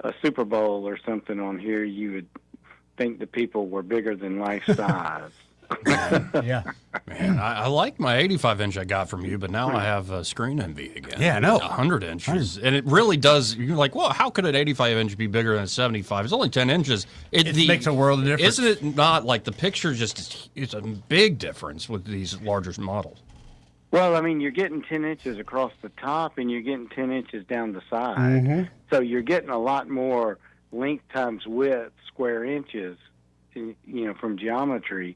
a Super Bowl or something on here, you would think the people were bigger than life size. Yeah. Man, I like my 85-inch I got from you, but now I have a screen envy again. Yeah, I know. 100 inches. And it really does. You're like, well, how could an 85-inch be bigger than a 75? It's only 10 inches. It makes a world of difference. Isn't it not? Like, the picture just, it's a big difference with these larger models. Well, I mean, you're getting 10 inches across the top, and you're getting 10 inches down the side. So you're getting a lot more length times width, square inches, you know, from geometry.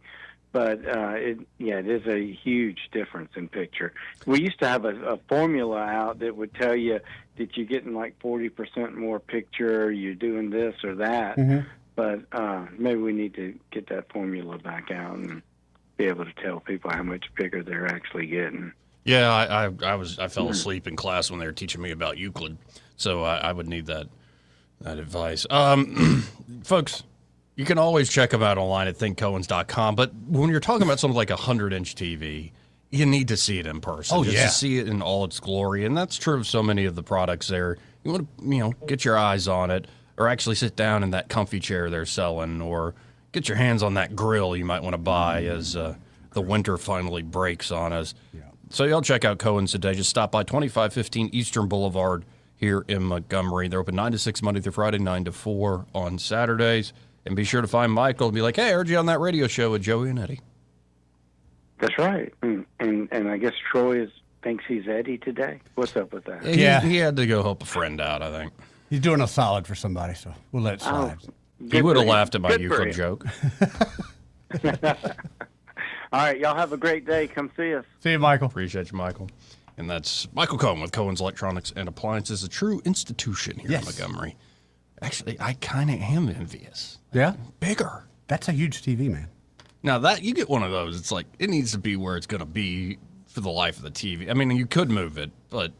But it is a huge difference in picture. We used to have a formula out that would tell you that you're getting like 40% more picture, you're doing this or that. But maybe we need to get that formula back out and be able to tell people how much bigger they're actually getting. Yeah, I fell asleep in class when they were teaching me about Euclid, so I would need that advice. Folks, You can always check them out online at thinkcohens.com. But when you're talking about something like a 100-inch TV, you need to see it in person. Oh, just yeah. to see it in all its glory. And that's true of so many of the products there. You want to, get your eyes on it, or actually sit down in that comfy chair they're selling, or get your hands on that grill you might want to buy as the winter finally breaks on us. Yeah. So y'all check out Cohen's today. Just stop by 2515 Eastern Boulevard here in Montgomery. They're open 9 to 6 Monday through Friday, 9 to 4 on Saturdays. And be sure to find Michael and be like, hey, I heard you on that radio show with Joey and Eddie. That's right. And I guess Troy thinks he's Eddie today. What's up with that? He had to go help a friend out, I think. He's doing a solid for somebody, so we'll let it slide. He would have laughed at my Euclid joke. All right, y'all have a great day. Come see us. See you, Michael. Appreciate you, Michael. And that's Michael Cohen with Cohen's Electronics and Appliances, a true institution here in Montgomery. Actually, I kind of am envious. Yeah? Bigger. That's a huge TV, man. Now, that you get one of those, it's like, it needs to be where it's going to be for the life of the TV. I mean, you could move it, but...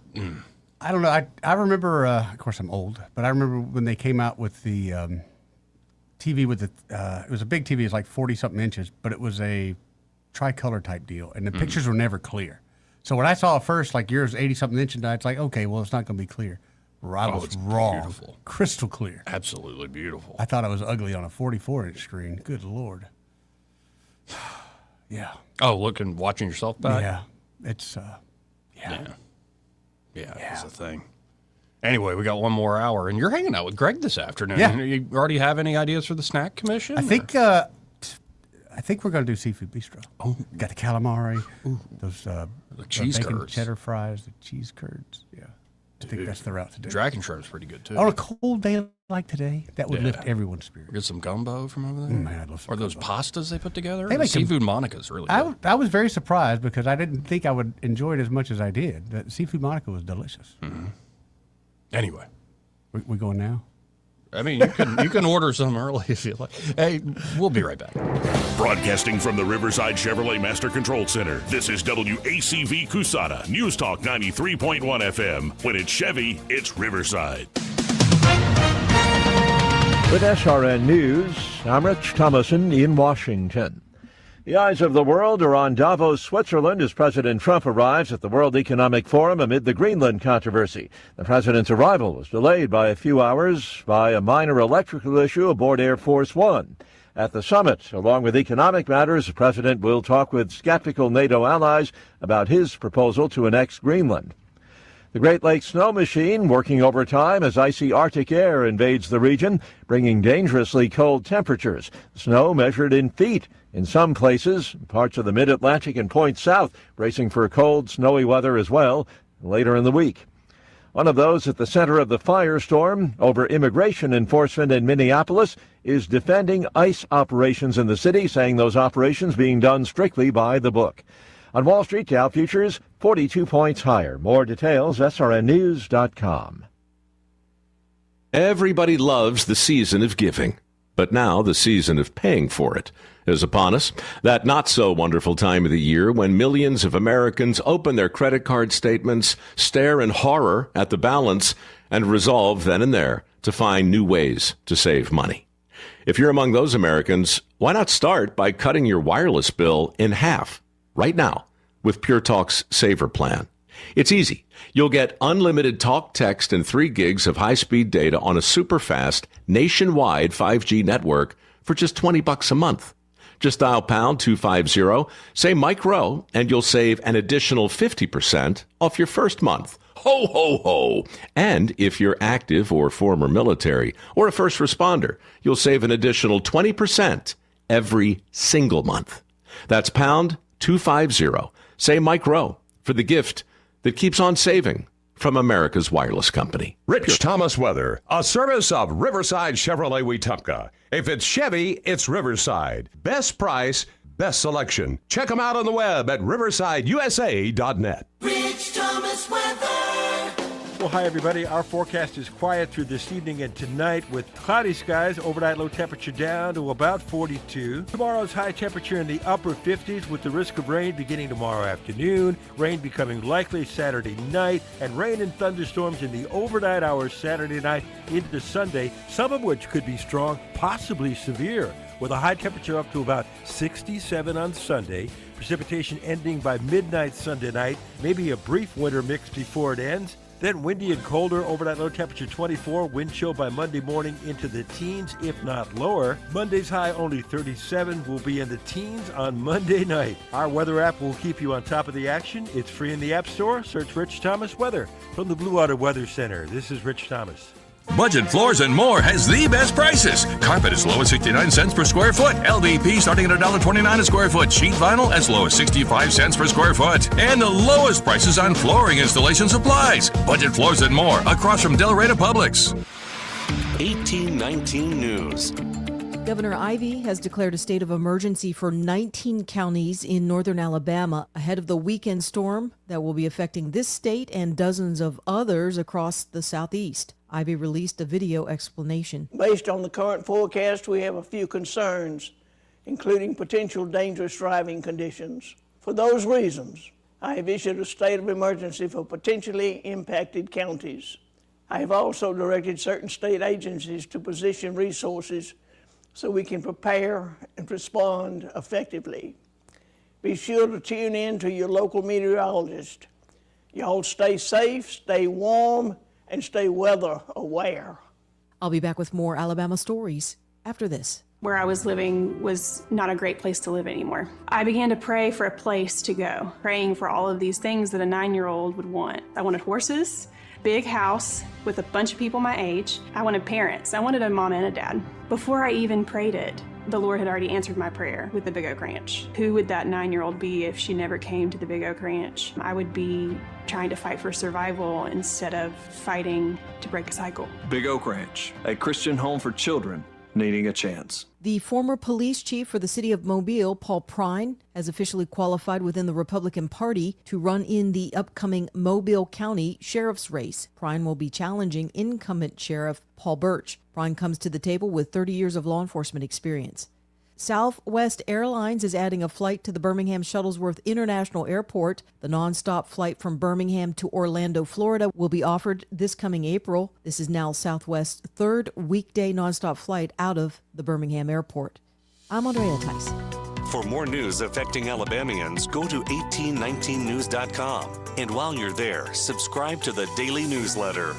I don't know. I remember, of course, I'm old, but I remember when they came out with the TV with it was a big TV, it was like 40-something inches, but it was a tricolor type deal, and the pictures were never clear. So when I saw it first, like yours, 80-something inch, and it's like, okay, well, it's not going to be clear. I was wrong. Beautiful. Crystal clear. Absolutely beautiful. I thought it was ugly on a 44-inch screen. Good Lord. Yeah. Oh, watching yourself back? Yeah. It's, Yeah, that's the thing. Anyway, we got one more hour, and you're hanging out with Greg this afternoon. Yeah. You already have any ideas for the snack commission? I think we're going to do seafood bistro. Oh, got the calamari, those the cheese bacon curds, cheddar fries, the cheese curds. Yeah, I think that's the route to do. Dragon shrimp's pretty good too. On a cold day like today, that would lift everyone's spirit. Get some gumbo from over there. Man, I'd love some or those pastas they put together. They make seafood Monica's really good. I was very surprised because I didn't think I would enjoy it as much as I did. The seafood Monica was delicious. Mm-hmm. Anyway, we going now? I mean, you can order some early if you like. Hey, we'll be right back. Broadcasting from the Riverside Chevrolet Master Control Center, this is WACV Cusada, News Talk 93.1 FM. When it's Chevy, it's Riverside. With SRN News, I'm Rich Thomason in Washington. The eyes of the world are on Davos, Switzerland, as President Trump arrives at the World Economic Forum amid the Greenland controversy. The president's arrival was delayed by a few hours by a minor electrical issue aboard Air Force One. At the summit, along with economic matters, the president will talk with skeptical NATO allies about his proposal to annex Greenland. The Great Lakes snow machine working overtime as icy Arctic air invades the region, bringing dangerously cold temperatures. Snow measured in feet in some places, parts of the mid-Atlantic and points south, bracing for cold, snowy weather as well later in the week. One of those at the center of the firestorm over immigration enforcement in Minneapolis is defending ICE operations in the city, saying those operations being done strictly by the book. On Wall Street, Dow futures 42 points higher. More details, srnnews.com. Everybody loves the season of giving, but now the season of paying for it is upon us. That not-so-wonderful time of the year when millions of Americans open their credit card statements, stare in horror at the balance, and resolve then and there to find new ways to save money. If you're among those Americans, why not start by cutting your wireless bill in half right now with Pure Talk's Saver Plan? It's easy. You'll get unlimited talk, text, and 3 gigs of high-speed data on a super-fast, nationwide 5G network for just $20 a month. Just dial pound 250, say Mike Rowe, and you'll save an additional 50% off your first month. Ho, ho, ho! And if you're active or former military or a first responder, you'll save an additional 20% every single month. That's pound 250. Say Mike Rowe for the gift that keeps on saving from America's wireless company. Rich Thomas Weather, a service of Riverside Chevrolet Wetumpka. If it's Chevy, it's Riverside. Best price, best selection. Check them out on the web at riversideusa.net. Rich Thomas Weather. Well, hi, everybody. Our forecast is quiet through this evening and tonight with cloudy skies, overnight low temperature down to about 42. Tomorrow's high temperature in the upper 50s with the risk of rain beginning tomorrow afternoon, rain becoming likely Saturday night, and rain and thunderstorms in the overnight hours Saturday night into Sunday, some of which could be strong, possibly severe, with a high temperature up to about 67 on Sunday. Precipitation ending by midnight Sunday night, maybe a brief winter mix before it ends. Then windy and colder, overnight low temperature 24, wind chill by Monday morning into the teens, if not lower. Monday's high only 37, will be in the teens on Monday night. Our weather app will keep you on top of the action. It's free in the App Store. Search Rich Thomas Weather. From the Blue Water Weather Center, this is Rich Thomas. Budget Floors and More has the best prices. Carpet as low as 69 cents per square foot. LVP starting at $1.29 a square foot. Sheet vinyl as low as 65 cents per square foot. And the lowest prices on flooring installation supplies. Budget Floors and More across from Del Rey to Publix. 1819 News. Governor Ivey has declared a state of emergency for 19 counties in northern Alabama ahead of the weekend storm that will be affecting this state and dozens of others across the southeast. Ivey released a video explanation. Based on the current forecast, we have a few concerns, including potential dangerous driving conditions. For those reasons, I have issued a state of emergency for potentially impacted counties. I have also directed certain state agencies to position resources so we can prepare and respond effectively. Be sure to tune in to your local meteorologist. Y'all stay safe, stay warm, and stay weather aware. I'll be back with more Alabama stories after this. Where I was living was not a great place to live anymore. I began to pray for a place to go, praying for all of these things that a 9-year-old would want. I wanted horses, big house with a bunch of people my age. I wanted parents. I wanted a mom and a dad. Before I even prayed it, the Lord had already answered my prayer with the Big Oak Ranch. Who would that 9-year-old be if she never came to the Big Oak Ranch? I would be trying to fight for survival instead of fighting to break a cycle. Big Oak Ranch, a Christian home for children needing a chance. The former police chief for the city of Mobile, Paul Prine, has officially qualified within the Republican Party to run in the upcoming Mobile County Sheriff's race. Prine will be challenging incumbent Sheriff Paul Birch. Prine comes to the table with 30 years of law enforcement experience. Southwest Airlines is adding a flight to the Birmingham Shuttlesworth International Airport. The nonstop flight from Birmingham to Orlando, Florida will be offered this coming April. This is now Southwest's third weekday nonstop flight out of the Birmingham Airport. I'm Andrea Tice. For more news affecting Alabamians, go to 1819news.com. And while you're there, subscribe to the daily newsletter.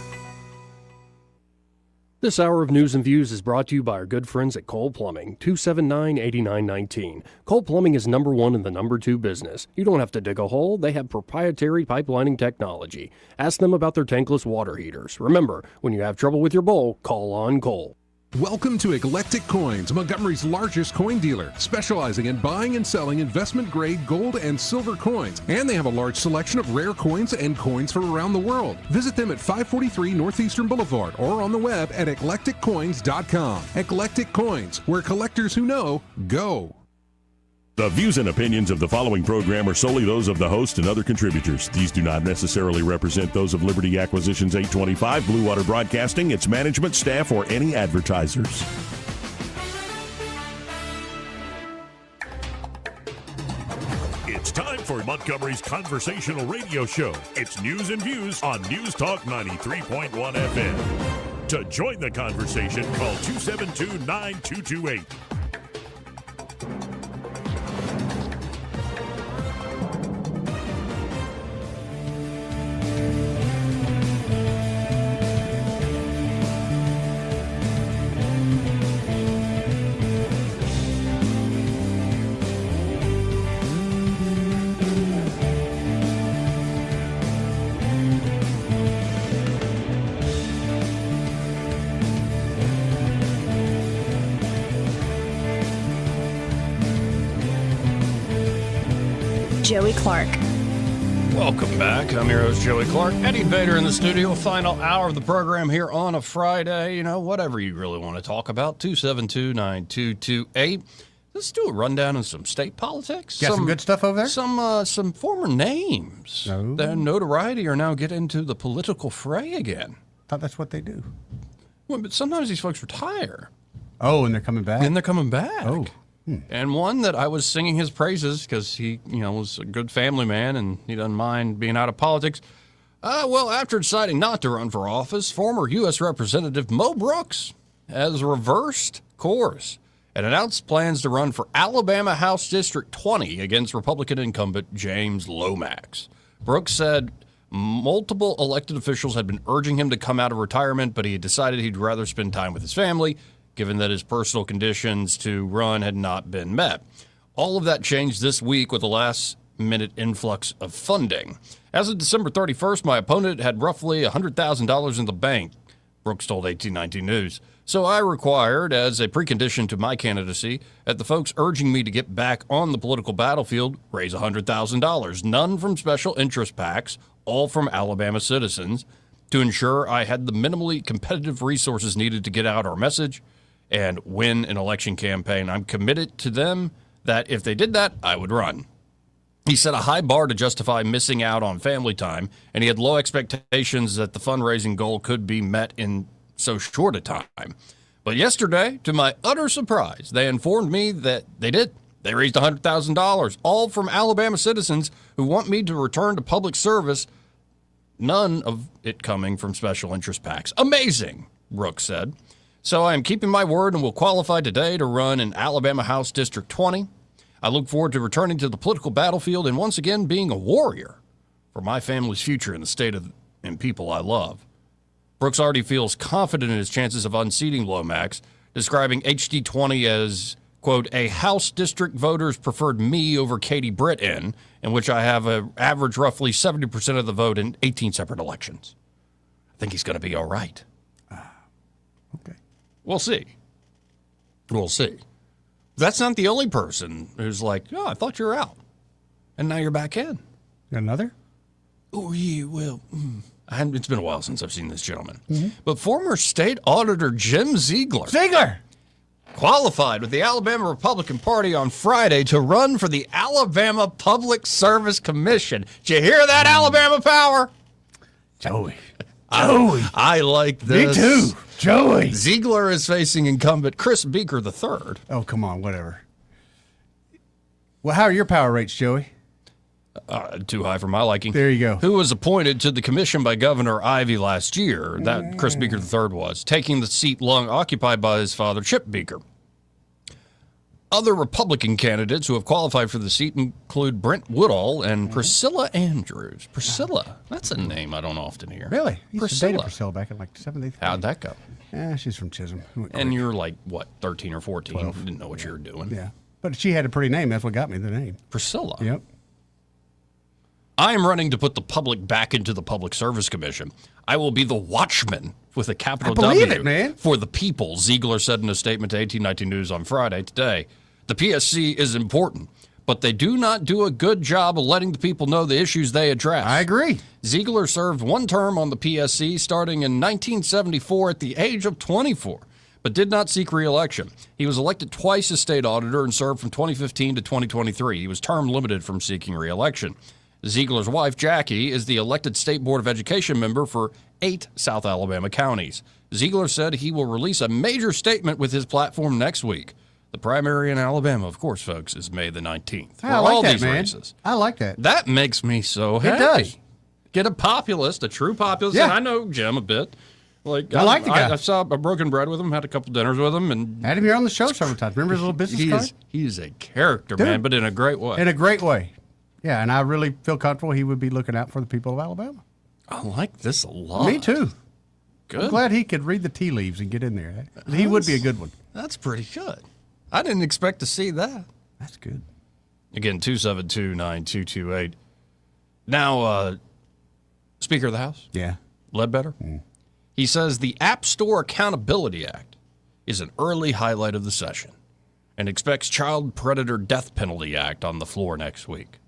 This hour of News and Views is brought to you by our good friends at Cole Plumbing, 279-8919. Cole Plumbing is number one in the number two business. You don't have to dig a hole. They have proprietary pipelining technology. Ask them about their tankless water heaters. Remember, when you have trouble with your bowl, call on Cole. Welcome to Eclectic Coins, Montgomery's largest coin dealer, specializing in buying and selling investment-grade gold and silver coins. And they have a large selection of rare coins and coins from around the world. Visit them at 543 Northeastern Boulevard or on the web at eclecticcoins.com. Eclectic Coins, where collectors who know go. The views and opinions of the following program are solely those of the host and other contributors. These do not necessarily represent those of Liberty Acquisitions 825, Blue Water Broadcasting, its management, staff, or any advertisers. It's time for Montgomery's conversational radio show. It's News and Views on News Talk 93.1 FM. To join the conversation, call 272-9228. Joey Clark. Welcome back. I'm your host, Joey Clark. Eddie Bader in the studio. Final hour of the program here on a Friday. You know, whatever you really want to talk about, 272-9228. Let's do a rundown of some state politics. Got some good stuff over there? Some former names. No. Their notoriety are now getting into the political fray again. Thought that's what they do. Well, but sometimes these folks retire. Oh, and they're coming back? And they're coming back. Oh. And one that I was singing his praises because he, was a good family man and he doesn't mind being out of politics. Well, after deciding not to run for office, former U.S. Representative Mo Brooks has reversed course and announced plans to run for Alabama House District 20 against Republican incumbent James Lomax. Brooks said multiple elected officials had been urging him to come out of retirement, but he had decided he'd rather spend time with his family, given that his personal conditions to run had not been met. All of that changed this week with a last-minute influx of funding. As of December 31st, my opponent had roughly $100,000 in the bank, Brooks told 1819 News. So I required, as a precondition to my candidacy, that the folks urging me to get back on the political battlefield raise $100,000, none from special interest PACs, all from Alabama citizens, to ensure I had the minimally competitive resources needed to get out our message and win an election campaign. I'm committed to them that if they did that, I would run. He set a high bar to justify missing out on family time, and he had low expectations that the fundraising goal could be met in so short a time. But yesterday, to my utter surprise, they informed me that they did. They raised $100,000, all from Alabama citizens who want me to return to public service, none of it coming from special interest PACs. Amazing, Brooks said. So I am keeping my word and will qualify today to run in Alabama House District 20. I look forward to returning to the political battlefield and once again being a warrior for my family's future in the state and people I love. Brooks already feels confident in his chances of unseating Lomax, describing HD20 as, quote, a House district voters preferred me over Katie Britt in which I have averaged roughly 70% of the vote in 18 separate elections. I think he's going to be all right. Okay. We'll see. We'll see. That's not the only person who's like, oh, I thought you were out. And now you're back in. Another? Oh, yeah, well, it's been a while since I've seen this gentleman. Mm-hmm. But former state auditor Jim Ziegler. Qualified with the Alabama Republican Party on Friday to run for the Alabama Public Service Commission. Did you hear that, Alabama Power? Joey. I like this. Me too. Joey. Ziegler is facing incumbent Chris Beaker III. Oh, come on, whatever. Well, how are your power rates, Joey? Too high for my liking. There you go. Who was appointed to the commission by Governor Ivey last year. That Chris Beaker III was, taking the seat long occupied by his father, Chip Beaker. Other Republican candidates who have qualified for the seat include Brent Woodall and Priscilla Andrews. Priscilla, that's a name I don't often hear. Really? You Priscilla. dated Priscilla back in like 7th, 8th. How'd that go? Yeah, she's from Chisholm. And you're like, what, 13 or 14? 12. Didn't know what you were doing. Yeah. But she had a pretty name. That's what got me the name. Priscilla. Yep. I am running to put the public back into the Public Service Commission. I will be the watchman with a capital W for the people, Ziegler said in a statement to 1819 News on Friday today. The PSC is important, but they do not do a good job of letting the people know the issues they address. I agree. Ziegler served one term on the PSC starting in 1974 at the age of 24, but did not seek re-election. He was elected twice as state auditor and served from 2015 to 2023. He was term limited from seeking re-election. Ziegler's wife, Jackie, is the elected State Board of Education member for 8 South Alabama counties. Ziegler said he will release a major statement with his platform next week. The primary in Alabama, of course, folks, is May the 19th. I like all that, these man. races. I like that. That makes me so happy. It does. Get a populist, a true populist. Yeah. And I know Jim a bit. I like the guy. I saw a broken bread with him, had a couple dinners with him. And had him here on the show several times. Remember his little business card? He is a character, Dude. man, but in a great way. In a great way. Yeah, and I really feel comfortable he would be looking out for the people of Alabama. I like this a lot. Me too. Good. I'm glad he could read the tea leaves and get in there. He would be a good one. That's pretty good. I didn't expect to see that. That's good. Again, 272-9228. Now, Speaker of the House? Yeah. Ledbetter? He says the App Store Accountability Act is an early highlight of the session and expects Child Predator Death Penalty Act on the floor next week.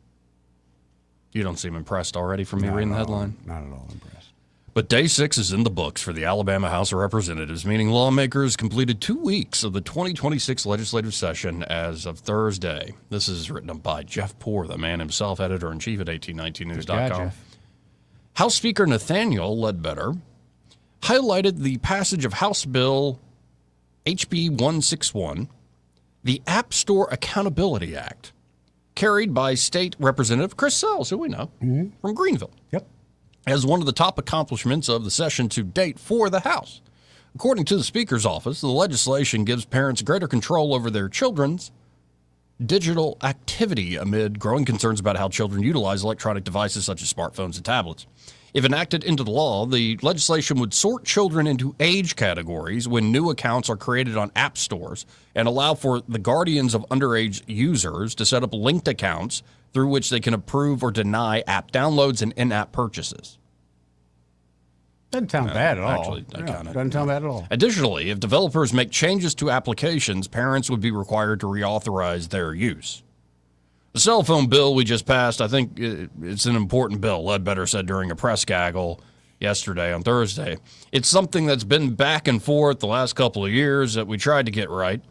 You don't seem impressed already from me reading the headline? Not at all impressed. But day 6 is in the books for the Alabama House of Representatives, meaning lawmakers completed 2 weeks of the 2026 legislative session as of Thursday. This is written up by Jeff Poore, the man himself, editor-in-chief at 1819news.com. House Speaker Nathaniel Ledbetter highlighted the passage of House Bill HB 161, the App Store Accountability Act, carried by State Representative Chris Sells, who we know, from Greenville. Yep. As one of the top accomplishments of the session to date for the House. According to the Speaker's office, the legislation gives parents greater control over their children's digital activity amid growing concerns about how children utilize electronic devices such as smartphones and tablets. If enacted into the law, the legislation would sort children into age categories when new accounts are created on app stores and allow for the guardians of underage users to set up linked accounts through which they can approve or deny app downloads and in-app purchases. Doesn't sound bad at all. Actually, doesn't sound bad at all. Additionally, if developers make changes to applications, parents would be required to reauthorize their use. The cell phone bill we just passed, I think it's an important bill, Ledbetter said during a press gaggle yesterday on Thursday. It's something that's been back and forth the last couple of years that we tried to get right.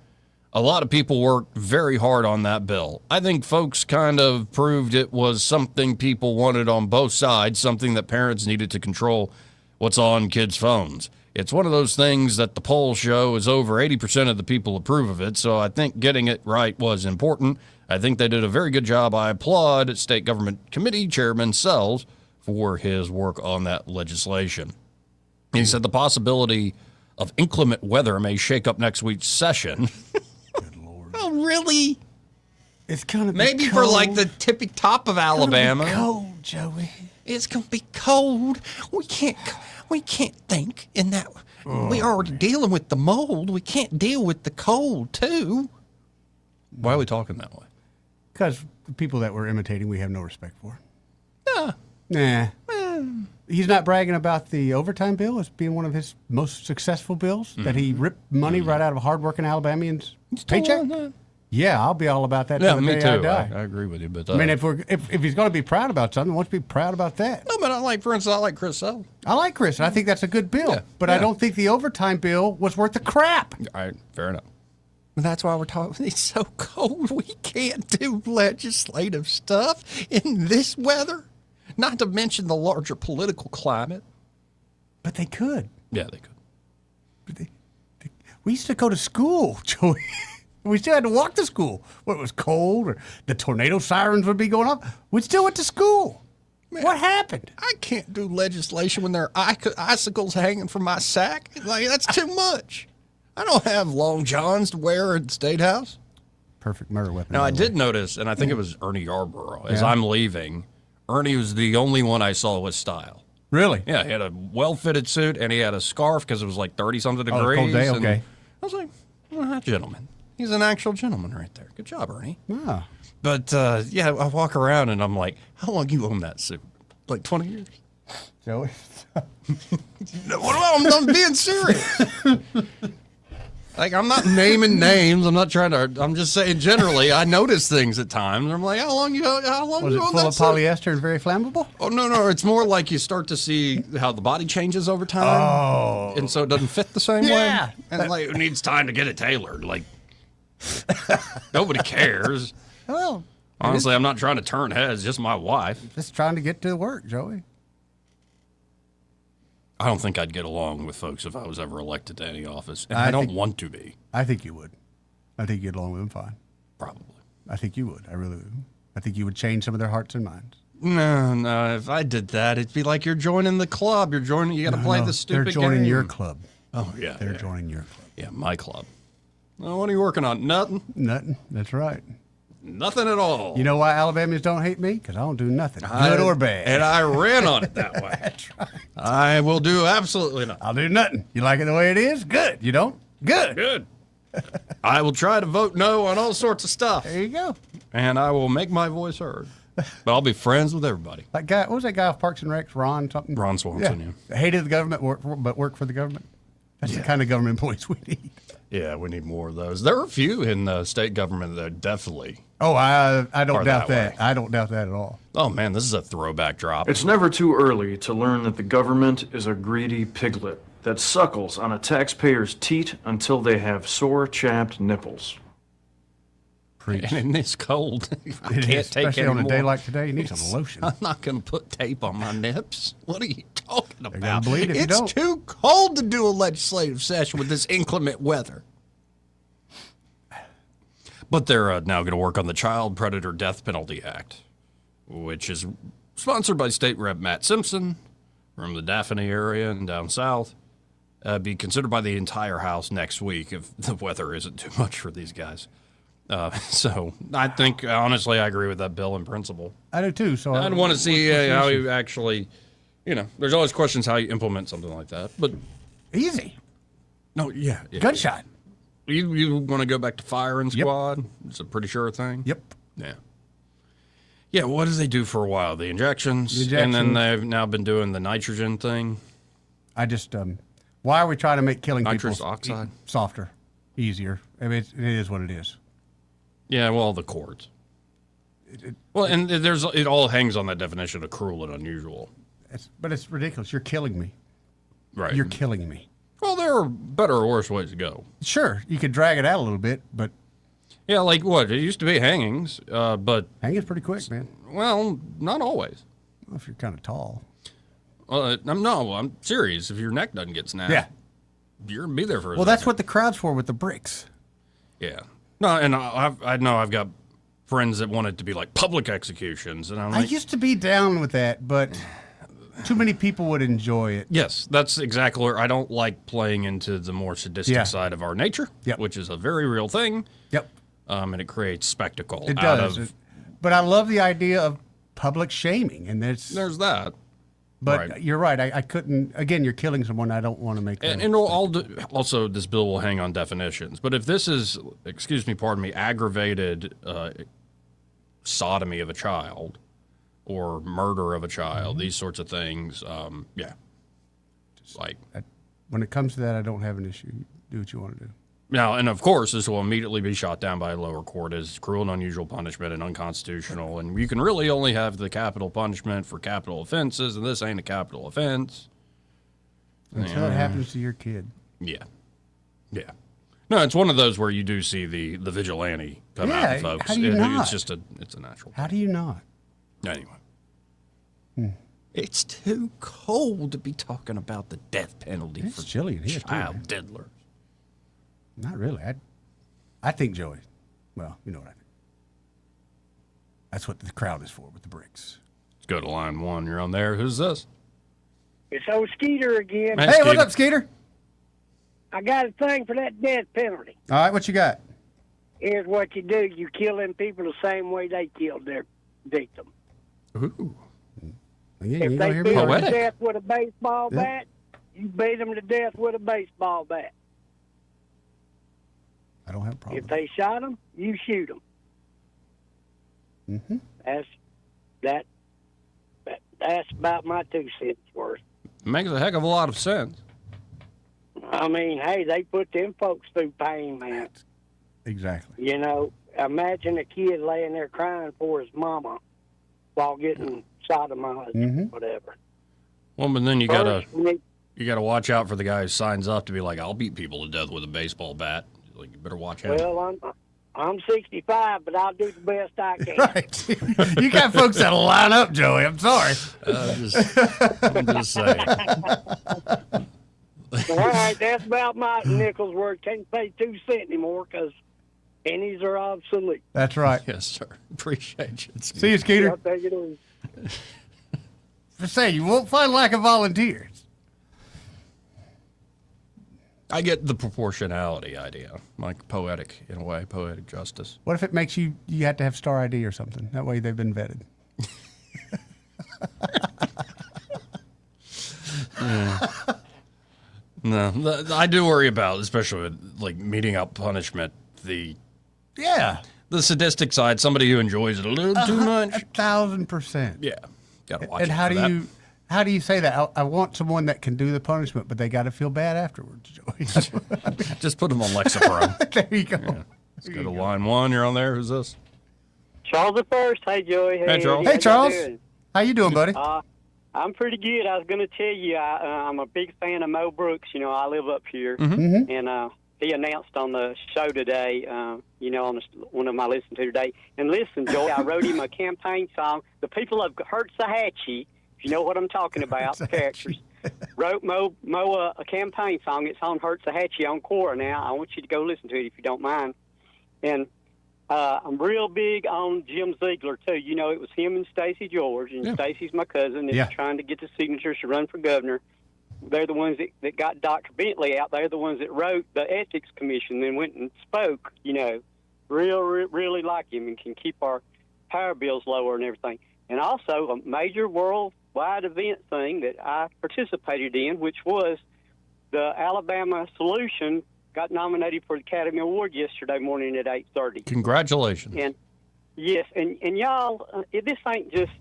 A lot of people worked very hard on that bill. I think folks kind of proved it was something people wanted on both sides, something that parents needed to control what's on kids' phones. It's one of those things that the polls show is over 80% of the people approve of it, so I think getting it right was important. I think they did a very good job. I applaud State Government Committee Chairman Sells for his work on that legislation. He said the possibility of inclement weather may shake up next week's session. Good Lord. Oh, really? It's going to be maybe cold. For like the tippy top of Alabama. It's cold, Joey. It's going to be cold. We can't think in that. We already dealing with the mold. We can't deal with the cold, too. Why are we talking that way? Because the people that we're imitating, we have no respect for. Nah. He's not bragging about the overtime bill as being one of his most successul bills, that he ripped money right out of hardworking Alabamians' paycheck. Yeah, I'll be all about that. Yeah, till the me day too. I die. I agree with you. But I mean, if he's going to be proud about something, why don't you be proud about that? No, but for instance, I like Chris Sells. I like Chris, and I think that's a good bill. But I don't think the overtime bill was worth the crap. All right, fair enough. That's why we're talking. It's so cold. We can't do legislative stuff in this weather. Not to mention the larger political climate. But they could. Yeah, they could. We used to go to school, Joey. We still had to walk to school. When it was cold or the tornado sirens would be going off, we still went to school. Man, what happened? I can't do legislation when there are icicles hanging from my sack. Like, that's too much. I don't have long johns to wear at the State House. Perfect murder weapon. Now, I did notice, and I think it was Ernie Yarborough, as I'm leaving, Ernie was the only one I saw with style. Really? Yeah, he had a well-fitted suit, and he had a scarf because it was like 30-something degrees. Cold day, okay. I was like, well, gentleman. He's an actual gentleman right there. Good job, Ernie. Yeah. But, I walk around, and I'm like, how long you own that suit? Like 20 years? Joey? I'm being serious. Like, I'm not naming names. I'm just saying generally, I notice things at times. I'm like, how long you own that suit? Was it full of polyester and very flammable? Oh, no. It's more like you start to see how the body changes over time. Oh. And so it doesn't fit the same way. And it needs time to get it tailored. Like, nobody cares. Well, honestly, I'm not trying to turn heads, just my wife. Just trying to get to work, Joey. I don't think I'd get along with folks if I was ever elected to any office, and I don't want to be. I think you would. I think you'd get along with them fine. Probably. I think you would. I really would. I think you would change some of their hearts and minds. No. If I did that, it'd be like you're joining the club. You got to play the stupid game. They're joining your club. Oh, yeah. They're joining your club. Yeah, my club. Well, what are you working on? Nothing? Nothing. That's right. Nothing at all. You know why Alabamians don't hate me? Because I don't do nothing, good or bad. And I ran on it that way. That's right. I will do absolutely nothing. I'll do nothing. You like it the way it is? Good. You don't? Good. Good. I will try to vote no on all sorts of stuff. There you go. And I will make my voice heard. But I'll be friends with everybody. That guy, what was that guy off Parks and Recs? Ron something? Ron Swanson, yeah. Hated the government, but worked for the government. That's the kind of government employees we need. Yeah, we need more of those. There are a few in the state government that definitely. Oh, I don't are doubt that that. I don't doubt that at all. Oh man, this is a throwback drop. It's never too early to learn that the government is a greedy piglet that suckles on a taxpayer's teat until they have sore, chapped nipples. Preach. And in this cold, I It can't is, take especially any on a more. day like today. You need some lotion. I'm not going to put tape on my nips. What are you talking about? bleed if you It's don't. too cold to do a legislative session with this inclement weather. But they're now going to work on the Child Predator Death Penalty Act, which is sponsored by State Rep Matt Simpson from the Daphne area and down south. Be considered by the entire House next week if the weather isn't too much for these guys. So I think, honestly, I agree with that bill in principle. I do too. So I'd want to see how you actually, there's always questions how you implement something like that. But easy. No, yeah. Gunshot. You want to go back to firing squad? Yep. It's a pretty sure thing. Yep. Yeah. Yeah, what did they do for a while? The injections. And then they've now been doing the nitrogen thing. I just, why are we trying to make killing Nitrous people oxide? Softer, easier? I mean, it is what it is. Yeah, well, the courts. Well, and it all hangs on that definition of cruel and unusual. But it's ridiculous. You're killing me. Right. You're killing me. Well, there are better or worse ways to go. Sure, you could drag it out a little bit, but... Yeah, like what? It used to be hangings, but... Hanging's pretty quick, man. Well, not always. Well, if you're kind of tall. I'm serious. If your neck doesn't get snapped, Yeah. you're going to be there for a Well, that's what the crowd's for with the bricks. Yeah. No, and I know I've got friends that want it to be like public executions, and I'm I like... used to be down with that, but too many people would enjoy it. Yes, that's exactly where I don't like playing into the more sadistic side of our nature, which is a very real thing. Yep. And it creates spectacle. It out does. of... But I love the idea of public shaming, and there's that. But Right. you're right. I couldn't. Again, you're killing someone. I don't want to make. And also, this bill will hang on definitions. But if this is, aggravated sodomy of a child or murder of a child, these sorts of things, when it comes to that, I don't have an issue. Do what you want to do. Now, and of course, this will immediately be shot down by a lower court as cruel and unusual punishment and unconstitutional. And you can really only have the capital punishment for capital offenses, and this ain't a capital offense. Until it happens to your kid. Yeah. Yeah. No, it's one of those where you do see the vigilante come out, folks. How do you not? It's a natural. How do you not? Anyway. It's too cold to be talking about the death penalty for chilly in here, too, child man. diddlers. Not really. I think Joey. Well, you know what I think. That's what the crowd is for with the bricks. Let's go to line one. You're on there. Who's this? It's old Skeeter again. Hey, Hey, what's up, Skeeter? I got a thing for that death penalty. All right, what you got? Here's what you do. You kill them people the same way they killed their victim. Ooh. Yeah, If they beat them to death with a baseball bat, you beat them to death with a baseball bat. I don't have a problem. If they shot them, you shoot them. Mm-hmm. That's about my 2 cents worth. Makes a heck of a lot of sense. I mean, hey, they put them folks through pain, man. Exactly. You know, imagine a kid laying there crying for his mama while getting sodomized, whatever. Well, but then you gotta watch out for the guy who signs up to be like, I'll beat people to death with a baseball bat. Like, you better watch out. Well, I'm 65, but I'll do the best I can. Right. You got folks that'll line up, Joey. I'm sorry. I'm just saying. All right, that's about my nickel's worth. Can't pay 2 cents anymore because pennies are obsolete. That's right. Yes, sir. Appreciate you. See you, Skeeter. I'll take it easy. Just say you won't find lack of volunteers. I get the proportionality idea, like poetic in a way, poetic justice. What if it makes you have to have star ID or something? That way they've been vetted. No, I do worry about, especially with, like, meting out punishment, the sadistic side, somebody who enjoys it a little too much. 1,000%. Yeah, gotta watch And out how for do that. you How do you say that? I want someone that can do the punishment, but they got to feel bad afterwards, Joey. Just put them on Lexapro. There you go. Yeah. Let's go to line one. You're on there. Who's this? Charles the First. Hey, Joey. Hey, Charles. Hey, Charles. How you doing, buddy? I'm pretty good. I was going to tell you, I'm a big fan of Mo Brooks. You know, I live up here. Mm-hmm. And he announced on the show today, on one of my listen to today. And listen, Joey, I wrote him a campaign song. The people of Hertzahatchee, if you know what I'm talking about, the characters, wrote Mo a campaign song. It's on Hertzahatchee on Quora now. I want you to go listen to it if you don't mind. And I'm real big on Jim Ziegler, too. You know, it was him and Stacey George, and Stacey's my cousin, and trying to get the signatures to run for governor. They're the ones that got Dr. Bentley out. They're the ones that wrote the Ethics Commission, then went and spoke, you know, really like him and can keep our power bills lower and everything. And also a major worldwide event thing that I participated in, which was the Alabama Solution got nominated for the Academy Award yesterday morning at 8:30. Congratulations. And yes, and y'all, this ain't just,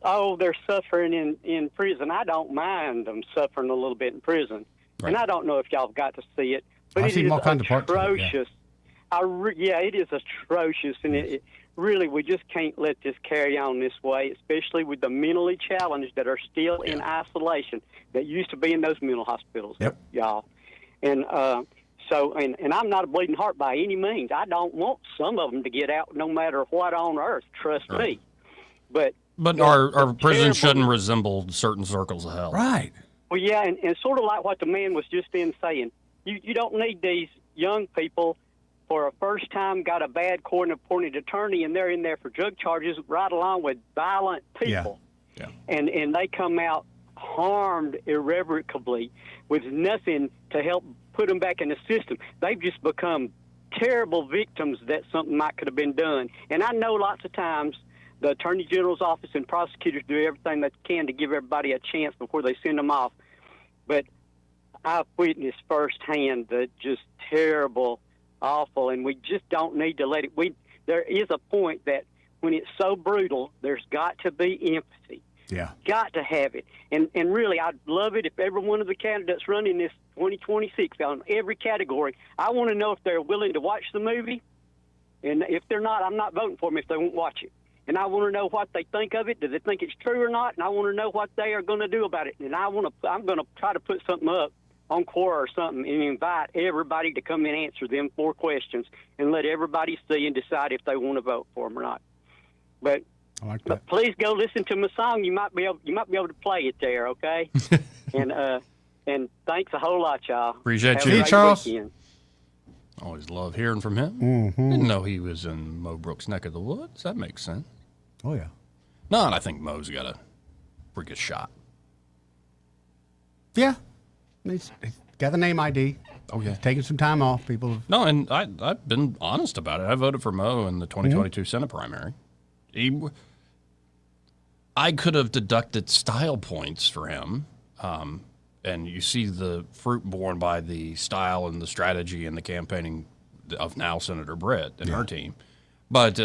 they're suffering in prison. I don't mind them suffering a little bit in prison. Right. And I don't know if y'all have got to see it, but it is atrocious. It is atrocious, and it really, we just can't let this carry on this way, especially with the mentally challenged that are still in isolation that used to be in those mental hospitals, y'all. And So, and I'm not a bleeding heart by any means. I don't want some of them to get out no matter what on earth, trust me. But our prison shouldn't resemble certain circles of hell. Right. Well, yeah, and sort of like what the man was just in saying, you don't need these young people for a first time got a bad court-appointed attorney, and they're in there for drug charges right along with violent people. Yeah. And they come out harmed irrevocably with nothing to help put them back in the system. They've just become terrible victims that something might could have been done. And I know lots of times the Attorney General's office and prosecutors do everything they can to give everybody a chance before they send them off. But I've witnessed firsthand the just terrible, awful, and we just don't need to let it. There is a point that when it's so brutal, there's got to be empathy. Yeah. Got to have it. And really, I'd love it if every one of the candidates running this 2026 on every category, I want to know if they're willing to watch the movie. And if they're not, I'm not voting for them if they won't watch it. And I want to know what they think of it. Do they think it's true or not? And I want to know what they are going to do about it. And I'm going to try to put something up on Quora or something and invite everybody to come in and answer them 4 questions and let everybody see and decide if they want to vote for them or not. But I like that. But please go listen to my song. You might be able to play it there, okay? and thanks a whole lot, y'all. Appreciate you, Charles. Always love hearing from him. Mm-hmm. Didn't know he was in Mo Brooks' neck of the woods. That makes sense. Oh yeah. No, and I think Mo's got a pretty good shot. Yeah, he's got the name ID. Oh yeah, he's taking some time off. People. No, and I've been honest about it. I voted for Mo in the 2022 Senate primary. I could have deducted style points for him, and you see the fruit borne by the style and the strategy and the campaigning of now Senator Britt and her team. But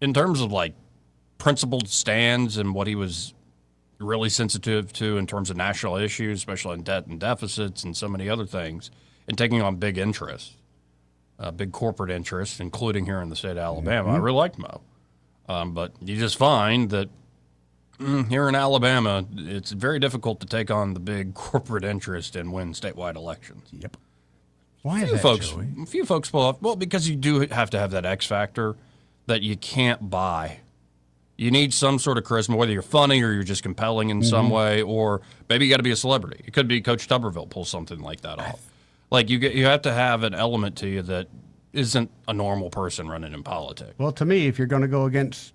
in terms of like principled stands and what he was really sensitive to in terms of national issues, especially in debt and deficits and so many other things, and taking on big interests, big corporate interests, including here in the state of Alabama, I really liked Mo. But you just find that here in Alabama, it's very difficult to take on the big corporate interest and win statewide elections. Yep. Why is that, Joey? A few folks pull off. Well, because you do have to have that X factor that you can't buy. You need some sort of charisma, whether you're funny or you're just compelling in some way, or maybe you got to be a celebrity. It could be Coach Tuberville pulls something like that off. Like you have to have an element to you that isn't a normal person running in politics. Well, to me, if you're going to go against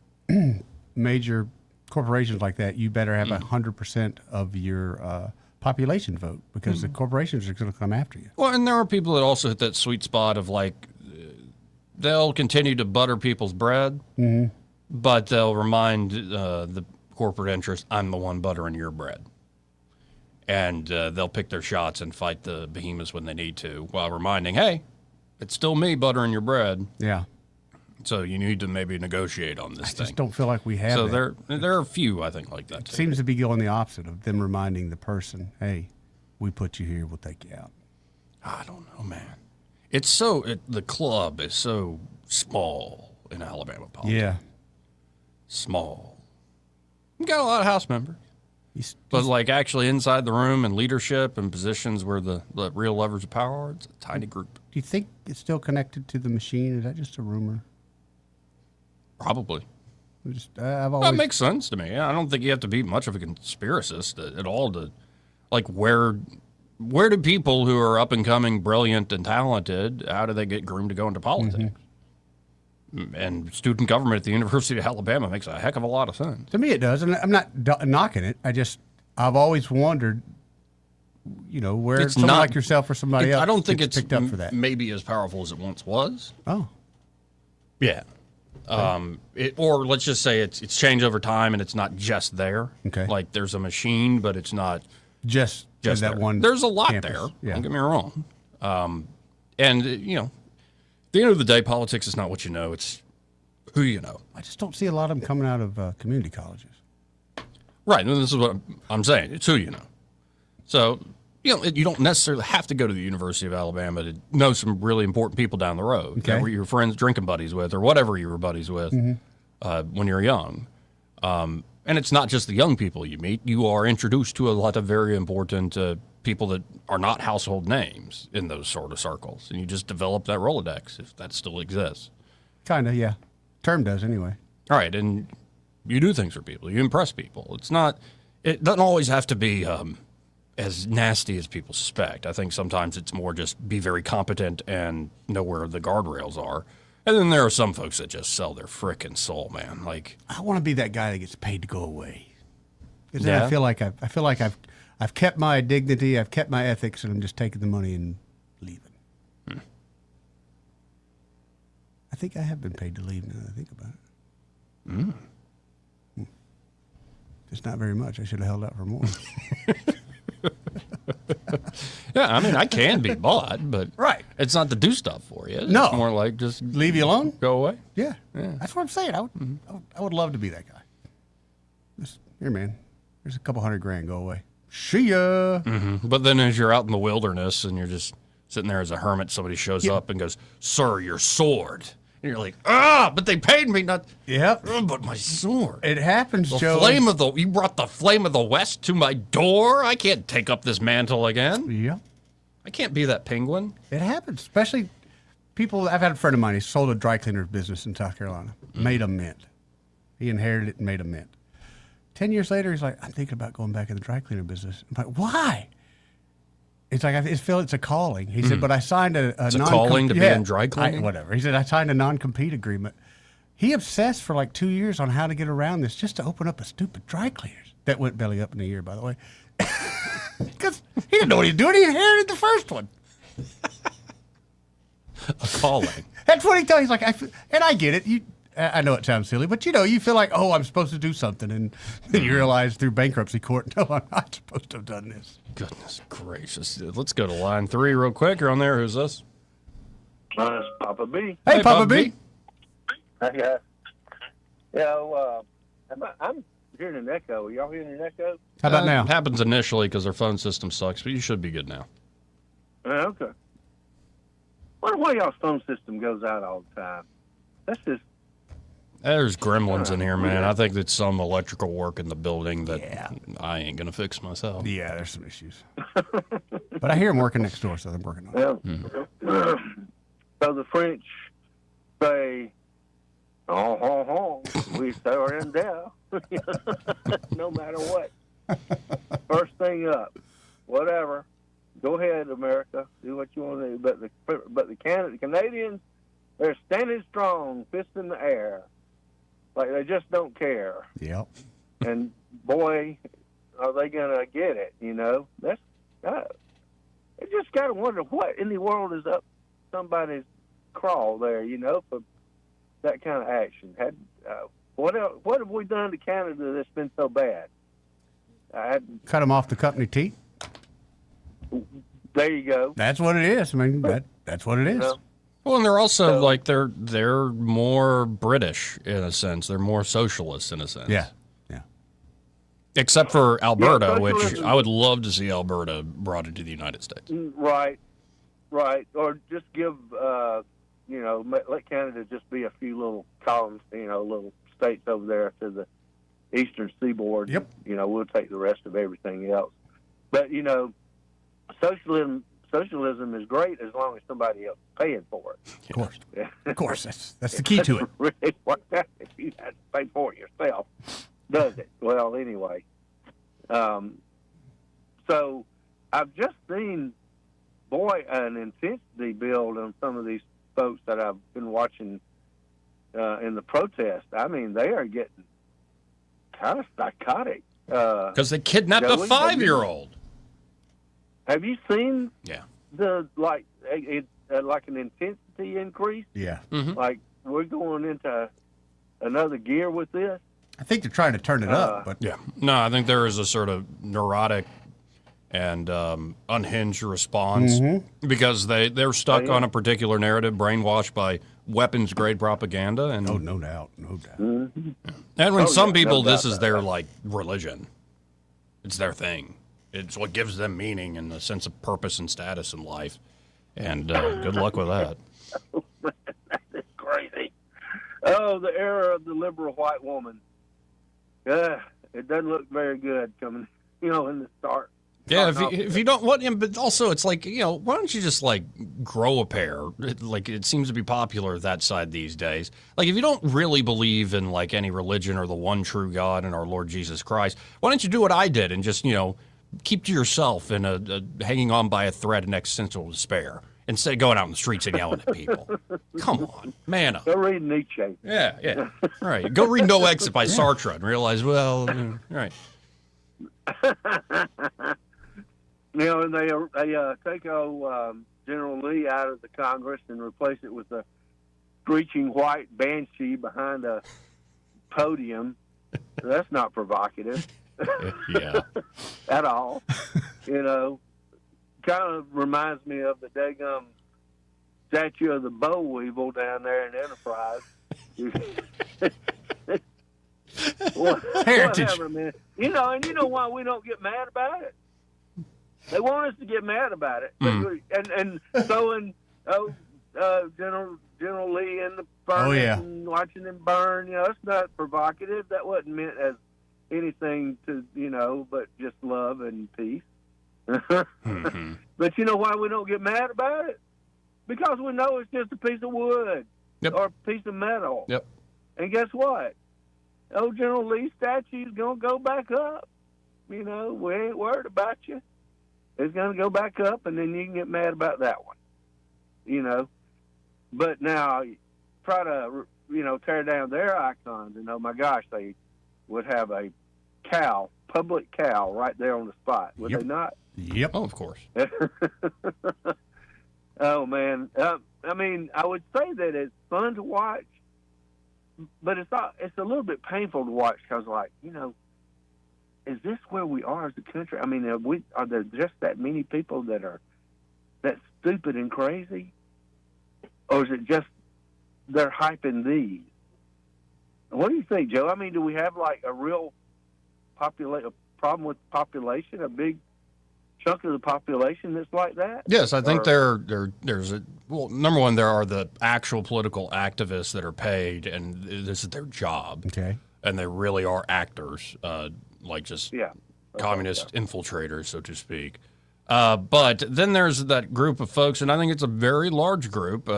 major corporations like that, you better have 100% of your population vote, because the corporations are going to come after you. Well, and there are people that also hit that sweet spot of like they'll continue to butter people's bread, but they'll remind the corporate interest, I'm the one buttering your bread. And they'll pick their shots and fight the behemoths when they need to, while reminding, hey, it's still me buttering your bread. Yeah. So you need to maybe negotiate on this thing. I just don't feel like we have So that. there are a few, I think, like that. It too. seems to be going the opposite of them reminding the person, hey, we put you here, we'll take you out. I don't know, man. The club is so small in Alabama politics. Yeah. Small. You got a lot of House members. But like actually inside the room and leadership and positions where the real levers of power are, it's a tiny group. Do you think it's still connected to the machine? Is that just a rumor? Probably. I've always... That makes sense to me. I don't think you have to be much of a conspiracist at all to, like, where do people who are up and coming, brilliant and talented, how do they get groomed to go into politics? And student government at the University of Alabama makes a heck of a lot of sense. To me, it does, and I'm not knocking it. I've always wondered, where It's someone not- like yourself or somebody else. I don't think gets it's picked up for that. maybe as powerful as it once was. Oh, yeah. Or let's just say it's changed over time, and it's not just there. Okay. Like there's a machine, but it's not just that there. one. There's a lot campus. there. Yeah. Don't get me wrong. And at the end of the day, politics is not what you know; it's who you know. I just don't see a lot of them coming out of community colleges. Right, and this is what I'm saying. It's who you know. So, you don't necessarily have to go to the University of Alabama to know some really important people down the road that were your friends, drinking buddies with, or whatever you were buddies with when you're young. And it's not just the young people you meet. You are introduced to a lot of very important people that are not household names in those sort of circles. And you just develop that Rolodex, if that still exists. Kind of, yeah. Term does anyway. All right, and you do things for people. You impress people. It doesn't always have to be as nasty as people suspect. I think sometimes it's more just be very competent and know where the guardrails are. And then there are some folks that just sell their frickin' soul, man. Like, I want to be that guy that gets paid to go away. Because then Yeah. I feel like I've kept my dignity, I've kept my ethics, and I'm just taking the money and leaving. I think I have been paid to leave now that I think about it. It's not very much. I should have held out for more. yeah, I mean, I can be bought, but right. It's not to do stuff for you. No. It's more like just leave you alone, go away. Yeah. That's what I'm saying. I would love to be that guy. Just, here, man. There's a couple $100,000. Go away. See ya. But then as you're out in the wilderness and you're just sitting there as a hermit, somebody shows up and goes, "Sir, your sword." And you're like, but they paid me not. Yep. But my sword. It happens, The Joe. you brought the flame of the West to my door. I can't take up this mantle again. Yep. I can't be that penguin. It happens, especially people. I've had a friend of mine. He sold a dry cleaner's business in South Carolina. Made a mint. He inherited it and made a mint. 10 years later, he's like, I'm thinking about going back in the dry cleaner business. I'm like, why? It's like, I feel it's a calling. He said, but I signed a It's a calling to be in dry cleaning? Whatever. He said, I signed a non-compete agreement. He obsessed for like 2 years on how to get around this just to open up a stupid dry cleaners. That went belly up in a year, by the way. Because he didn't know what he was doing. He inherited the first one. A calling. That's what he told me. He's like, and I get it. I know it sounds silly, but you feel like, I'm supposed to do something. And then you realize through bankruptcy court, no, I'm not supposed to have done this. Goodness gracious. Let's go to line 3 real quick. You're on there. Who's this? It's Papa B. Hey, Papa B. I'm hearing an echo. Are y'all hearing an echo? How about now? It happens initially because their phone system sucks, but you should be good now. Okay. Wonder why y'all's phone system goes out all the time. That's just... There's gremlins in here, man. I think it's some electrical work in the building that I ain't going to fix myself. Yeah, there's some issues. But I hear them working next door, so they're working on it. So the French say, we are in there, no matter what. First thing up, whatever. Go ahead, America. Do what you want to do. But the Canadians, they're standing strong, fist in the air. Like they just don't care. Yep. And boy, are they gonna get it? That's I just gotta wonder what in the world is up somebody's crawl there. For that kind of action. What have we done to Canada that's been so bad? Cut them off the company teat. There you go. That's what it is. I mean, that's what it is. Well, and they're also like they're more British in a sense. They're more socialist in a sense. Yeah. Except for Alberta, which socialism- I would love to see Alberta brought into the United States. Right. Or just give, let Canada just be a few little columns, little states over there to the eastern seaboard. Yep. We'll take the rest of everything else. But, socialism is great as long as somebody else is paying for it. Of course. Of course. That's the key to it. Really work out if you have to pay for it yourself, does it? Well, anyway. So I've just seen, an intensity build on some of these folks that I've been watching in the protest. I mean, they are getting kind of psychotic. Because they kidnapped a 5-year-old. Have you seen Yeah. the like an intensity increase? Yeah. Like we're going into another gear with this? I think they're trying to turn it up, but Yeah. No, I think there is a sort of neurotic and unhinged response because they're stuck on a particular narrative, brainwashed by weapons-grade propaganda. And no doubt. Mm-hmm. And when some people, this is their like religion. It's their thing. It's what gives them meaning and a sense of purpose and status in life. And good luck with that. That is crazy. Oh, the era of the liberal white woman. It doesn't look very good coming, in the start. Yeah, if you don't, but also it's like, why don't you just like grow a pair? It seems to be popular that side these days. Like if you don't really believe in like any religion or the one true God and our Lord Jesus Christ, why don't you do what I did and just, keep to yourself in a hanging on by a thread in existential despair instead of going out in the streets and yelling at people. Come on, man up. Go read Nietzsche. Yeah. All right. Go read No Exit by Sartre and realize, well, all right. And they take General Lee out of the Congress and replace it with a screeching white banshee behind a podium. That's not provocative. Yeah. At all. Kind of reminds me of the daggum statue of the boll weevil down there in Enterprise. Whatever, man. And you know why we don't get mad about it? They want us to get mad about it. And throwing General Lee in the furnace and watching him burn, that's not provocative. That wasn't meant as anything to, but just love and peace. But you know why we don't get mad about it? Because we know it's just a piece of wood or a piece of metal. Yep. And guess what? Old General Lee statue's going to go back up. We ain't worried about you. It's going to go back up, and then you can get mad about that one. But now try to, tear down their icons, and oh my gosh, they would have a public cow right there on the spot, would they not? Yep. Oh, of course. Oh, man. I would say that it's fun to watch, but it's a little bit painful to watch because, is this where we are as a country? I mean, are there just that many people that are that stupid and crazy? Or is it just they're hyping these? What do you think, Joe? I mean, do we have like a real problem with population, a big chunk of the population that's like that? Yes, I think there's number one, there are the actual political activists that are paid, and this is their job. Okay. And they really are actors, communist infiltrators, so to speak. But then there's that group of folks, and I think it's a very large group.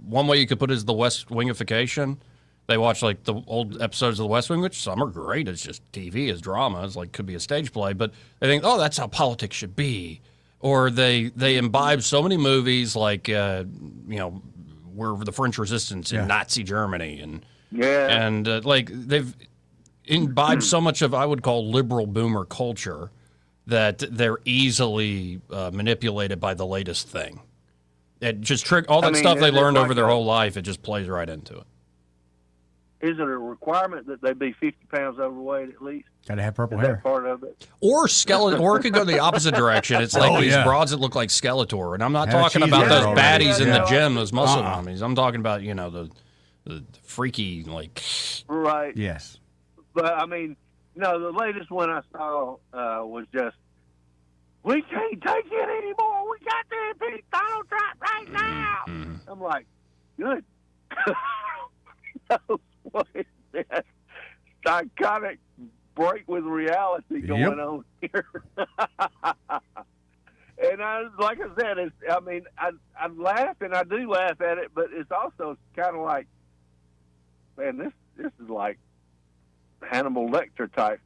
One way you could put it is the West Wingification. They watch like the old episodes of The West Wing, which some are great. It's just TV, it's drama. It's like could be a stage play, but they think, oh, that's how politics should be. Or they imbibe so many movies like we're the French Resistance in Nazi Germany, and they've imbibed so much of I would call liberal boomer culture that they're easily manipulated by the latest thing. It just stuff they learned over their whole life. It just plays right into it. is it a requirement that they be 50 pounds overweight at least? Got to have purple Is hair. that part of it? Or skeleton, or it could go the opposite direction. It's like these broads that look like Skeletor, and I'm not talking about those baddies in the gym, those muscle mummies. I'm talking about the freaky Right. Yes. But I mean, no, the latest one I saw was just, we can't take it anymore. We got to impeach Donald Trump right now. I'm like, good. What is that psychotic break with reality going on here? And like I said, I laugh and I do laugh at it, but it's also kind of like, man, this is like Hannibal Lecter type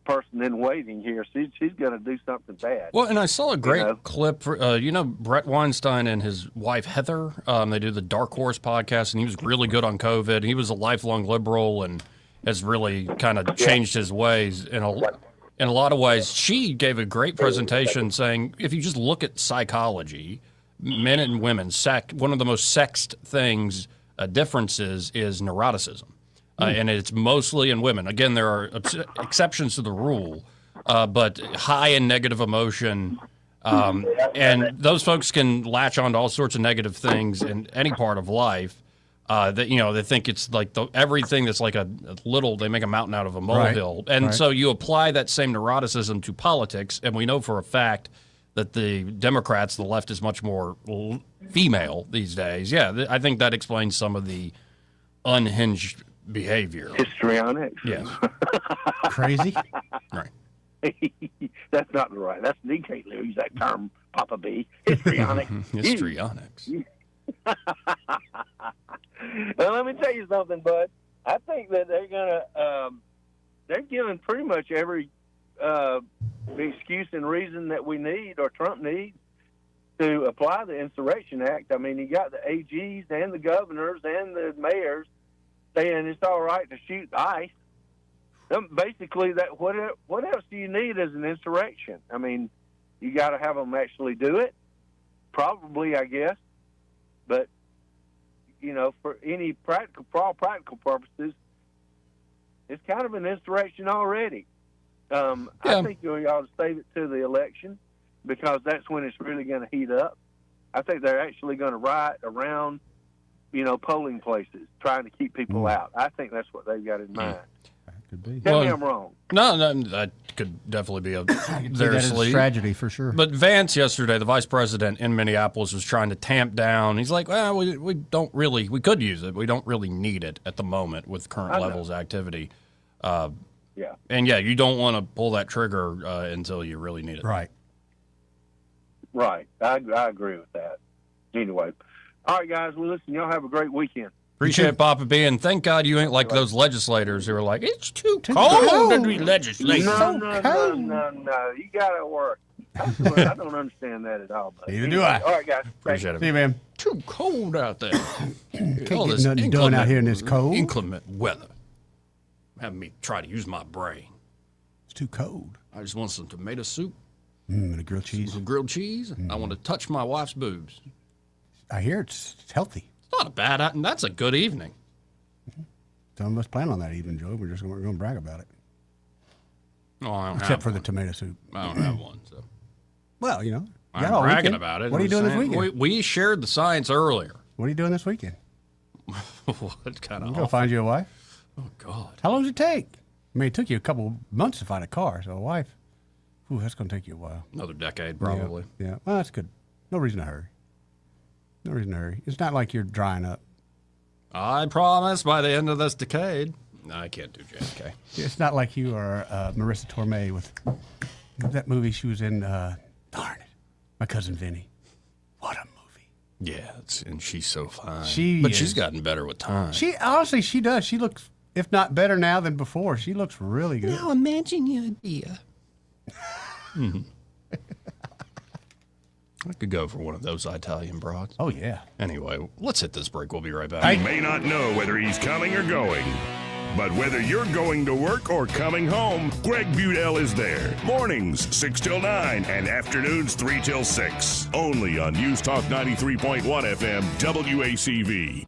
person in waiting here. She's going to do something bad. Well, and I saw a great clip for Brett Weinstein and his wife Heather. They do the Dark Horse podcast, and he was really good on COVID. He was a lifelong liberal and has really kind of changed his ways in a lot of ways. She gave a great presentation saying, if you just look at psychology, men and women, one of the most sexed things, differences is neuroticism. And it's mostly in women. Again, there are exceptions to the rule, but high in negative emotion. And those folks can latch on to all sorts of negative things in any part of life. They think it's like everything that's like a little, they make a mountain out of a molehill. Right. And so you apply that same neuroticism to politics, and we know for a fact that the Democrats, the left, is much more female these days. Yeah, I think that explains some of the unhinged behavior. Histrionics. Yes. Crazy. Right. That's not right. That's you can't use that term, Papa B. Histrionics. Histrionics. Well, let me tell you something, bud. I think that they're giving pretty much every excuse and reason that we need or Trump needs to apply the Insurrection Act. I mean, you got the AGs and the governors and the mayors saying it's all right to shoot ICE. Basically, that what else do you need as an insurrection? I mean, you got to have them actually do it, probably, I guess. But for all practical purposes, it's kind of an insurrection already. I think you ought to save it to the election because that's when it's really going to heat up. I think they're actually going to riot around, polling places, trying to keep people out. I think that's what they've got in mind. Could be. Tell me I'm wrong. No, that could definitly be their sleeve. Tragedy for sure. But Vance yesterday, the vice president in Minneapolis, was trying to tamp down. He's like, well, we could use it. We don't really need it at the moment with current levels of activity. And you don't want to pull that trigger until you really need it. Right. Right. I agree with that. Anyway. All right, guys. Well, listen, y'all have a great weekend. Appreciate it, Papa B, and thank God you ain't like those legislators who are like, it's too cold to be legislating. No. You got to work. I don't understand that at all. Neither do I. All right, guys. Appreciate it. See you, man. Too cold out there. Can't get nothing done out here in this cold. Inclement weather. Having me try to use my brain. It's too cold. I just want some tomato soup. And a grilled cheese. Some grilled cheese. I want to touch my wife's boobs. I hear it's healthy. Not a bad, and that's a good evening. Some of us plan on that evening, Joe. We're going to brag about it. No, I don't Except for the tomato soup. I don't have one. So. Well, I'm bragging about it. What are you doing this weekend? We shared the science earlier. What are you doing this weekend? What kind of? I'm going to find you a wife. Oh God! How long does it take? I mean, it took you a couple months to find a car, so a wife. Ooh, that's going to take you a while. Another decade, probably. Yeah. Well, that's good. No reason to hurry. It's not like you're drying up. I promise by the end of this decade. No, I can't do JFK. It's not like you are Marissa Tomei with that movie she was in. Darn it, My Cousin Vinny. What a movie. Yeah, and she's so fine. She's gotten better with time. She does. She looks, if not better now than before. She looks really good. Now imagine you're a deer. I could go for one of those Italian broads. Oh, yeah. Anyway, let's hit this break. We'll be right back. You may not know whether he's coming or going, but whether you're going to work or coming home, Greg Budell is there. Mornings, 6 till 9, and afternoons, 3 till 6. Only on News Talk 93.1 FM, WACV.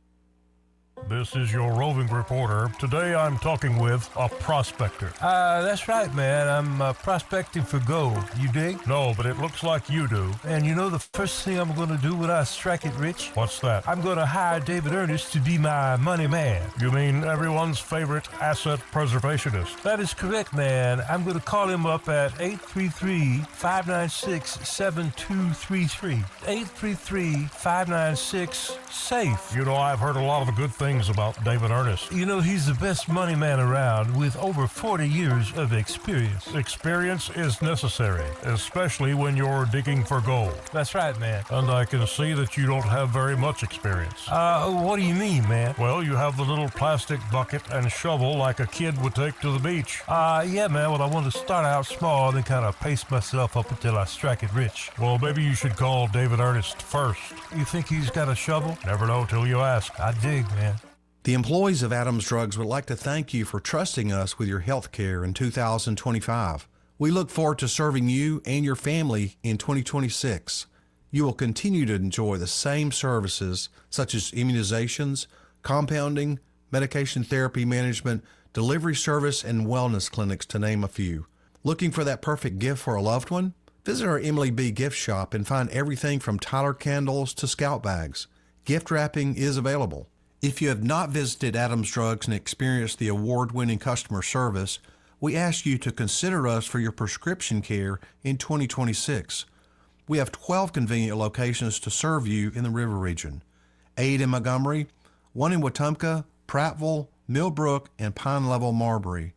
This is your roving reporter. Today I'm talking with a prospector. That's right, man. I'm prospecting for gold. You dig? No, but it looks like you do. And you know the first thing I'm going to do when I strike it rich? What's that? I'm going to hire David Ernest to be my money man. You mean everyone's favorite asset preservationist? That is correct, man. I'm going to call him up at 833-596-7233. 833-596-SAFE. You know, I've heard a lot of good things about David Ernest. You know, he's the best money man around with over 40 years of experience. Experience is necessary, especially when you're digging for gold. That's right, man. And I can see that you don't have very much experience. What do you mean, man? Well, you have the little plastic bucket and shovel like a kid would take to the beach. Yeah, man. Well, I want to start out small and then kind of pace myself up until I strike it rich. Well, maybe you should call David Ernest first. You think he's got a shovel? Never know till you ask. I dig, man. The employees of Adams Drugs would like to thank you for trusting us with your health care in 2025. We look forward to serving you and your family in 2026. You will continue to enjoy the same services such as immunizations, compounding, medication therapy management, delivery service, and wellness clinics, to name a few. Looking for that perfect gift for a loved one? Visit our Emily B. gift shop and find everything from Tyler candles to scout bags. Gift wrapping is available. If you have not visited Adams Drugs and experienced the award-winning customer service, we ask you to consider us for your prescription care in 2026. We have 12 convenient locations to serve you in the River Region. 8 in Montgomery, 1 in Wetumpka, Prattville, Millbrook, and Pine Level, Marbury.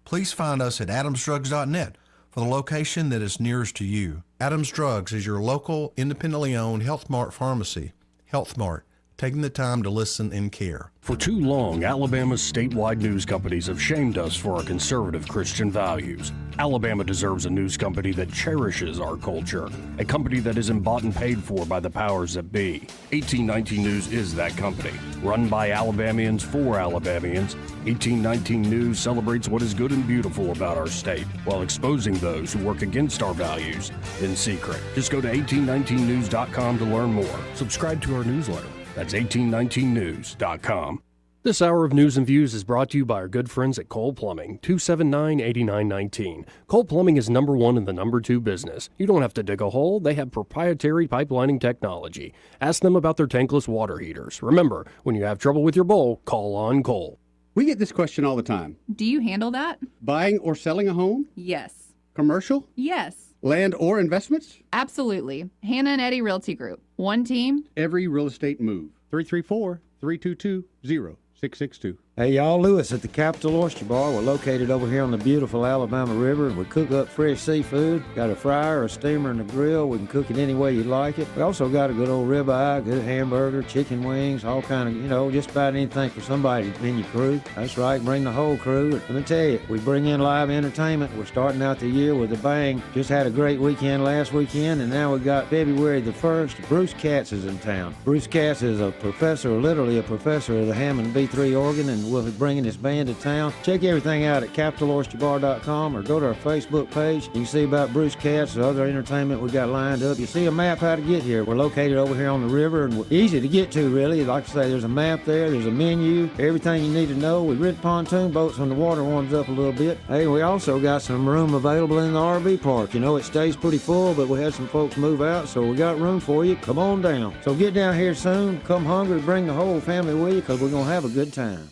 Please find us at adamsdrugs.net for the location that is nearest to you. Adams Drugs is your local, independently owned Health Mart pharmacy. Health Mart, taking the time to listen and care. For too long, Alabama's statewide news companies have shamed us for our conservative Christian values. Alabama deserves a news company that cherishes our culture, a company that isn't bought and paid for by the powers that be. 1819 News is that company. Run by Alabamians for Alabamians, 1819 News celebrates what is good and beautiful about our state, while exposing those who work against our values in secret. Just go to 1819news.com to learn more. Subscribe to our newsletter. That's 1819news.com. This hour of News and Views is brought to you by our good friends at Cole Plumbing, 279-8919. Cole Plumbing is number one in the number two business. You don't have to dig a hole. They have proprietary pipelining technology. Ask them about their tankless water heaters. Remember, when you have trouble with your bowl, call on Cole. We get this question all the time. Do you handle that? Buying or selling a home? Yes. Commercial? Yes. Land or investments? Absolutely. Hannah and Eddie Realty Group. One team. Every real estate move. 334-322-0662. Hey, y'all, Lewis at the Capitol Oyster Bar. We're located over here on the beautiful Alabama River, and we cook up fresh seafood. Got a fryer, a steamer, and a grill. We can cook it any way you like it. We also got a good old ribeye, good hamburger, chicken wings, all kind of, just about anything for somebody in your crew. That's right, bring the whole crew. Let me tell you, we bring in live entertainment. We're starting out the year with a bang. Just had a great weekend last weekend, and now we got February the 1st. Bruce Katz is in town. Bruce Katz is a professor, literally a professor of the Hammond B3 organ, and we'll be bringing his band to town. Check everything out at capitaloysterbar.com or go to our Facebook page. You can see about Bruce Katz and other entertainment we got lined up. You see a map how to get here. We're located over here on the river, and we're easy to get to, really. Like I say, there's a map there, there's a menu, everything you need to know. We rent pontoon boats when the water warms up a little bit. Hey, we also got some room available in the RV park. It stays pretty full, but we had some folks move out, so we got room for you. Come on down. So get down here soon. Come hungry, bring the whole family with you, because we're going to have a good time.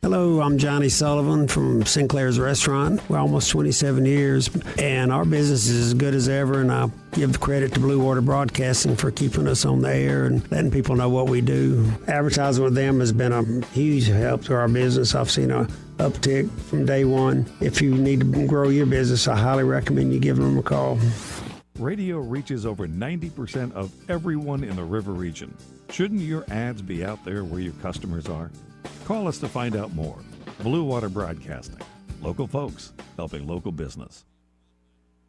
Hello, I'm Johnny Sullivan from Sinclair's Restaurant. We're almost 27 years, and our business is as good as ever, and I give credit to Blue Water Broadcasting for keeping us on the air and letting people know what we do. Advertising with them has been a huge help to our business. I've seen a uptick from day one. If you need to grow your business, I highly recommend you give them a call. Radio reaches over 90% of everyone in the River Region. Shouldn't your ads be out there where your customers are? Call us to find out more. Blue Water Broadcasting. Local folks helping local business.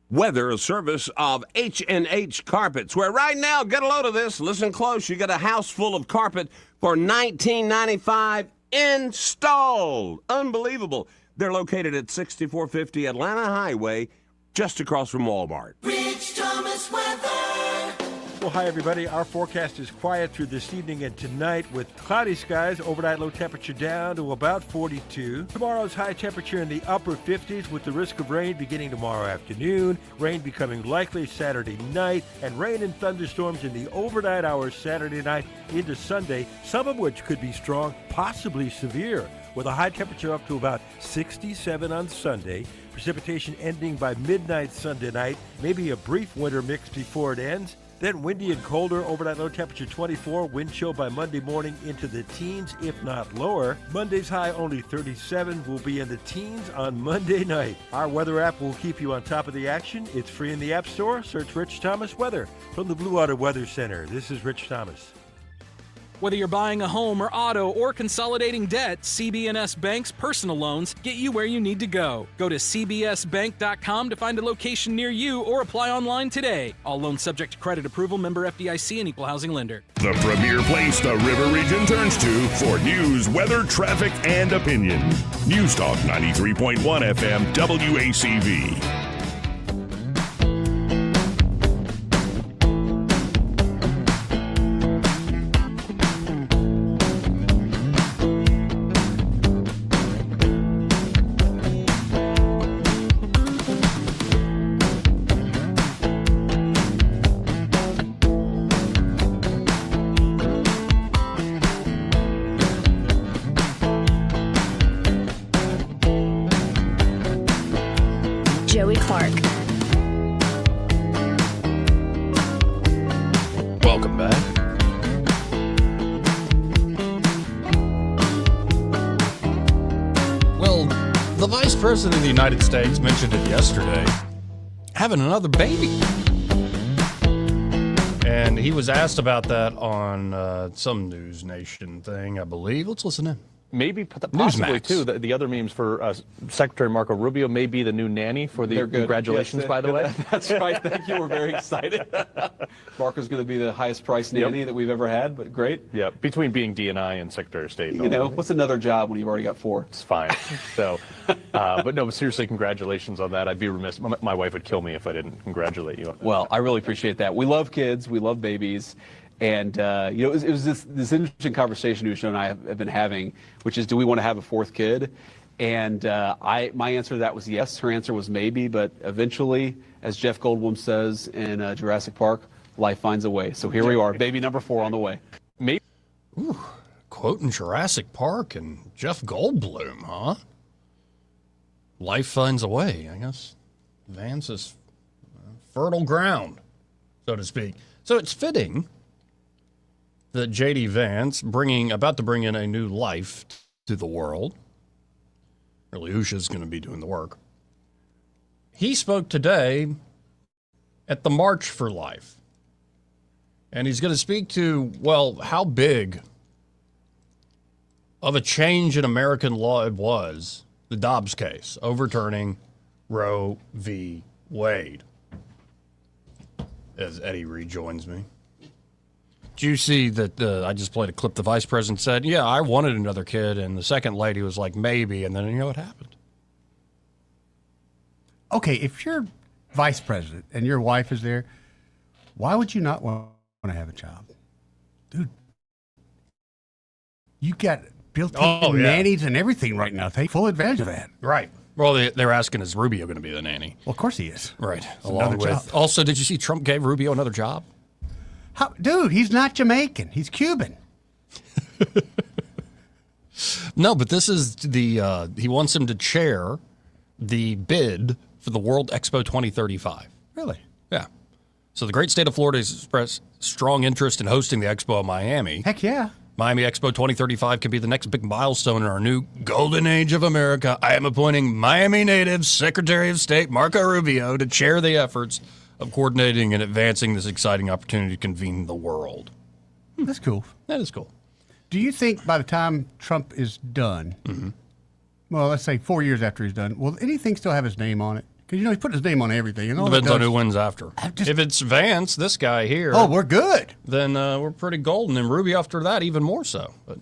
Weather, a service of H&H Carpets, where right now, get a load of this, listen close, you get a house full of carpet for $19.95 installed. Unbelievable. They're located at 6450 Atlanta Highway, just across from Walmart. Rich Thomas weather. Well, hi, everybody. Our forecast is quiet through this evening and tonight with cloudy skies, overnight low temperature down to about 42. Tomorrow's high temperature in the upper 50s with the risk of rain beginning tomorrow afternoon, rain becoming likely Saturday night, and rain and thunderstorms in the overnight hours Saturday night into Sunday, some of which could be strong, possibly severe, with a high temperature up to about 67 on Sunday. Precipitation ending by midnight Sunday night, maybe a brief winter mix before it ends. Then windy and colder, overnight low temperature 24, wind chill by Monday morning into the teens, if not lower. Monday's high only 37, will be in the teens on Monday night. Our weather app will keep you on top of the action. It's free in the App Store. Search Rich Thomas Weather. From the Blue Water Weather Center, this is Rich Thomas. Whether you're buying a home or auto or consolidating debt, CB&S Bank's personal loans get you where you need to go. Go to cbsbank.com to find a location near you or apply online today. All loans subject to credit approval, member FDIC, and equal housing lender. The premier place the River Region turns to for news, weather, traffic, and opinion. News Talk 93.1 FM WACV. Welcome back. Well, the Vice President of the United States mentioned it yesterday, having another baby. And he was asked about that on some News Nation thing, I believe. Let's listen in. Maybe possibly, too, the other memes for Secretary Marco Rubio may be the new nanny for the congratulations, yes, by the way. That's right. Thank you. We're very excited. Marco's going to be the highest priced nanny that we've ever had, but great. Yeah, between being DNI and Secretary of State. You know, what's another job when you've already got 4? It's fine. So, but no, seriously, congratulations on that. I'd be remiss. My wife would kill me if I didn't congratulate you on that. Well, I really appreciate that. We love kids. We love babies. And, you know, it was this interesting conversation Usha and I have been having, which is, do we want to have a 4th kid? And my answer to that was yes. Her answer was maybe. But eventually, as Jeff Goldblum says in Jurassic Park, life finds a way. So here we are, baby number 4 on the way. Maybe. Ooh, quoting Jurassic Park and Jeff Goldblum, huh? Life finds a way, I guess. Vance is fertile ground, so to speak. So it's fitting that J.D. Vance about to bring in a new life to the world. Really, Usha's going to be doing the work. He spoke today at the March for Life. And he's going to speak to, well, how big of a change in American law it was, the Dobbs case, overturning Roe v. Wade. As Eddie rejoins me. Did you see that I just played a clip the vice president said, yeah, I wanted another kid, and the second lady was like, maybe, and then you know what happened? Okay, if you're vice president and your wife is there, why would you not want to have a child? Dude, you got built-in nannies and everything right now. Take full advantage of that. Right. Well, they're asking, is Rubio going to be the nanny? Well, of course he is. Right. Along with, also, did you see Trump gave Rubio another job? Dude, he's not Jamaican. He's Cuban. No, but this is he wants him to chair the bid for the World Expo 2035. Really? Yeah. So the great state of Florida has expressed strong interest in hosting the Expo in Miami. Heck yeah. Miami Expo 2035 can be the next big milestone in our new golden age of America. I am appointing Miami native Secretary of State Marco Rubio to chair the efforts of coordinating and advancing this exciting opportunity to convene the world. That's cool. That is cool. Do you think by the time Trump is done, well, let's say 4 years after he's done, will anything still have his name on it? Because, you know, he's put his name on everything. And all depends on who wins after. If it's Vance, this guy here. Oh, we're good. Then we're pretty golden. And Rubio after that, even more so. But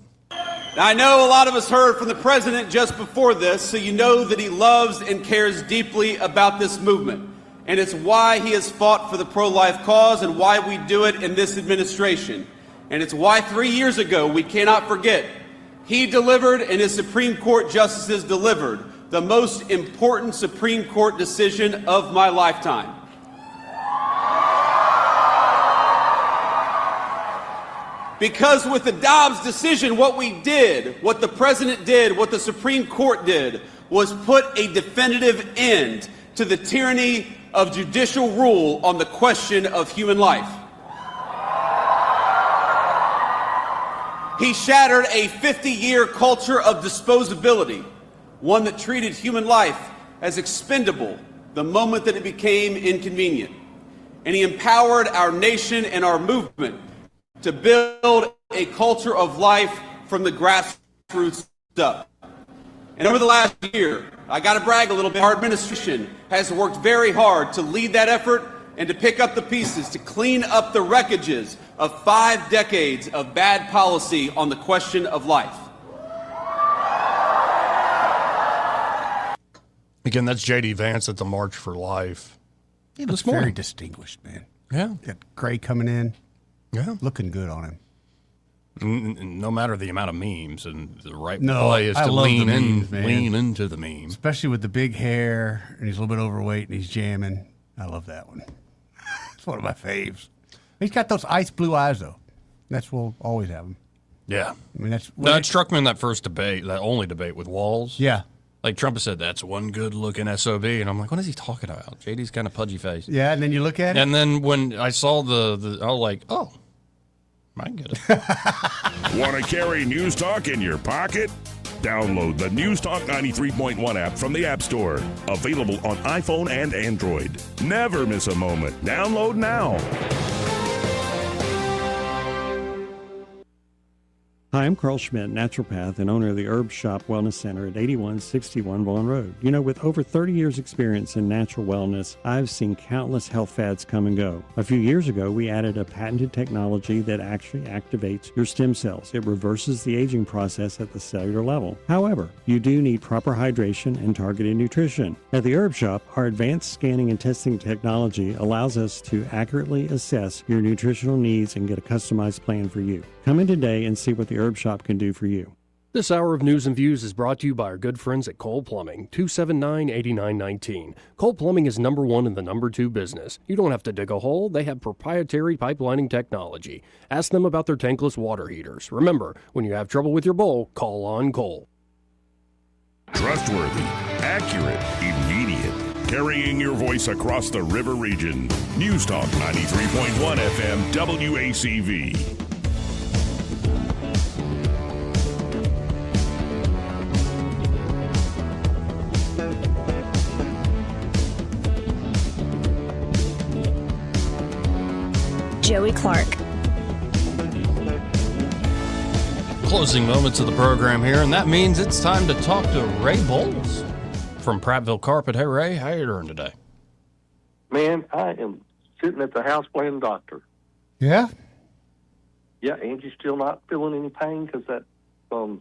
Now, I know a lot of us heard from the president just before this, so you know that he loves and cares deeply about this movement. And it's why he has fought for the pro-life cause and why we do it in this administration. And it's why 3 years ago, we cannot forget, he delivered and his Supreme Court justices delivered the most important Supreme Court decision of my lifetime. Because with the Dobbs decision, what we did, what the president did, what the Supreme Court did, was put a definitive end to the tyranny of judicial rule on the question of human life. He shattered a 50-year culture of disposability, one that treated human life as expendable the moment that it became inconvenient. And he empowered our nation and our movement to build a culture of life from the grassroots up. And over the last year, I got to brag a little bit, our administration has worked very hard to lead that effort and to pick up the pieces, to clean up the wreckages of 5 decades of bad policy on the question of life. Again, that's J.D. Vance at the March for Life. He looks very distinguished, man. Yeah. Got Gray coming in. Yeah. Looking good on him. No matter the amount of memes, and the right No, play is I to love the lean memes, man. lean into the meme. Especially with the big hair, and he's a little bit overweight, and he's jamming. I love that one. It's one of my faves. He's got those ice blue eyes, though. That's we'll always have them. Yeah. I mean, that's That struck me in that first debate, that only debate with WALZ. Yeah. Like Trump has said, that's one good-looking SOB. And I'm like, what is he talking about? JD's kind of pudgy face. Yeah, and then you look at it. And then when I saw the I was like, oh, I can get it. Want to carry News Talk in your pocket? Download the News Talk 93.1 app from the App Store. Available on iPhone and Android. Never miss a moment. Download now. Hi, I'm Carl Schmidt, naturopath and owner of the Herb Shop Wellness Center at 8161 Vaughan Road. You know, with over 30 years experience in natural wellness, I've seen countless health fads come and go. A few years ago, we added a patented technology that actually activates your stem cells. It reverses the aging process at the cellular level. However, you do need proper hydration and targeted nutrition. At the Herb Shop, our advanced scanning and testing technology allows us to accurately assess your nutritional needs and get a customized plan for you. Come in today and see what the Herb Shop can do for you. This hour of News and Views is brought to you by our good friends at Cole Plumbing, 279-8919. Cole Plumbing is number 1 in the number 2 business. You don't have to dig a hole. They have proprietary pipelining technology. Ask them about their tankless water heaters. Remember, when you have trouble with your bowl, call on Cole. Trustworthy, accurate, immediate. Carrying your voice across the river region. News Talk 93.1 FM WACV. Joey Clark. Closing moments of the program here, and that means it's time to talk to Ray Bowles from Prattville Carpet. Hey, Ray, how you doing today? Man, I am sitting at the house playing doctor. Yeah? Yeah, Angie's still not feeling any pain because that, I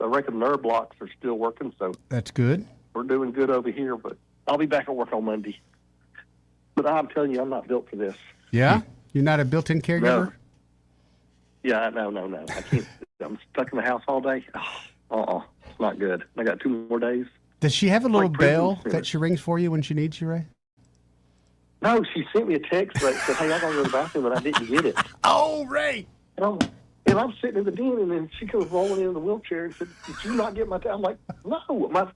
reckon nerve blocks are still working, so That's good. we're doing good over here, but I'll be back at work on Monday. But I'm telling you, I'm not built for this. Yeah? You're not a built-in caregiver? No. Yeah, no. I can't. I'm stuck in the house all day. It's not good. I got 2 more days. Does she have a little Like prison bell spirit. that she rings for you when she needs you, Ray? No, she sent me a text that said, hey, I got to go to the bathroom, and I didn't get it. Oh, Ray! And I'm sitting in the den, and then she comes rolling in the wheelchair and said, did you not get my text? I'm like, no, my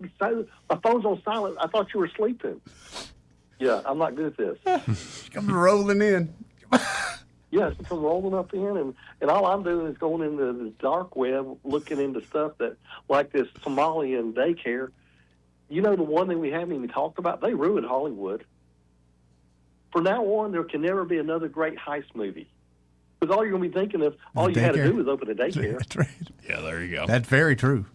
phone's on silent. I thought you were sleeping. Yeah, I'm not good at this. She comes rolling in. Yeah, she comes rolling up in, and all I'm doing is going into the dark web, looking into stuff that, like this Somalian daycare. You know, the one thing we haven't even talked about, they ruined Hollywood. For now on, there can never be another great heist movie. Because all you're going to be thinking of, all you had to do was open a daycare. That's right. Yeah, there you go. That's very true.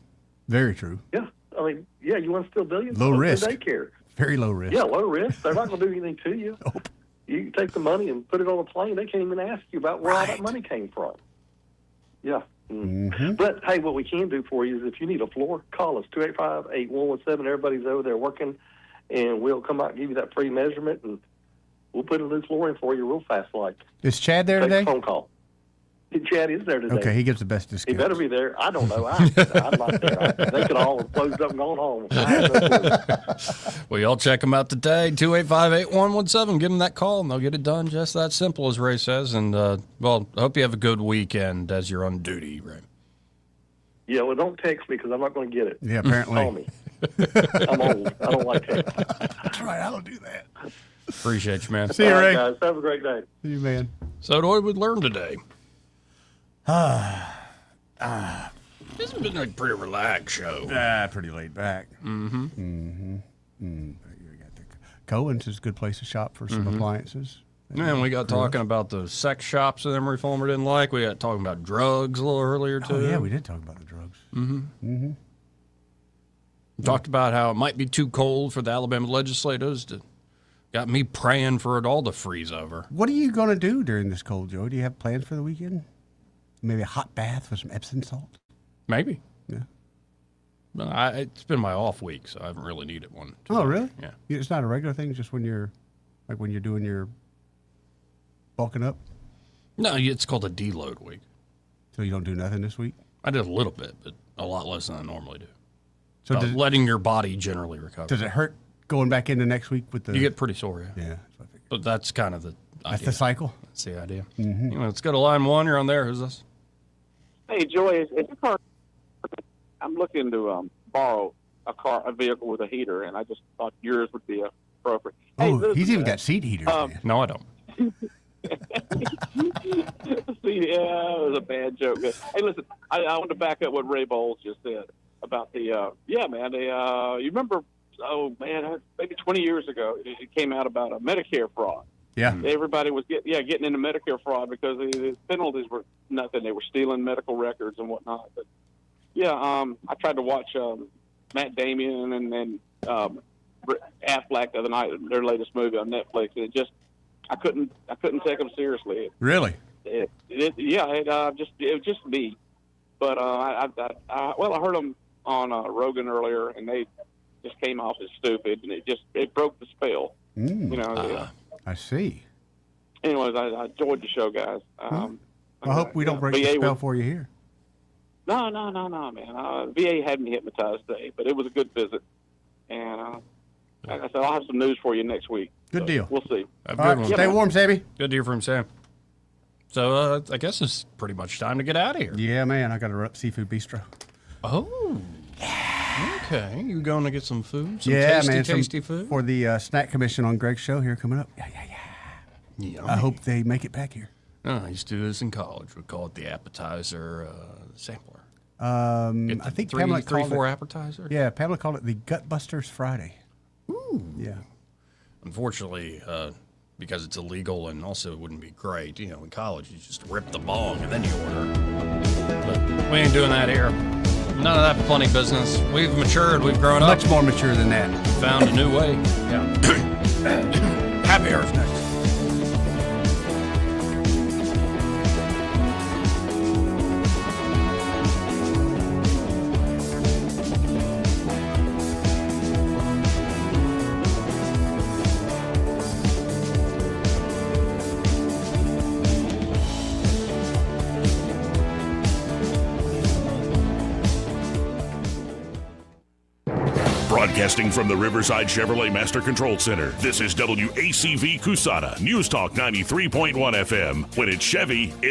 Very true. Yeah, I mean, yeah, you want to steal billions? Low Open a risk. daycare. Very low risk. Yeah, low risk. They're not going to do anything to you. Nope. You can take the money and put it on a plane. They can't even ask you about where all that money came from. Yeah. Mm-hmm. But, hey, what we can do for you is if you need a floor, call us, 285-8117. Everybody's over there working. and we'll come out and give you that free measurement, and we'll put a new floor in for you real fast. Like, is Chad there take today? a phone call. Chad is there today. Okay, he gives the best discount. He better be there. I don't know. I'm not there. They could all have closed up and gone home. I have no clue. Well, y'all check them out today, 285-8117. Give them that call, and they'll get it done just that simple, as Ray says. And, well, I hope you have a good weekend as you're on duty, Ray. Yeah, well, don't text me because I'm not going to get it. Yeah, apparently. Call me. I'm old. I don't like text. That's right. I don't do that. Appreciate you, man. See you, Ray. Guys, have a great day. See you, man. So, what did we learn today? This has been a pretty relaxed show. Pretty laid back. Mm-hmm. Mm-hmm. You got the Cohen's is a good place to shop for some appliances. Man, we got talking about the sex shops that Emery Fulmer didn't like. We got talking about drugs a little earlier, too. Oh, yeah, we did talk about the drugs. Mm-hmm. Mm-hmm. We talked about how it might be too cold for the Alabama legislators. Got me praying for it all to freeze over. What are you going to do during this cold, Joe? Do you have plans for the weekend? Maybe a hot bath with some Epsom salt? Maybe. Yeah. But it's been my off week, so I haven't really needed one. Oh, really? Yeah. It's not a regular thing, just when you're doing your bulking up? No, it's called a deload week. So you don't do nothing this week? I did a little bit, but a lot less than I normally do. So letting your body generally recover. Does it hurt going back into next week with the... You get pretty sore, yeah. Yeah, that's what I figured. But that's kind of the idea. That's the cycle? That's the idea. Mm-hmm. Anyway, let's go to line one. You're on there. Who's this? Hey, Joey, is your car? I'm looking to borrow a vehicle with a heater, and I just thought yours would be appropriate. Oh, hey, he's even got seat heaters. No, I don't. See, yeah, it was a bad joke. Hey, listen, I want to back up what Ray Bowles just said about the, you remember, maybe 20 years ago, it came out about a Medicare fraud. Yeah. Everybody was getting into Medicare fraud because the penalties were nothing. They were stealing medical records and whatnot. But yeah, I tried to watch Matt Damon and Affleck the other night, their latest movie on Netflix. And I couldn't take them seriously. Really? It was just me. But I heard them on Rogan earlier, and they just came off as stupid, and it broke the spell. I see. Anyways, I enjoyed the show, guys. I hope we don't break the spell for you here. No, man. VA had me hypnotized today, but it was a good visit. And like I said, I'll have some news for you next week. Good deal. We'll see. Have a good one. Stay warm, Sammy. Good to hear from Sam. So I guess it's pretty much time to get out of here. Yeah, man. I got to run up Seafood Bistro. Oh. Okay. You going to get some food? Some tasty food? For the snack commission on Greg's show here coming up. Yeah. I hope they make it back here. I used to do this in college. We call it the appetizer sampler. I think Pamela called four it, appetizer? Yeah, Pamela called it the Gutbusters Friday. Ooh. Yeah. Unfortunately, because it's illegal and also it wouldn't be great, in college you just rip the bong and then you order. But we ain't doing that here. None of that funny business. We've matured. We've grown up. Much more mature than that. Found a new way. Yeah. Happy hours next. Broadcasting from the Riverside Chevrolet Master Control Center, this is WACV Cusana, News Talk 93.1 FM. When it's Chevy, it's